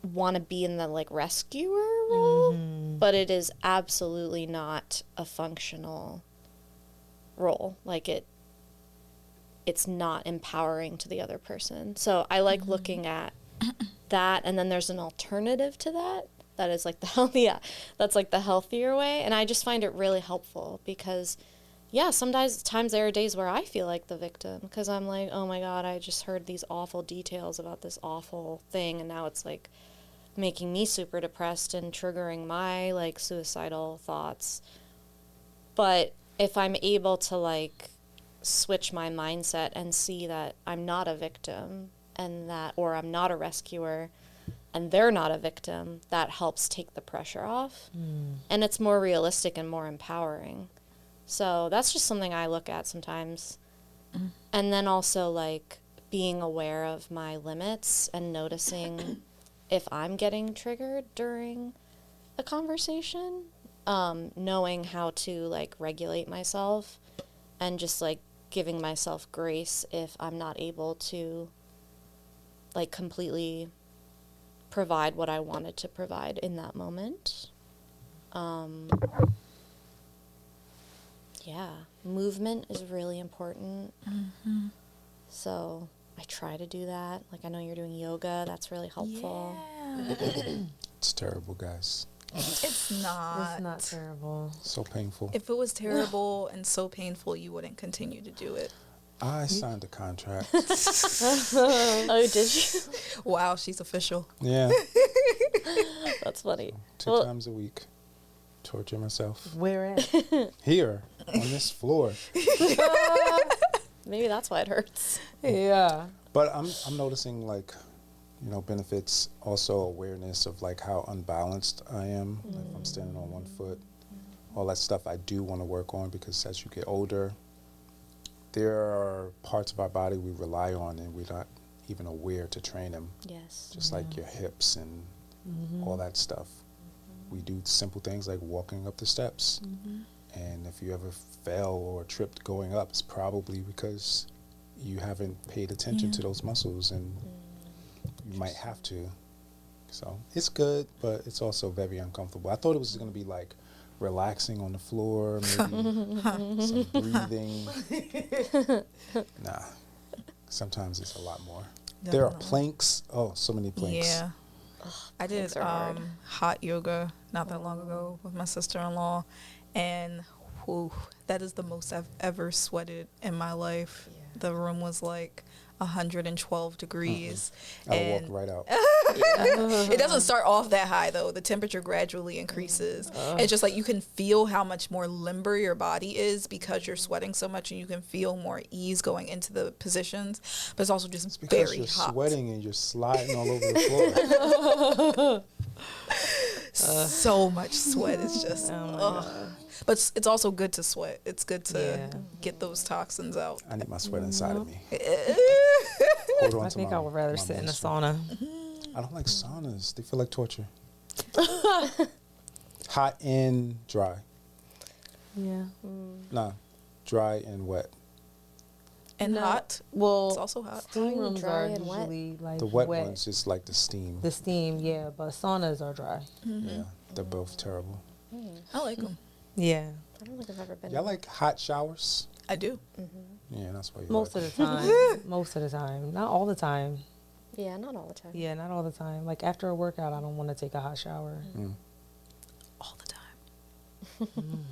want to be in the like rescuer role, but it is absolutely not a functional role. Like it's not empowering to the other person. So I like looking at that, and then there's an alternative to that is like that's like the healthier way. And I just find it really helpful because sometimes there are days where I feel like the victim because I'm like, oh my God, I just heard these awful details about this awful thing, and now it's like making me super depressed and triggering my like suicidal thoughts. But if I'm able to like switch my mindset and see that I'm not a victim or I'm not a rescuer and they're not a victim, that helps take the pressure off. And it's more realistic and more empowering. So that's just something I look at sometimes. And then also like being aware of my limits and noticing if I'm getting triggered during a conversation, knowing how to like regulate myself and just like giving myself grace if I'm not able to like completely provide what I wanted to provide in that moment. Yeah, movement is really important. So I try to do that. Like, I know you're doing yoga. That's really helpful. Yeah. It's terrible, guys. It's not. It's not terrible. So painful. If it was terrible and so painful, you wouldn't continue to do it. I signed a contract. Oh, did you? Wow, she's official. Yeah. That's funny. 2 times a week. Torture myself. Where at? Here, on this floor. Maybe that's why it hurts. Yeah. But I'm noticing, like, you know, benefits, also awareness of, like, how unbalanced I am. Like, if I'm standing on one foot. All that stuff I do want to work on, because as you get older, there are parts of our body we rely on and we're not even aware to train them. Yes. Just like your hips and all that stuff. We do simple things like walking up the steps. And if you ever fell or tripped going up, it's probably because you haven't paid attention to those muscles, and you might have to. So it's good, but it's also very uncomfortable. I thought it was going to be like relaxing on the floor, maybe some breathing. Nah, sometimes it's a lot more. There are planks. Oh, so many planks. Yeah. I did Planks are hard. hot yoga not that long ago with my sister-in-law, and whew, that is the most I've ever sweated in my life. The room was like 112 degrees. I walked And right out. it doesn't start off that high though. The temperature gradually increases. It's just like you can feel how much more limber your body is because you're sweating so much, and you can feel more ease going into the positions. But it's also just It's because very you're hot. sweating and you're sliding all over the floor. So much sweat. It's just, ugh. But it's also good to sweat. It's good to get those toxins out. I need my sweat inside of me. Mm-hmm. Hold on I to think my- I would rather my sit in a menstrual. sauna. I don't like saunas. They feel like torture. Hot and dry. Yeah. Nah, dry and wet. And No. hot. Well, It's also hot. steam rooms Dry are and wet? usually like The wet ones is like the steam. The steam, yeah, but saunas are dry. Yeah, they're both terrible. I like them. Yeah. I don't think I've ever been. Y'all like hot showers? I do. Yeah, that's why you Most like of the time. Most of the time. Not all the time. Yeah, not all the time. Yeah, not all the time. Like after a workout, I don't want to take a hot shower. All the time.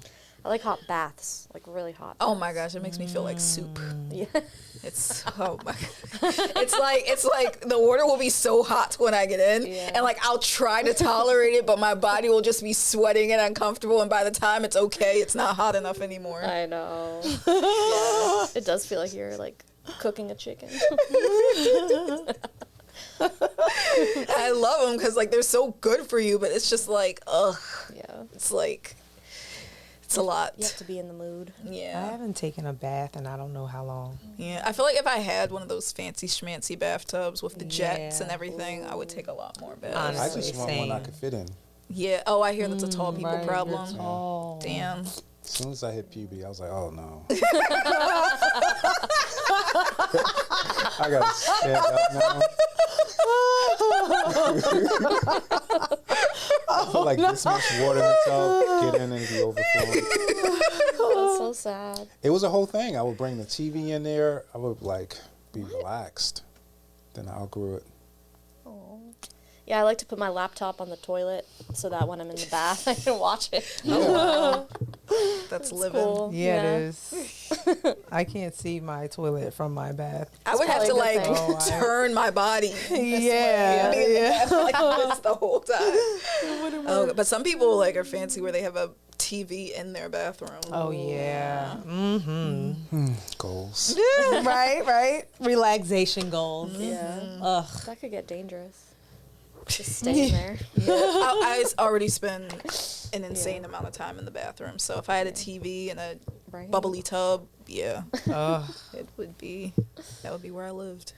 I like hot baths, like really hot. Oh my gosh, it makes me feel like soup. Yeah. It's oh my it's like the water will be so hot when I get in, Yeah. and like I'll try to tolerate it, but my body will just be sweating and uncomfortable, and by the time it's okay, it's not hot enough anymore. I know. Yeah. It does feel like you're like cooking a chicken. I love them because like they're so good for you, but it's just like ugh, Yeah. it's like it's a lot. You have to be in the mood. I Yeah. haven't taken a bath in I don't know how long. Yeah, I feel like if I had one of those fancy schmancy bathtubs with the jets and Yeah. everything, I would take a lot more baths. I Honestly. just want one I Same. could fit in. Yeah. Oh, I hear that's a tall people Right, you're problem. tall. Damn. As soon as I hit puberty, I was like, oh no. I gotta stand up now. I feel like this much water in the tub, get in and it'd be overflowing. That's so sad. It was a whole thing. I would bring the TV in there. I would like be relaxed. Then I outgrew it. Oh. Yeah, I like to put my laptop on the toilet so that when I'm in the bath, I can watch it. That's living. Cool. Yeah, it is. I can't see my toilet from my bath. I would have to probably a like good thing. Oh, I- turn my body. Yeah, Be in the yeah. bath like this the whole time. Oh, but some people like are fancy where they have a TV in their bathroom. Oh yeah. Mm-hmm. Goals. right. Relaxation goals. Yeah. Ugh. That could get dangerous. Just staying there. I already spend an insane amount of time in the bathroom. So if I had a TV and a Right. bubbly tub, yeah, Ugh. that would be where I lived.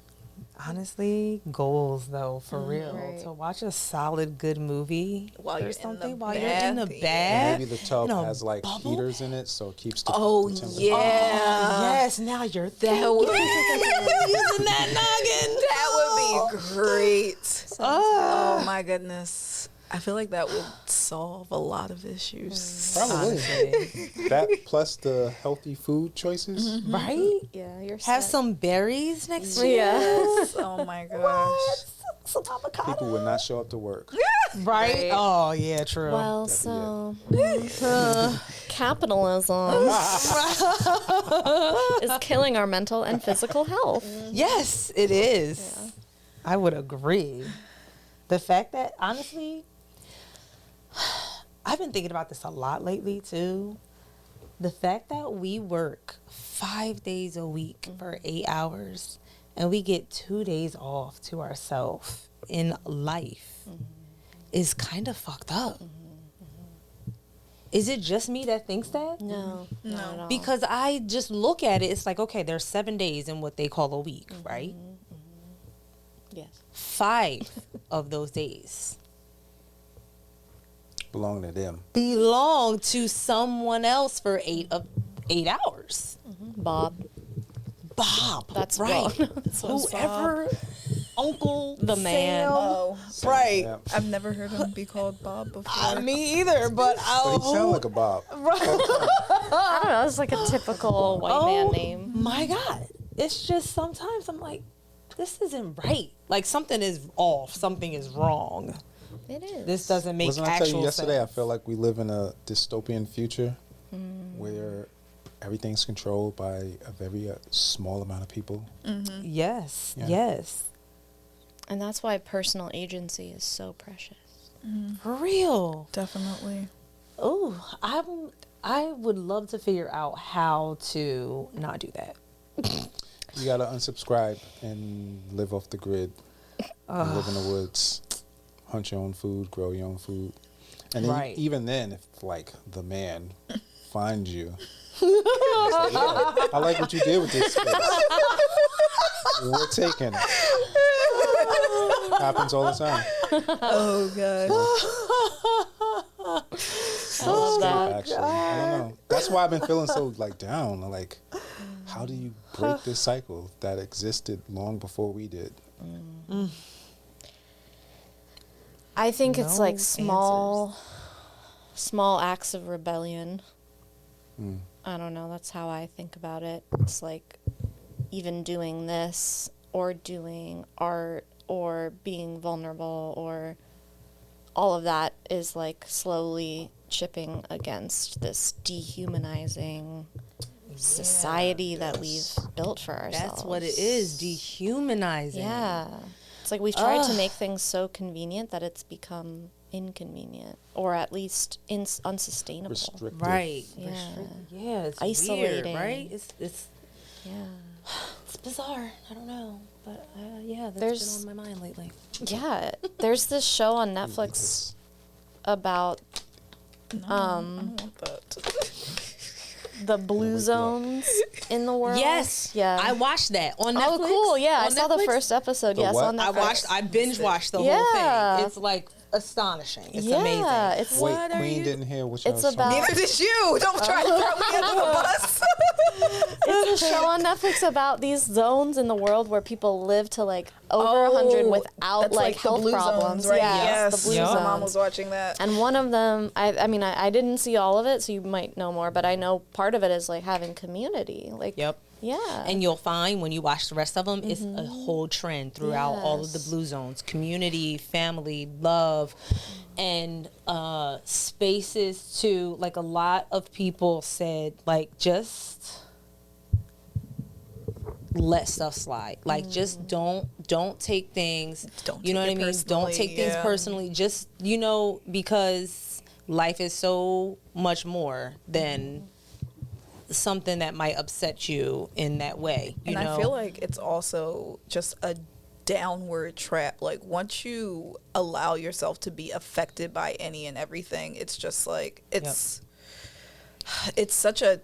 Honestly, goals though, for real. Right. To watch a solid, good movie While you're or in something the while you're in the bath, bath. Maybe the tub in a has like bubble. heaters in it, so it keeps the, Oh, the temperature. yeah. Yes, now you're That would, using that noggin. that would be great. Oh my goodness. I feel like that would solve a lot of issues. Probably. Honestly. That plus the healthy food choices. Right? Yeah, you're Have set. some berries next to you. Yeah. Oh my gosh. Some avocado. People would not show up to work. Right? Right. Oh, yeah, true. Well, That'd so capitalism is killing our mental and physical health. yes, it is. Yeah. I would agree. The fact that, honestly, I've been thinking about this a lot lately, too. The fact that we work 5 days a week for 8 hours and we get 2 days off to ourselves in life is kind of fucked up. Is it just me that thinks that? No, not at all. Because I just look at it, it's like, okay, there's 7 days in what they call a week, right? Yes. 5 of those days Belong to them. belong to someone else for 8 hours. Bob. Bob. That's right. Bob. That's Whoever, Uncle, The man. Sam. Oh, Right. Yeah. I've never heard him be called Bob before. Me either, but But he sound like a Bob. I don't know. It's like a typical white man name. My God. It's just sometimes I'm like, this isn't right. Like something is off. Something is wrong. It is. This doesn't make Wasn't I actual telling you yesterday? sense. I feel like we live in a dystopian future where everything's controlled by a very small amount of people. Yes. Yeah. Yes. And that's why personal agency is so precious. For real. Definitely. Oh, I would love to figure out how to not do that. You gotta unsubscribe and live off the grid. And live in the woods, hunt your own food, grow your own food, and then Right. even then, if like the man finds you, say, "Yeah, I like what you did with this space. We're taking it." Happens all the time. Oh god. I love that. Actually, I don't know. That's why I've been feeling so like down. Like, how do you break this cycle that existed long before we did? I think it's No like small acts of rebellion. I don't know. That's how I think about it. It's like even doing this or doing art or being vulnerable or all of that is like slowly chipping against this dehumanizing society that we've built for ourselves. That's what it is. Dehumanizing. Yeah. It's like we've tried to make things so convenient that it's become inconvenient or at least unsustainable. Restrictive. Right. Yeah. Yeah. It's Isolating. weird, right? It's Yeah. it's bizarre. I don't know, but yeah, that's There's- been on my mind lately. Yeah. There's this show on Netflix about I don't want that. the blue zones in the world. Yes. Yeah. I watched that on Netflix. Oh, cool. Yeah. I On saw the Netflix? first episode. The Yes, what? on Netflix. I binge watched the whole Yeah. thing. It's like astonishing. It's Yeah, amazing. it's Wait, What are Queen you- didn't hear what It's y'all was talking about- Neither did you. Don't try to throw me under the bus. It's a show on Netflix about these zones in the world where people live to like over 100 without That's like the health blue problems. zones, right? Yeah, Yes. the blue Yep. My mom zones. was watching that. And one of them, I mean, I didn't see all of it, so you might know more, but I know part of it is like having community. Like, Yep. yeah. And you'll find when you watch the rest of them, it's a whole trend throughout all of the Yes. blue zones: community, family, love, and spaces too. Like a lot of people said, like just let stuff slide. Like just don't take things. Don't You know take what I it mean? Don't personally, take things yeah. personally. Just because life is so much more than something that might upset you in that way. You And know? I feel like it's also just a downward trap. Like once you allow yourself to be affected by any and everything, it's just like it's such a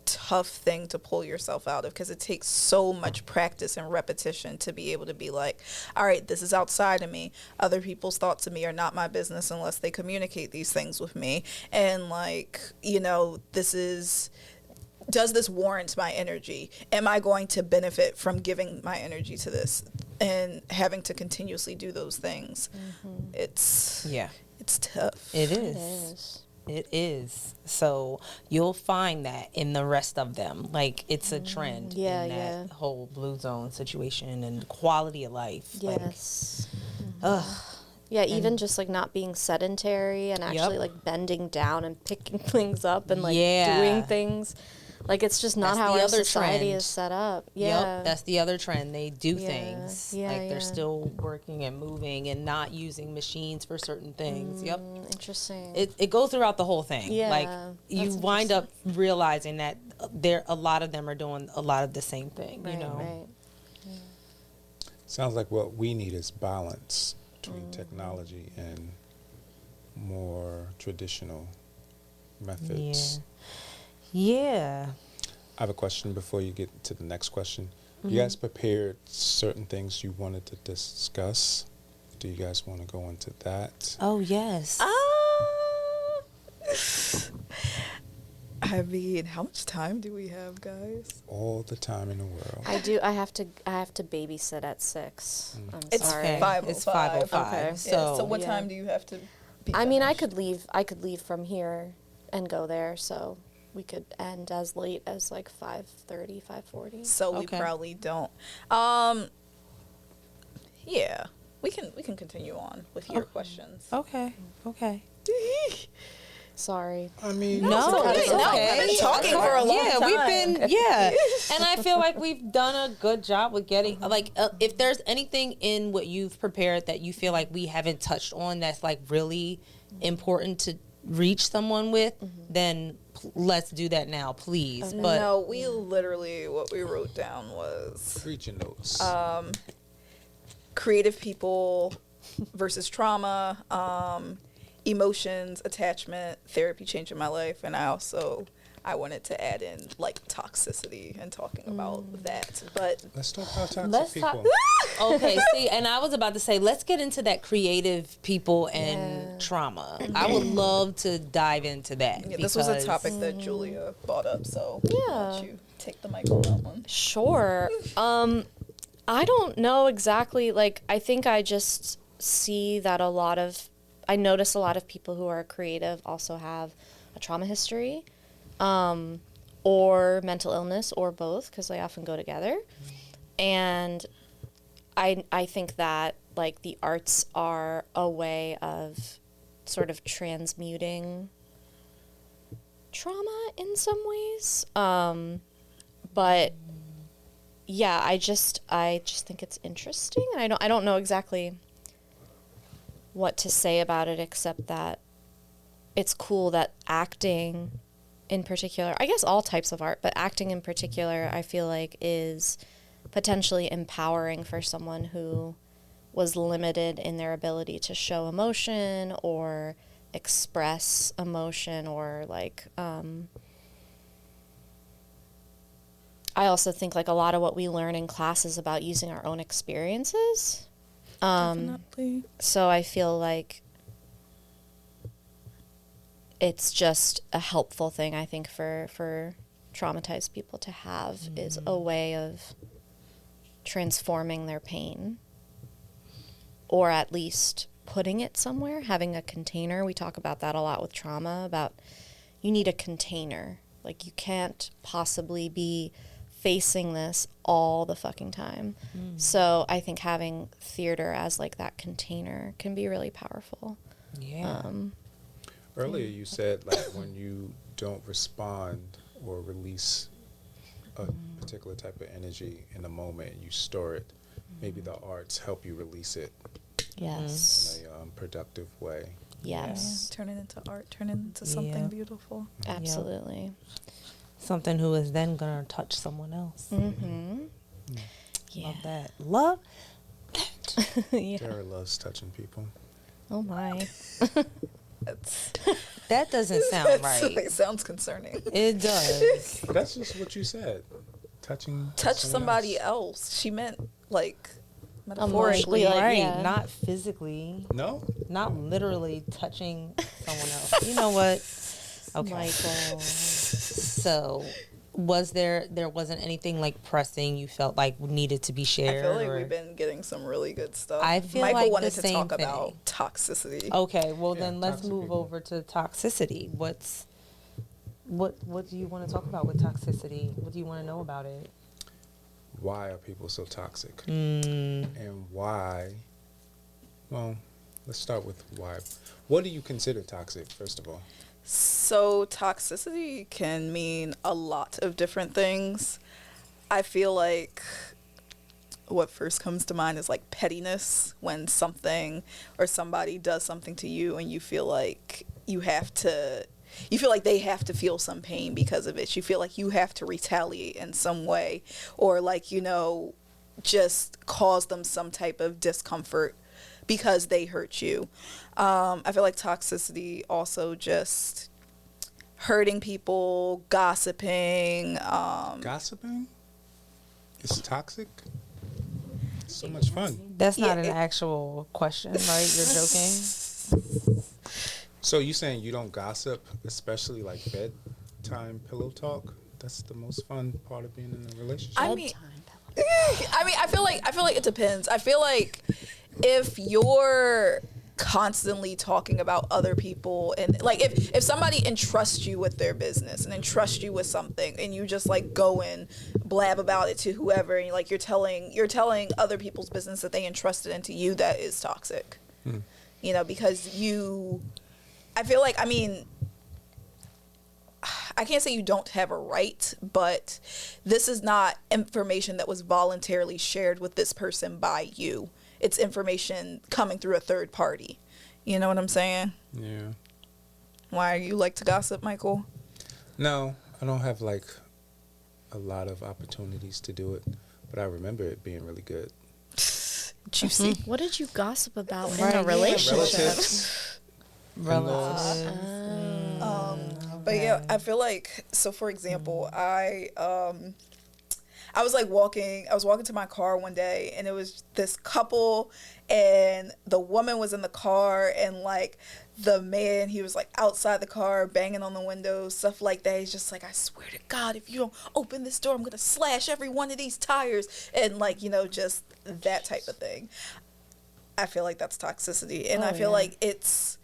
tough thing to pull yourself out of, because it takes so much practice and repetition to be able to be like, all right, this is outside of me. Other people's thoughts of me are not my business unless they communicate these things with me. And like, you know, does this warrant my energy? Am I going to benefit from giving my energy to this? And having to continuously do those things. It's tough. It is. It is. So you'll find that in the rest of them. Like, it's a trend in that whole blue zone situation and quality of life. Yes. Yeah, even just like not being sedentary and actually like bending down and picking things up and like doing things. Like, it's just not how our society is set up. Yeah. Yep, that's the other trend. They do things. Like, they're still working and moving and not using machines for certain things. Yep. Interesting. It goes throughout the whole thing. Yeah, like, you that's wind up realizing that a lot of them are doing a lot of the same thing, you know? Right. Sounds like what we need is balance between technology and more traditional methods. Yeah. I have a question before you get to the next question. You guys prepared certain things you wanted to discuss? Do you guys want to go into that? Oh, yes. I mean, how much time do we have, guys? All the time in the world. I do. I have to babysit at 6. I'm It's sorry. 5:05. It's 5:05. Okay. So what time do you have to be I mean, I finished? could leave from here and go there, so we could end as late as like 5:30, 5:40. So we Okay. probably don't. Yeah, we can continue on with your questions. Okay. Sorry. I mean, No, okay. it's No, okay. we've been talking for a long time. We've been, and I feel like we've done a good job with getting, like, if there's anything in what you've prepared that you feel like we haven't touched on that's, like, really important to reach someone with, then let's do that now, please. Okay. But No, we literally, what we wrote down was preaching notes. creative people versus trauma, emotions, attachment, therapy changing my life, and I wanted to add in like toxicity and talking about that. But Let's talk about toxic people. okay, see, and I was about to say, let's get into that creative people and trauma. I would love to dive into that. yeah, this was a topic that Julia brought up, so Yeah. I'll let you take the mic on that one. Sure. I don't know exactly. Like, I think I just see that I notice a lot of people who are creative also have a trauma history, or mental illness, or both, because they often go together. And I think that, like, the arts are a way of sort of transmuting trauma in some ways. But yeah, I just think it's interesting, and I don't know exactly what to say about it, except that it's cool that acting in particular, I guess all types of art, but acting in particular, I feel like is potentially empowering for someone who was limited in their ability to show emotion or express emotion, or like, I also think like a lot of what we learn in class is about using our own experiences. Definitely. So I feel like it's just a helpful thing, I think, for traumatized people to have, is a way of transforming their pain, or at least putting it somewhere, having a container. We talk about that a lot with trauma, about you need a container. Like, you can't possibly be facing this all the fucking time. So I think having theater as like that container can be really powerful. Yeah. Earlier you said, like, when you don't respond or release a particular type of energy in the moment, you store it. Maybe the arts help you release it Yes. in a productive way. Yes. Turn it into art, turn it into something beautiful. Absolutely. Something who is then going to touch someone else. Yeah. Love that. Love that. Yeah. Sarah loves touching people. Oh my. That doesn't sound right. It sounds concerning. It does. That's just what you said. Touch someone somebody else. She meant like metaphorically. Like, Right, yeah. not physically. No? Not literally touching someone else. You know what? Okay. Michael. So, there wasn't anything like pressing you felt like needed to be I shared? feel like or- we've been getting some really good stuff. I feel Michael like wanted the to same talk thing. about toxicity. Okay, well Yeah, then let's toxic move people. over to toxicity. What do you want to talk about with toxicity? What do you want to know about it? Why are people so toxic? Mm. And why? Well, let's start with why. What do you consider toxic, first of all? So toxicity can mean a lot of different things. I feel like what first comes to mind is like pettiness, when something or somebody does something to you and you feel like you feel like they have to feel some pain because of it. You feel like you have to retaliate in some way, or like, just cause them some type of discomfort because they hurt you. I feel like toxicity also just hurting people, gossiping. Gossiping? It's toxic? It's so much fun. That's not Yeah, an actual question, right? You're joking. So you saying you don't gossip, especially like bedtime pillow talk? That's the most fun part of being in a relationship. I mean, I feel like it depends. I feel like if you're constantly talking about other people, and like if somebody entrusts you with their business and entrusts you with something and you just like go and blab about it to whoever, and like you're telling other people's business that they entrusted into you, that is toxic. Because I feel like, I can't say you don't have a right, but this is not information that was voluntarily shared with this person by you. It's information coming through a third party. You know what I'm saying? Yeah. Why you like to gossip, Michael? No, I don't have like a lot of opportunities to do it, but I remember it being really good. Juicy. What did you gossip about Right, in a yeah. relationship? Relatives. Relatives. But yeah, I feel like, so for example, I was walking to my car one day, and it was this couple, and the woman was in the car, and like the man, he was like outside the car banging on the window, stuff like that. He's just like, I swear to God, if you don't open this door, I'm gonna slash every one of these tires, and like, just that type of thing. I feel like that's toxicity, and I feel like it's,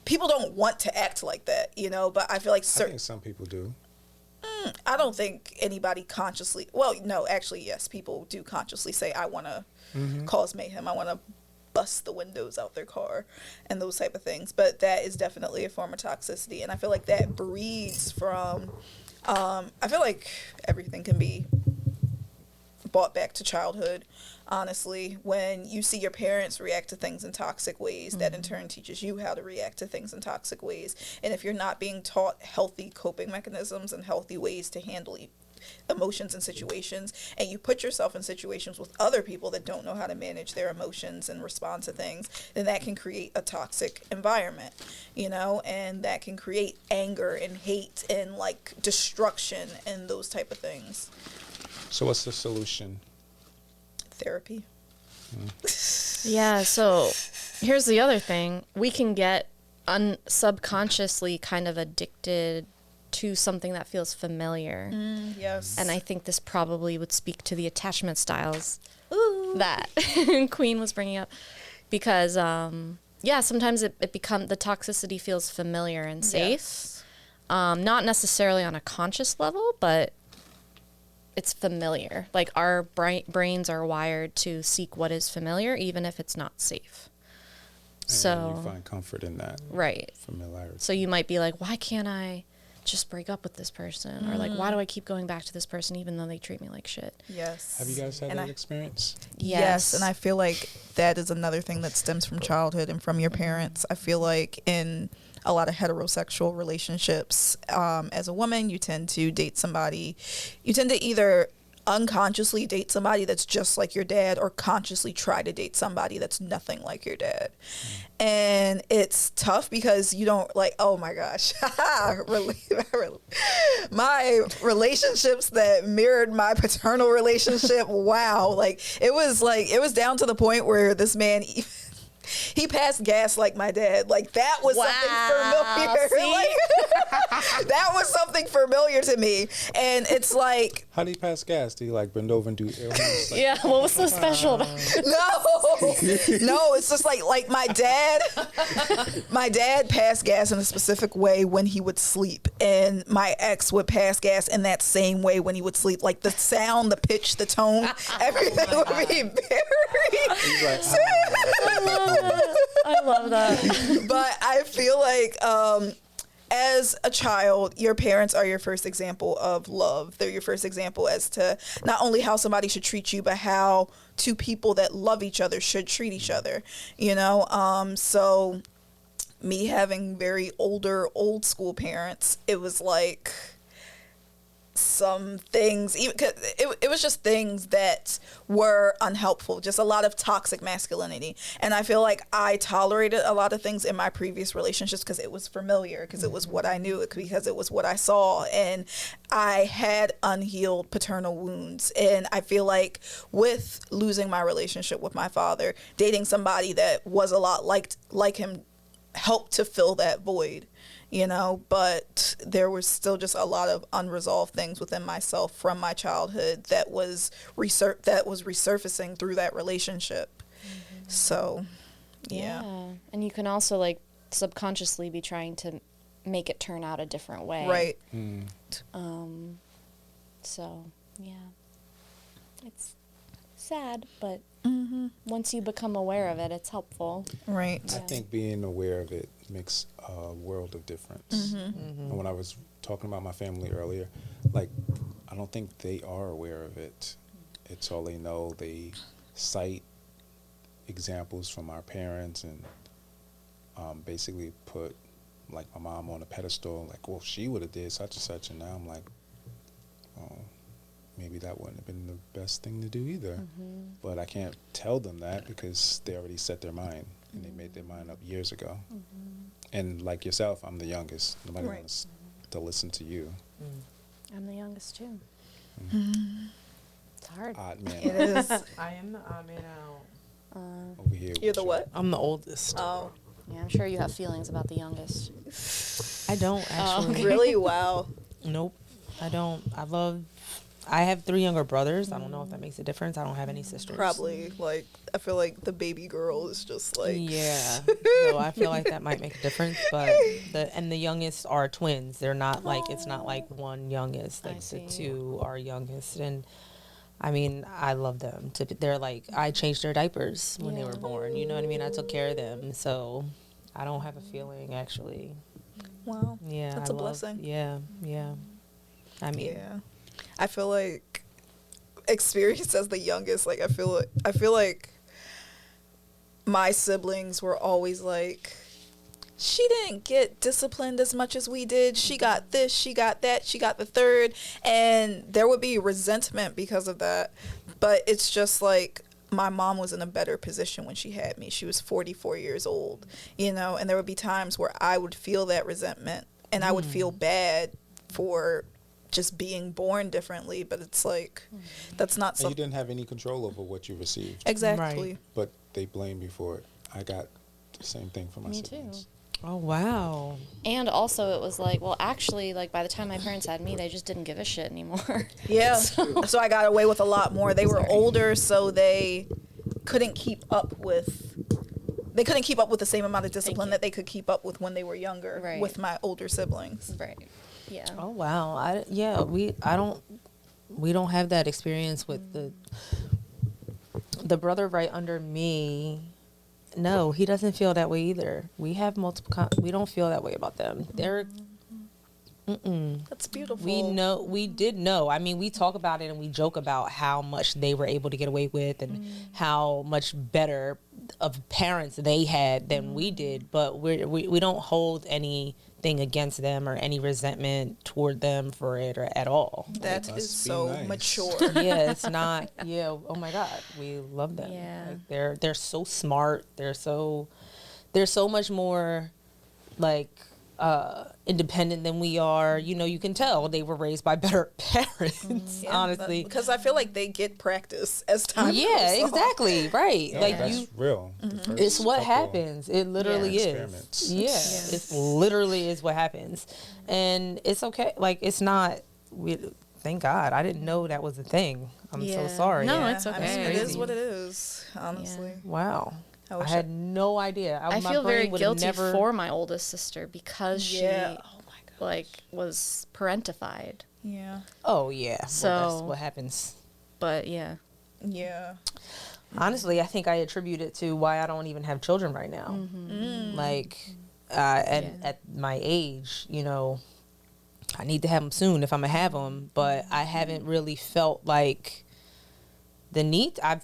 people don't want to act like that, but I feel like I think some people do. I don't think anybody consciously, well, no, actually, yes, people do consciously say, I want to cause mayhem. I want to bust the windows out their car and those type of things. But that is definitely a form of toxicity. And I feel like that breeds from, I feel like everything can be brought back to childhood. Honestly, when you see your parents react to things in toxic ways, that in turn teaches you how to react to things in toxic ways. And if you're not being taught healthy coping mechanisms and healthy ways to handle emotions and situations, and you put yourself in situations with other people that don't know how to manage their emotions and respond to things, then that can create a toxic environment, and that can create anger and hate and like destruction and those type of things. So what's the solution? Therapy. Yeah, so here's the other thing. We can get subconsciously kind of addicted to something that feels familiar. Yes. And I think this probably would speak to the attachment styles that Queen was bringing up. Because, sometimes the toxicity feels familiar and safe. Yes. Not necessarily on a conscious level, but it's familiar. Like our brains are wired to seek what is familiar, even if it's not safe. And you find comfort in that. Right. Familiarity. So you might be like, why can't I just break up with this person? Or like, why do I keep going back to this person even though they treat me like shit? Yes. Have you guys had that experience? Yes, and I feel like that is another thing that stems from childhood and from your parents. I feel like in a lot of heterosexual relationships, as a woman, you tend to date somebody, you tend to either unconsciously date somebody that's just like your dad, or consciously try to date somebody that's nothing like your dad. And it's tough because you don't like, oh my gosh, my relationships that mirrored my paternal relationship. Wow. Like it was down to the point where this man, he passed gas like my dad. Like that was something familiar. Like, that was something familiar to me. And it's like, How do you pass gas? Do you like bend over and do illness? Like, Yeah, what was so special about it? no, it's just like my dad passed gas in a specific way when he would sleep, and my ex would pass gas in that same way when he would sleep. Like the sound, the pitch, the tone, everything would be very. He's like, I love that. But I feel like as a child, your parents are your first example of love. They're your first example as to not only how somebody should treat you, but how two people that love each other should treat each other, you know? So me having very old school parents, it was like some things, even 'cause it was just things that were unhelpful, just a lot of toxic masculinity. And I feel like I tolerated a lot of things in my previous relationships because it was familiar, because it was what I knew, because it was what I saw, and I had unhealed paternal wounds. And I feel like with losing my relationship with my father, dating somebody that was a lot like him helped to fill that void, you know, but there was still just a lot of unresolved things within myself from my childhood that was resurfacing through that relationship. So, yeah. And you can also like subconsciously be trying to make it turn out a different way. Right. So, yeah. It's sad, but once you become aware of it, it's helpful. Right. I think being aware of it makes a world of difference. And when I was talking about my family earlier, like, I don't think they are aware of it. It's all they know. They cite examples from our parents and basically put, like, my mom on a pedestal, like, well, she would have did such and such, and now I'm like, oh, maybe that wouldn't have been the best thing to do either. But I can't tell them that because they already set their mind, and they made their mind up years ago. And like yourself, I'm the youngest. Nobody wants to listen to you. I'm the youngest too. It's hard. Odd man It is. I am the odd man out. over here. You're with the you. what? I'm the oldest. Oh, Yeah, I'm sure you have feelings about the youngest. I don't actually. really? Wow. Nope. I don't. I have 3 younger brothers. I don't know if that makes a difference. I don't have any sisters. Probably. Like, I feel like the baby girl is just like. Yeah. So I feel like that might make a difference. But the youngest are twins. They're not like, it's not like one youngest. Like the 2 are youngest. And I mean, I love them. They're like, I changed their diapers when they were born. You know what I mean? I took care of them. So I don't have a feeling actually. Wow. Yeah. That's a blessing. Yeah. Yeah. I mean. Yeah. I feel like experience as the youngest, like I feel like my siblings were always like, she didn't get disciplined as much as we did. She got this, she got that, she got the third. And there would be resentment because of that. But it's just like, my mom was in a better position when she had me. She was 44 years old, you know, and there would be times where I would feel that resentment and I would feel bad for just being born differently, but it's like, that's not And you something. didn't have any control over what you received, Exactly. Right. but they blame you for it. I got the same thing for my Me too. siblings. Oh, wow. And also it was like, well, actually, like by the time my parents had me, they just didn't give a shit anymore. Yeah. So I got away with a lot more. They were older, so they couldn't keep up with the same amount of discipline that they could keep up with when they were younger with my older siblings. Right. Yeah. Oh, wow. We don't have that experience with the brother right under me. No, he doesn't feel that way either. We have we don't feel that way about them. They're That's beautiful. we did know. I mean, we talk about it and we joke about how much they were able to get away with and how much better of parents they had than we did, but we don't hold anything against them or any resentment toward them for it or at all. That Must is be so nice. mature. Yeah, it's not. Yeah, oh my God, we love them. Yeah. Like, they're so smart. They're so much more like independent than we are. You know, you can tell they were raised by better parents. Yeah, honestly, because I feel like they get practice as time yeah, goes on. exactly, right. No, Like that's you, real. The first it's what couple happens. It literally is. experiments. Yeah, it literally is what happens, and it's okay. Like it's not. Thank God, I didn't know that was a thing. I'm so Yeah. sorry. No, Yeah. it's I okay. mean, it is Crazy. what it is, honestly. Wow. I I wish had no idea. I my feel brain very would've guilty never, for my oldest sister because she Yeah. Oh my God. like was parentified. Yeah. Oh yeah. So- well, that's what happens. But yeah. Yeah. Honestly, I think I attribute it to why I don't even have children right now. Like, at my age, you know, I need to have them soon if I'm gonna have them, but I haven't really felt like the need. I've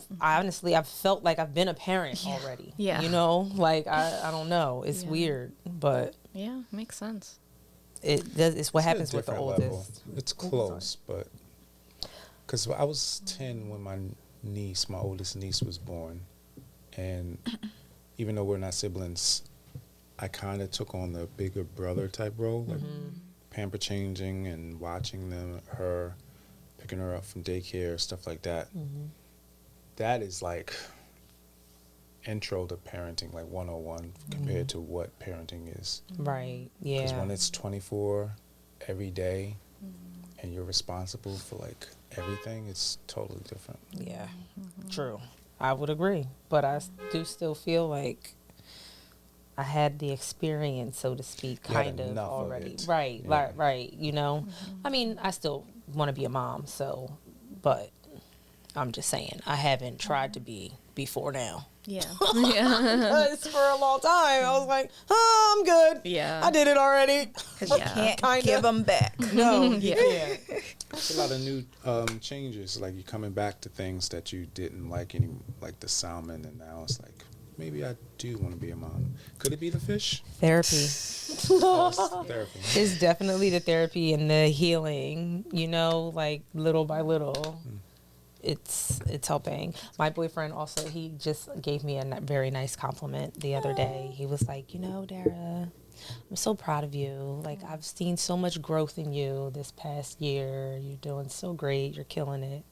felt like I've been a parent already. Yeah. You know, like I don't know. It's Yeah. weird, but Yeah, makes sense. it's what It's at a happens with the different oldest. level. It's close, but because I was 10 when my oldest niece was born, and even though we're not siblings, I kind of took on the bigger brother type role, like pamper changing and watching her picking her up from daycare, stuff like that. That is like intro to parenting, like 101 compared to what parenting is. Right. Because Yeah. when it's 24 every day and you're responsible for like everything, it's totally different. Yeah, true. I would agree, but I do still feel like I had the experience, so to speak, You had kind of enough of already. it. Right, Yeah. right. You know, I mean, I still want to be a mom, but I'm just saying I haven't tried to be before now. Yeah. Yeah. Because for a long time, I was like, oh, I'm good. Yeah. I did it already. Because you can't Kinda. give them back. No, you can't. It's a lot of new changes, like you're coming back to things that you didn't like any, like the salmon, and now it's like, maybe I do want to be a mom. Could it be the fish? Therapy. Oh, it's therapy. It's definitely the therapy and the healing, you know, like little by little. It's helping. My boyfriend also, he just gave me a very nice compliment the other day. He was like, you know, Dara, I'm so proud of you. Like, I've seen so much growth in you this past year. You're doing so great. You're killing it.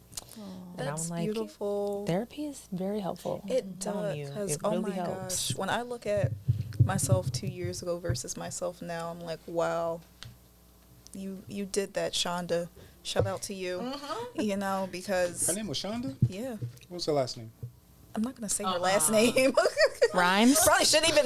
And That's I'm like, beautiful. therapy is very helpful. I'm It telling does. you, Because, it oh really my helps. gosh, when I look at myself 2 years ago versus myself now, I'm like, wow, you did that, Shonda. Shout out to you. You know, because, Her name was Shonda? yeah, What was her last name? I'm not going to say her last name. Rhymes? Probably shouldn't even.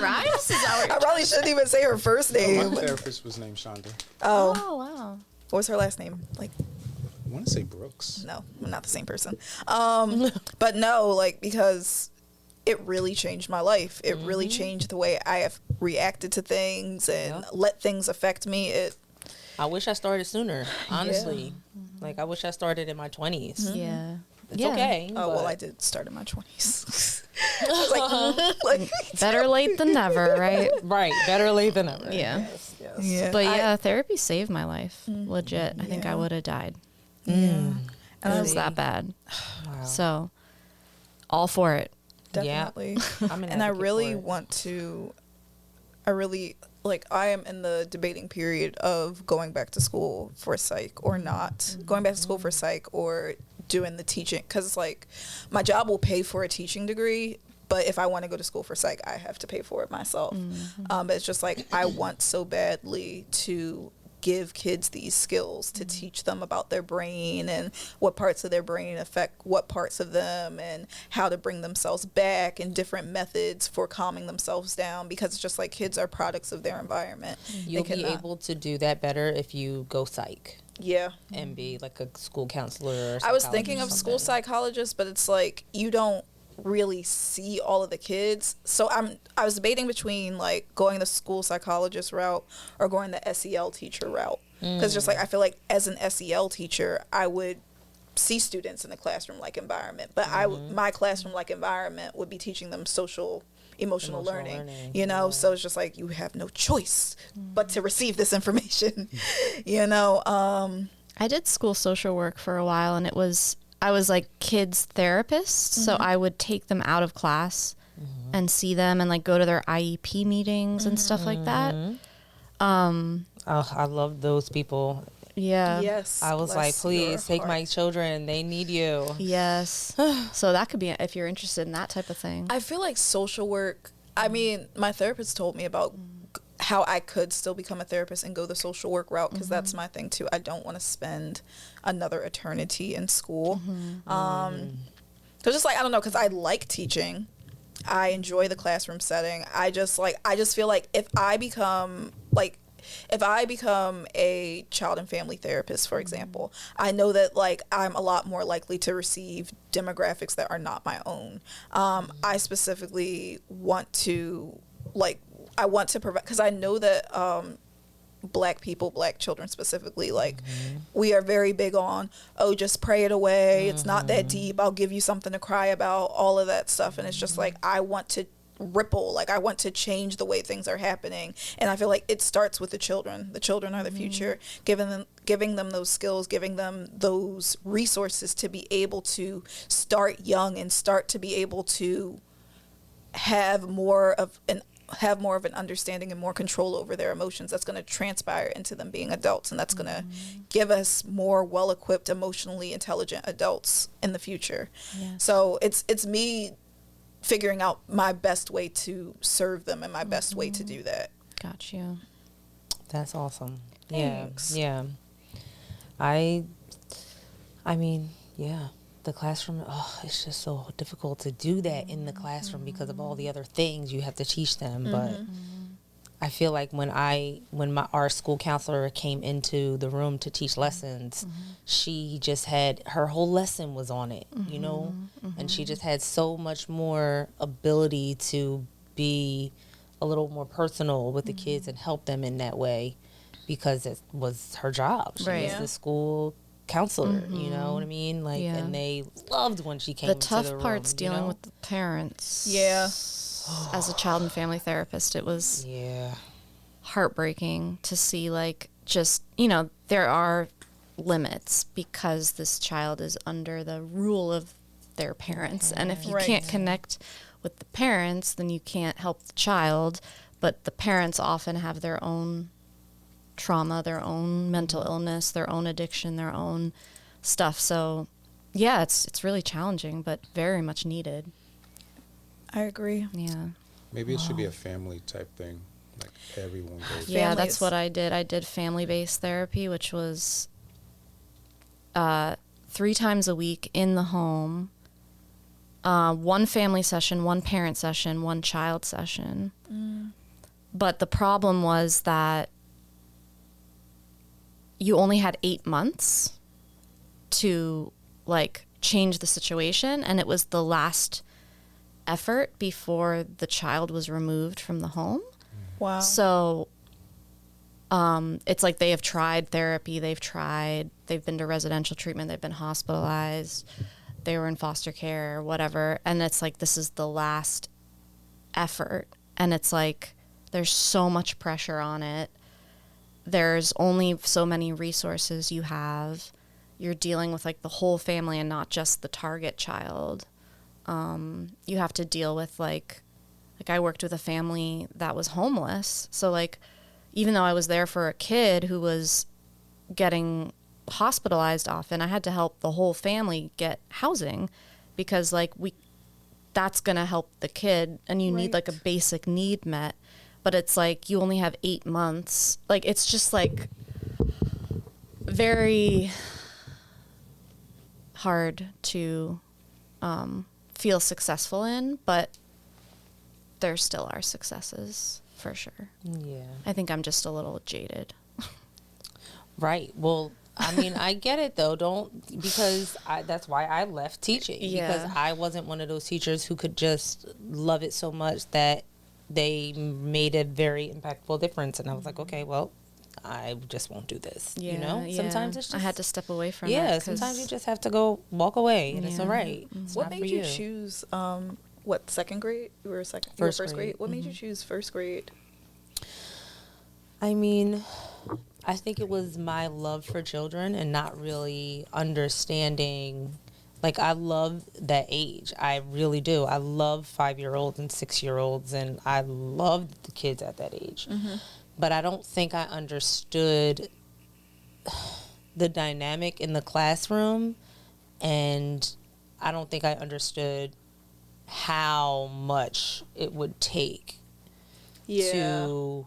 Rhymes? Is that I probably shouldn't even say her first My name. therapist was named Shonda. Oh, Oh, wow. what was her last name? Like, I want to say Brooks. no, we're not the same person. But no, like, because it really changed my life. It really changed the way I have reacted to things and Yeah. let things affect me. I wish I started sooner, honestly. Like, I wish I started in my 20s. Yeah. It's okay. Oh, well, but- I did start in my 20s. I was like, Better late than never, right? Right. Better late than never. Yeah. Yes, yes. yeah. But yeah, therapy saved my life. Legit. I think I Yeah. would have died. Yeah. It And was that bad. Wow. So, all for it. definitely. I'm an And I advocate really for it. want to, I am in the debating period of going back to school for psych or not. Going back to school for psych or doing the teaching. Because, like, my job will pay for a teaching degree, but if I want to go to school for psych, I have to pay for it myself. But it's just like, I want so badly to give kids these skills to teach them about their brain and what parts of their brain affect what parts of them and how to bring themselves back and different methods for calming themselves down, because it's just like kids are products of their environment. You'll They be cannot- able to do that better if you go psych Yeah. and be like a school counselor. Or I was psychologist thinking or of school something. psychologists, but it's like you don't really see all of the kids. So I was debating between like going the school psychologist route or going the SEL teacher route. Because just like I feel like as an SEL teacher, I would see students in a classroom-like environment. But my classroom-like environment would be teaching them emotional learning, you know? So it's just like, you have no choice but to receive this information, you know? I did school social work for a while, and I was like kids therapist. So I would take them out of class and see them and like go to their IEP meetings and stuff like that. I love those people. Yeah. Yes. I was like, please take my children. They need you. Yes. So that could be, if you're interested in that type of thing. I feel like social work, I mean, my therapist told me about how I could still become a therapist and go the social work route, because that's my thing too. I don't want to spend another eternity in school. So just like, I don't know, because I like teaching. I enjoy the classroom setting. I just feel like if I become a child and family therapist, for example, I know that like I'm a lot more likely to receive demographics that are not my own. I specifically want to provide, because I know that Black people, Black children specifically, like we are very big on, oh, just pray it away. It's not that deep. I'll give you something to cry about, all of that stuff. And it's just like, I want to ripple, like I want to change the way things are happening. And I feel like it starts with the children. The children are the future, giving them those skills, giving them those resources to be able to start young and start to be able to have more of an understanding and more control over their emotions. That's going to transpire into them being adults, and that's going to give us more well-equipped, emotionally intelligent adults in the future. Yes. So it's me figuring out my best way to serve them and my best way to do that. Got you. That's awesome. Thanks. Yeah. I mean, yeah. The classroom, it's just so difficult to do that in the classroom because of all the other things you have to teach them. But I feel like when our school counselor came into the room to teach lessons, she just had, her whole lesson was on it, you know, and she just had so much more ability to be a little more personal with the kids and help them in that way, because it was her job. She was the school counselor, you know what I mean? Like, and they loved when she came into the room. The tough part's dealing with the parents. Yeah. As a child and family therapist, it was heartbreaking to see, like, just, you know, there are limits because this child is under the rule of their parents. And if you can't connect with the parents, then you can't help the child. But the parents often have their own trauma, their own mental illness, their own addiction, their own stuff. So yeah, it's really challenging, but very much needed. I agree. Yeah. Maybe it should be a family type thing, like everyone goes. Yeah, that's what I did. I did family-based therapy, which was 3 times a week in the home. 1 family session, 1 parent session, 1 child session. But the problem was that you only had 8 months to like change the situation, and it was the last effort before the child was removed from the home. Wow. So it's like they have tried therapy, they've been to residential treatment, they've been hospitalized, they were in foster care, whatever, and it's like this is the last effort, and it's like there's so much pressure on it. There's only so many resources you have. You're dealing with like the whole family and not just the target child. You have to deal with like I worked with a family that was homeless. So like, even though I was there for a kid who was getting hospitalized often, I had to help the whole family get housing, because like that's going to help the kid, and you need like a basic need met. But it's like you only have 8 months. Like, it's just like very hard to feel successful in, but there still are successes for sure. Yeah. I think I'm just a little jaded. Right. Well, I mean, I get it though. That's why I left teaching, because I wasn't one of those teachers who could just love it so much that they made a very impactful difference. And I was like, okay, well, I just won't do this. Yeah, You know, sometimes it's just, I had to step away from it. yeah, sometimes you just have to go walk away, and it's all Yeah. right. It's What not made for you choose, what, second grade? You were first grade. grade. What made you choose first grade? I mean, I think it was my love for children and not really understanding. Like, I love that age. I really do. I love 5-year-olds and 6-year-olds, and I love the kids at that age. But I don't think I understood the dynamic in the classroom, and I don't think I understood how much it would take to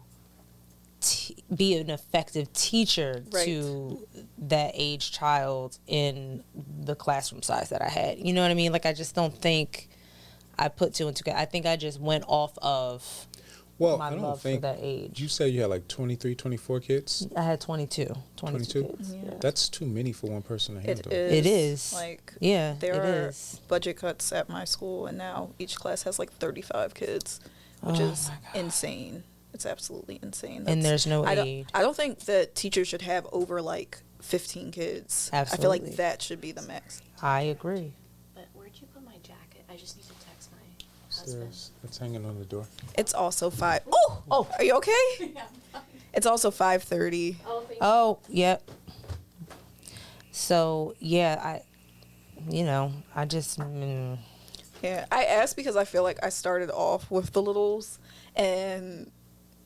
be an effective teacher to that age child in the classroom size that I had. You know what I mean? Like, I just don't think I put two and two together. I think I just went off of my love for that age. You said you had like 23, 24 kids? I had 22 22? kids. Yeah. That's too many for one person to handle. It is. Like, Yeah, there it are is. budget cuts at my school, and now each class has like 35 kids, which is insane. It's absolutely insane. And there's no aid. I don't think that teachers should have over like 15 kids. I feel Absolutely. like that should be the max. I agree. But where'd you put my jacket? I just need to text my Upstairs. It's hanging on the door. It's also Oh, are you okay? It's also 5:30. Oh, yep. So, yeah, I just, Yeah, I asked because I feel like I started off with the littles, and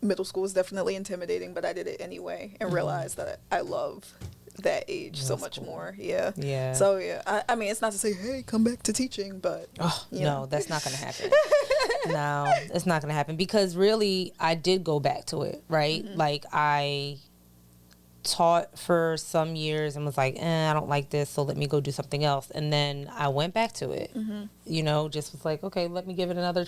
middle school was definitely intimidating, but I did it anyway and realized that I love that age so much more. Yeah. Yeah. So, yeah, I mean, it's not to say, hey, come back to teaching, but. no, that's not going to happen. No, it's not going to happen because really I did go back to it, right? Like, I taught for some years and was like, I don't like this, so let me go do something else. And then I went back to it, just was like, okay, let me give it another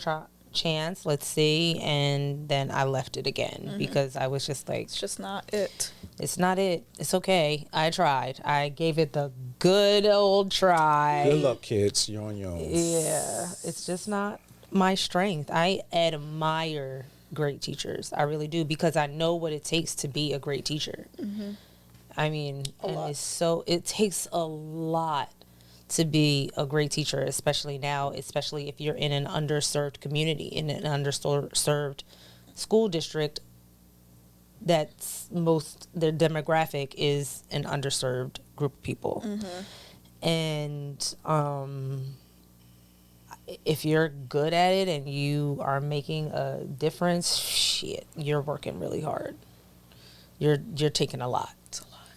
chance. Let's see. And then I left it again because I was just like, It's just not it. it's not it. It's okay. I tried. I gave it the good old try. Good luck, kids. You're on your own. Yeah, it's just not my strength. I admire great teachers. I really do, because I know what it takes to be a great teacher. I mean, it takes a lot to be a great teacher, especially now, especially if you're in an underserved community, in an underserved school district. That's their demographic is an underserved group of people. And if you're good at it and you are making a difference, shit, you're working really hard. You're taking a lot. It's a lot.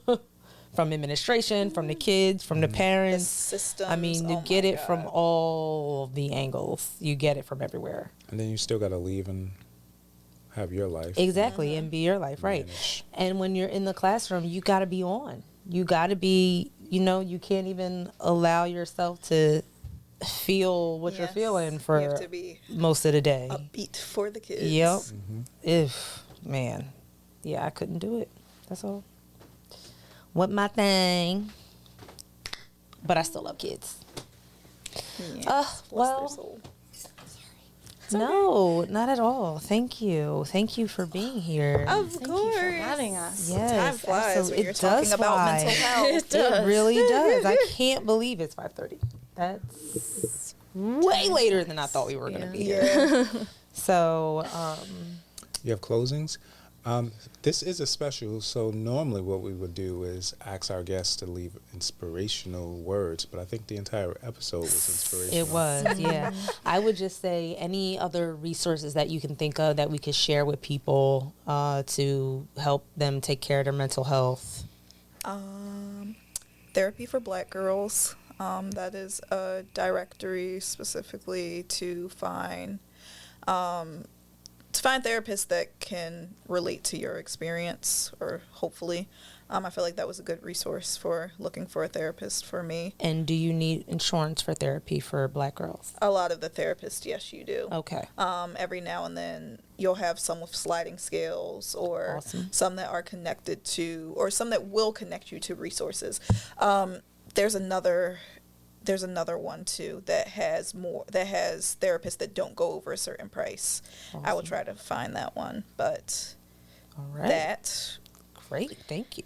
Yeah. From administration, from the kids, from the parents. The systems. I mean, you get it from all the angles. You get it from everywhere. And then you still got to leave and have your life. Exactly, and be your life, right. Manage. And when you're in the classroom, you got to be on. You got to be, you can't even allow yourself to feel what you're feeling You for have to be most of the day. upbeat for the kids. Yep. Man. Yeah, I couldn't do it. That's all. What my thing. But I still love kids. Yeah. Bless well, their soul. No, not at all. Thank you. Thank you for being here. Of Thank course. you for having us. Yes, Time flies absolutely. when you're It talking does about fly. mental health. It really does. I can't believe it's 5:30. That's way later than I thought we were going to be here. Yeah. So, You have closings? This is a special, so normally what we would do is ask our guests to leave inspirational words, but I think the entire episode was inspirational. it was, yeah. I would just say any other resources that you can think of that we could share with people to help them take care of their mental health. Therapy for Black Girls. That is a directory specifically to find therapists that can relate to your experience, or hopefully. I feel like that was a good resource for looking for a therapist for me. And do you need insurance for therapy for Black girls? A lot of the therapists, yes, you do. Okay. Every now and then you'll have some with sliding scales, or Awesome. some that are connected to, or some that will connect you to resources. There's another one too that has therapists that don't go over a certain price. Awesome. I will try to find that one, but All right. that great. Thank you.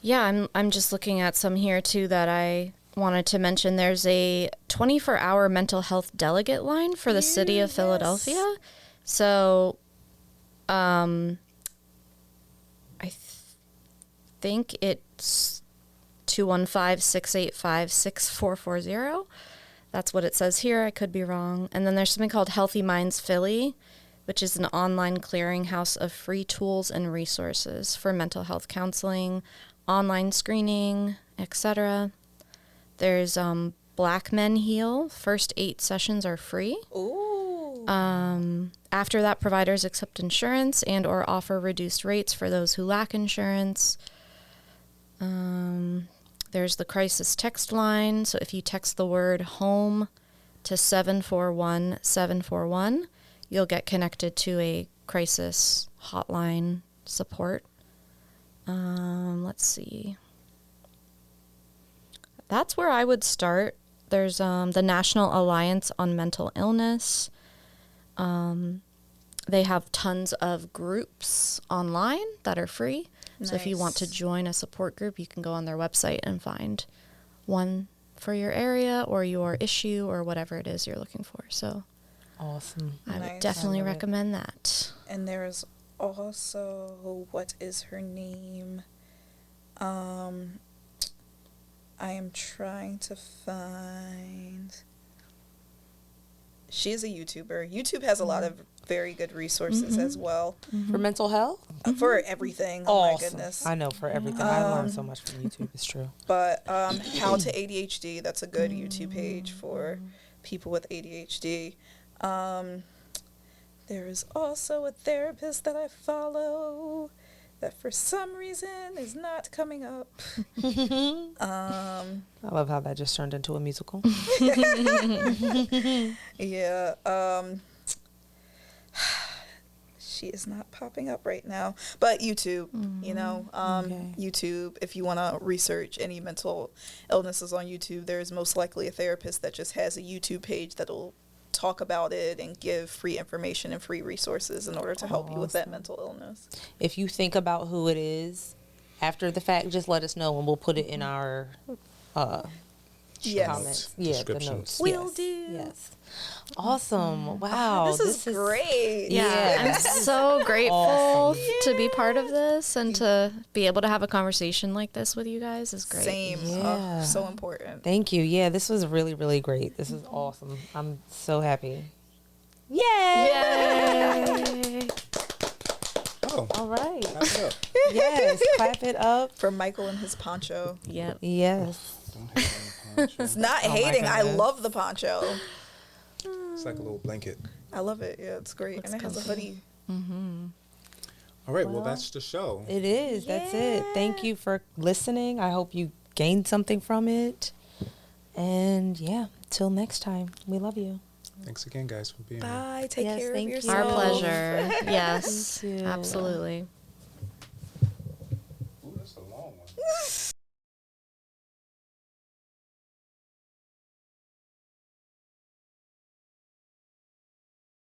Yeah, I'm just looking at some here too that I wanted to mention. There's a 24-hour mental health delegate line for the city of Philadelphia. So, I think it's 215-685-6440. That's what it says here. I could be wrong. And then there's something called Healthy Minds Philly, which is an online clearinghouse of free tools and resources for mental health counseling, online screening, etc. There's Black Men Heal. First 8 sessions are free. Ooh. After that, providers accept insurance and or offer reduced rates for those who lack insurance. There's the crisis text line. So if you text the word home to 741-741, you'll get connected to a crisis hotline support. Let's see. That's where I would start. There's the National Alliance on Mental Illness. They have tons of groups online that are free. So if you want to join a support group, you can go on their website and find one for your area or your issue or whatever it is you're looking for. So awesome. I would definitely recommend that. And there's also, what is her name? I am trying to find. She is a YouTuber. YouTube has a lot of very good resources as well. For mental health? For everything. Oh my goodness. I know, for everything. I learned so much from YouTube. It's true. But How to ADHD, that's a good YouTube page for people with ADHD. There is also a therapist that I follow that for some reason is not coming up. I love how that just turned into a musical. Yeah. She is not popping up right now. But YouTube, YouTube, if you want to research any mental illnesses on YouTube, there's most likely a therapist that just has a YouTube page that'll talk about it and give free information and free resources in order to help you with that mental illness. If you think about who it is after the fact, just let us know and we'll put it in our comments. Yeah, the notes. Will do. Yes. Awesome. Wow. This is great. Yeah, I'm so grateful to be part of this and to be able to have a conversation like this with you guys is great. Same. Yeah. So important. Thank you. Yeah, this was really, really great. This is awesome. I'm so happy. Yay! Yay! Oh, All right. clap it up. Yes, clap it up. For Michael and his poncho. Yep. Yes. Don't hate on the poncho. It's not Oh my hating. I goodness. love the poncho. It's like a little blanket. I love it. Yeah, it's great. Looks and it has a comfy. hoodie. All right, well, that's the show. It is. That's it. Thank you for listening. I hope you gained something from it. And yeah, till next time. We love you. Thanks again, guys, for being here. Bye. Take Yes, care of thank you. yourself. Our pleasure. Yes, Thank you. absolutely.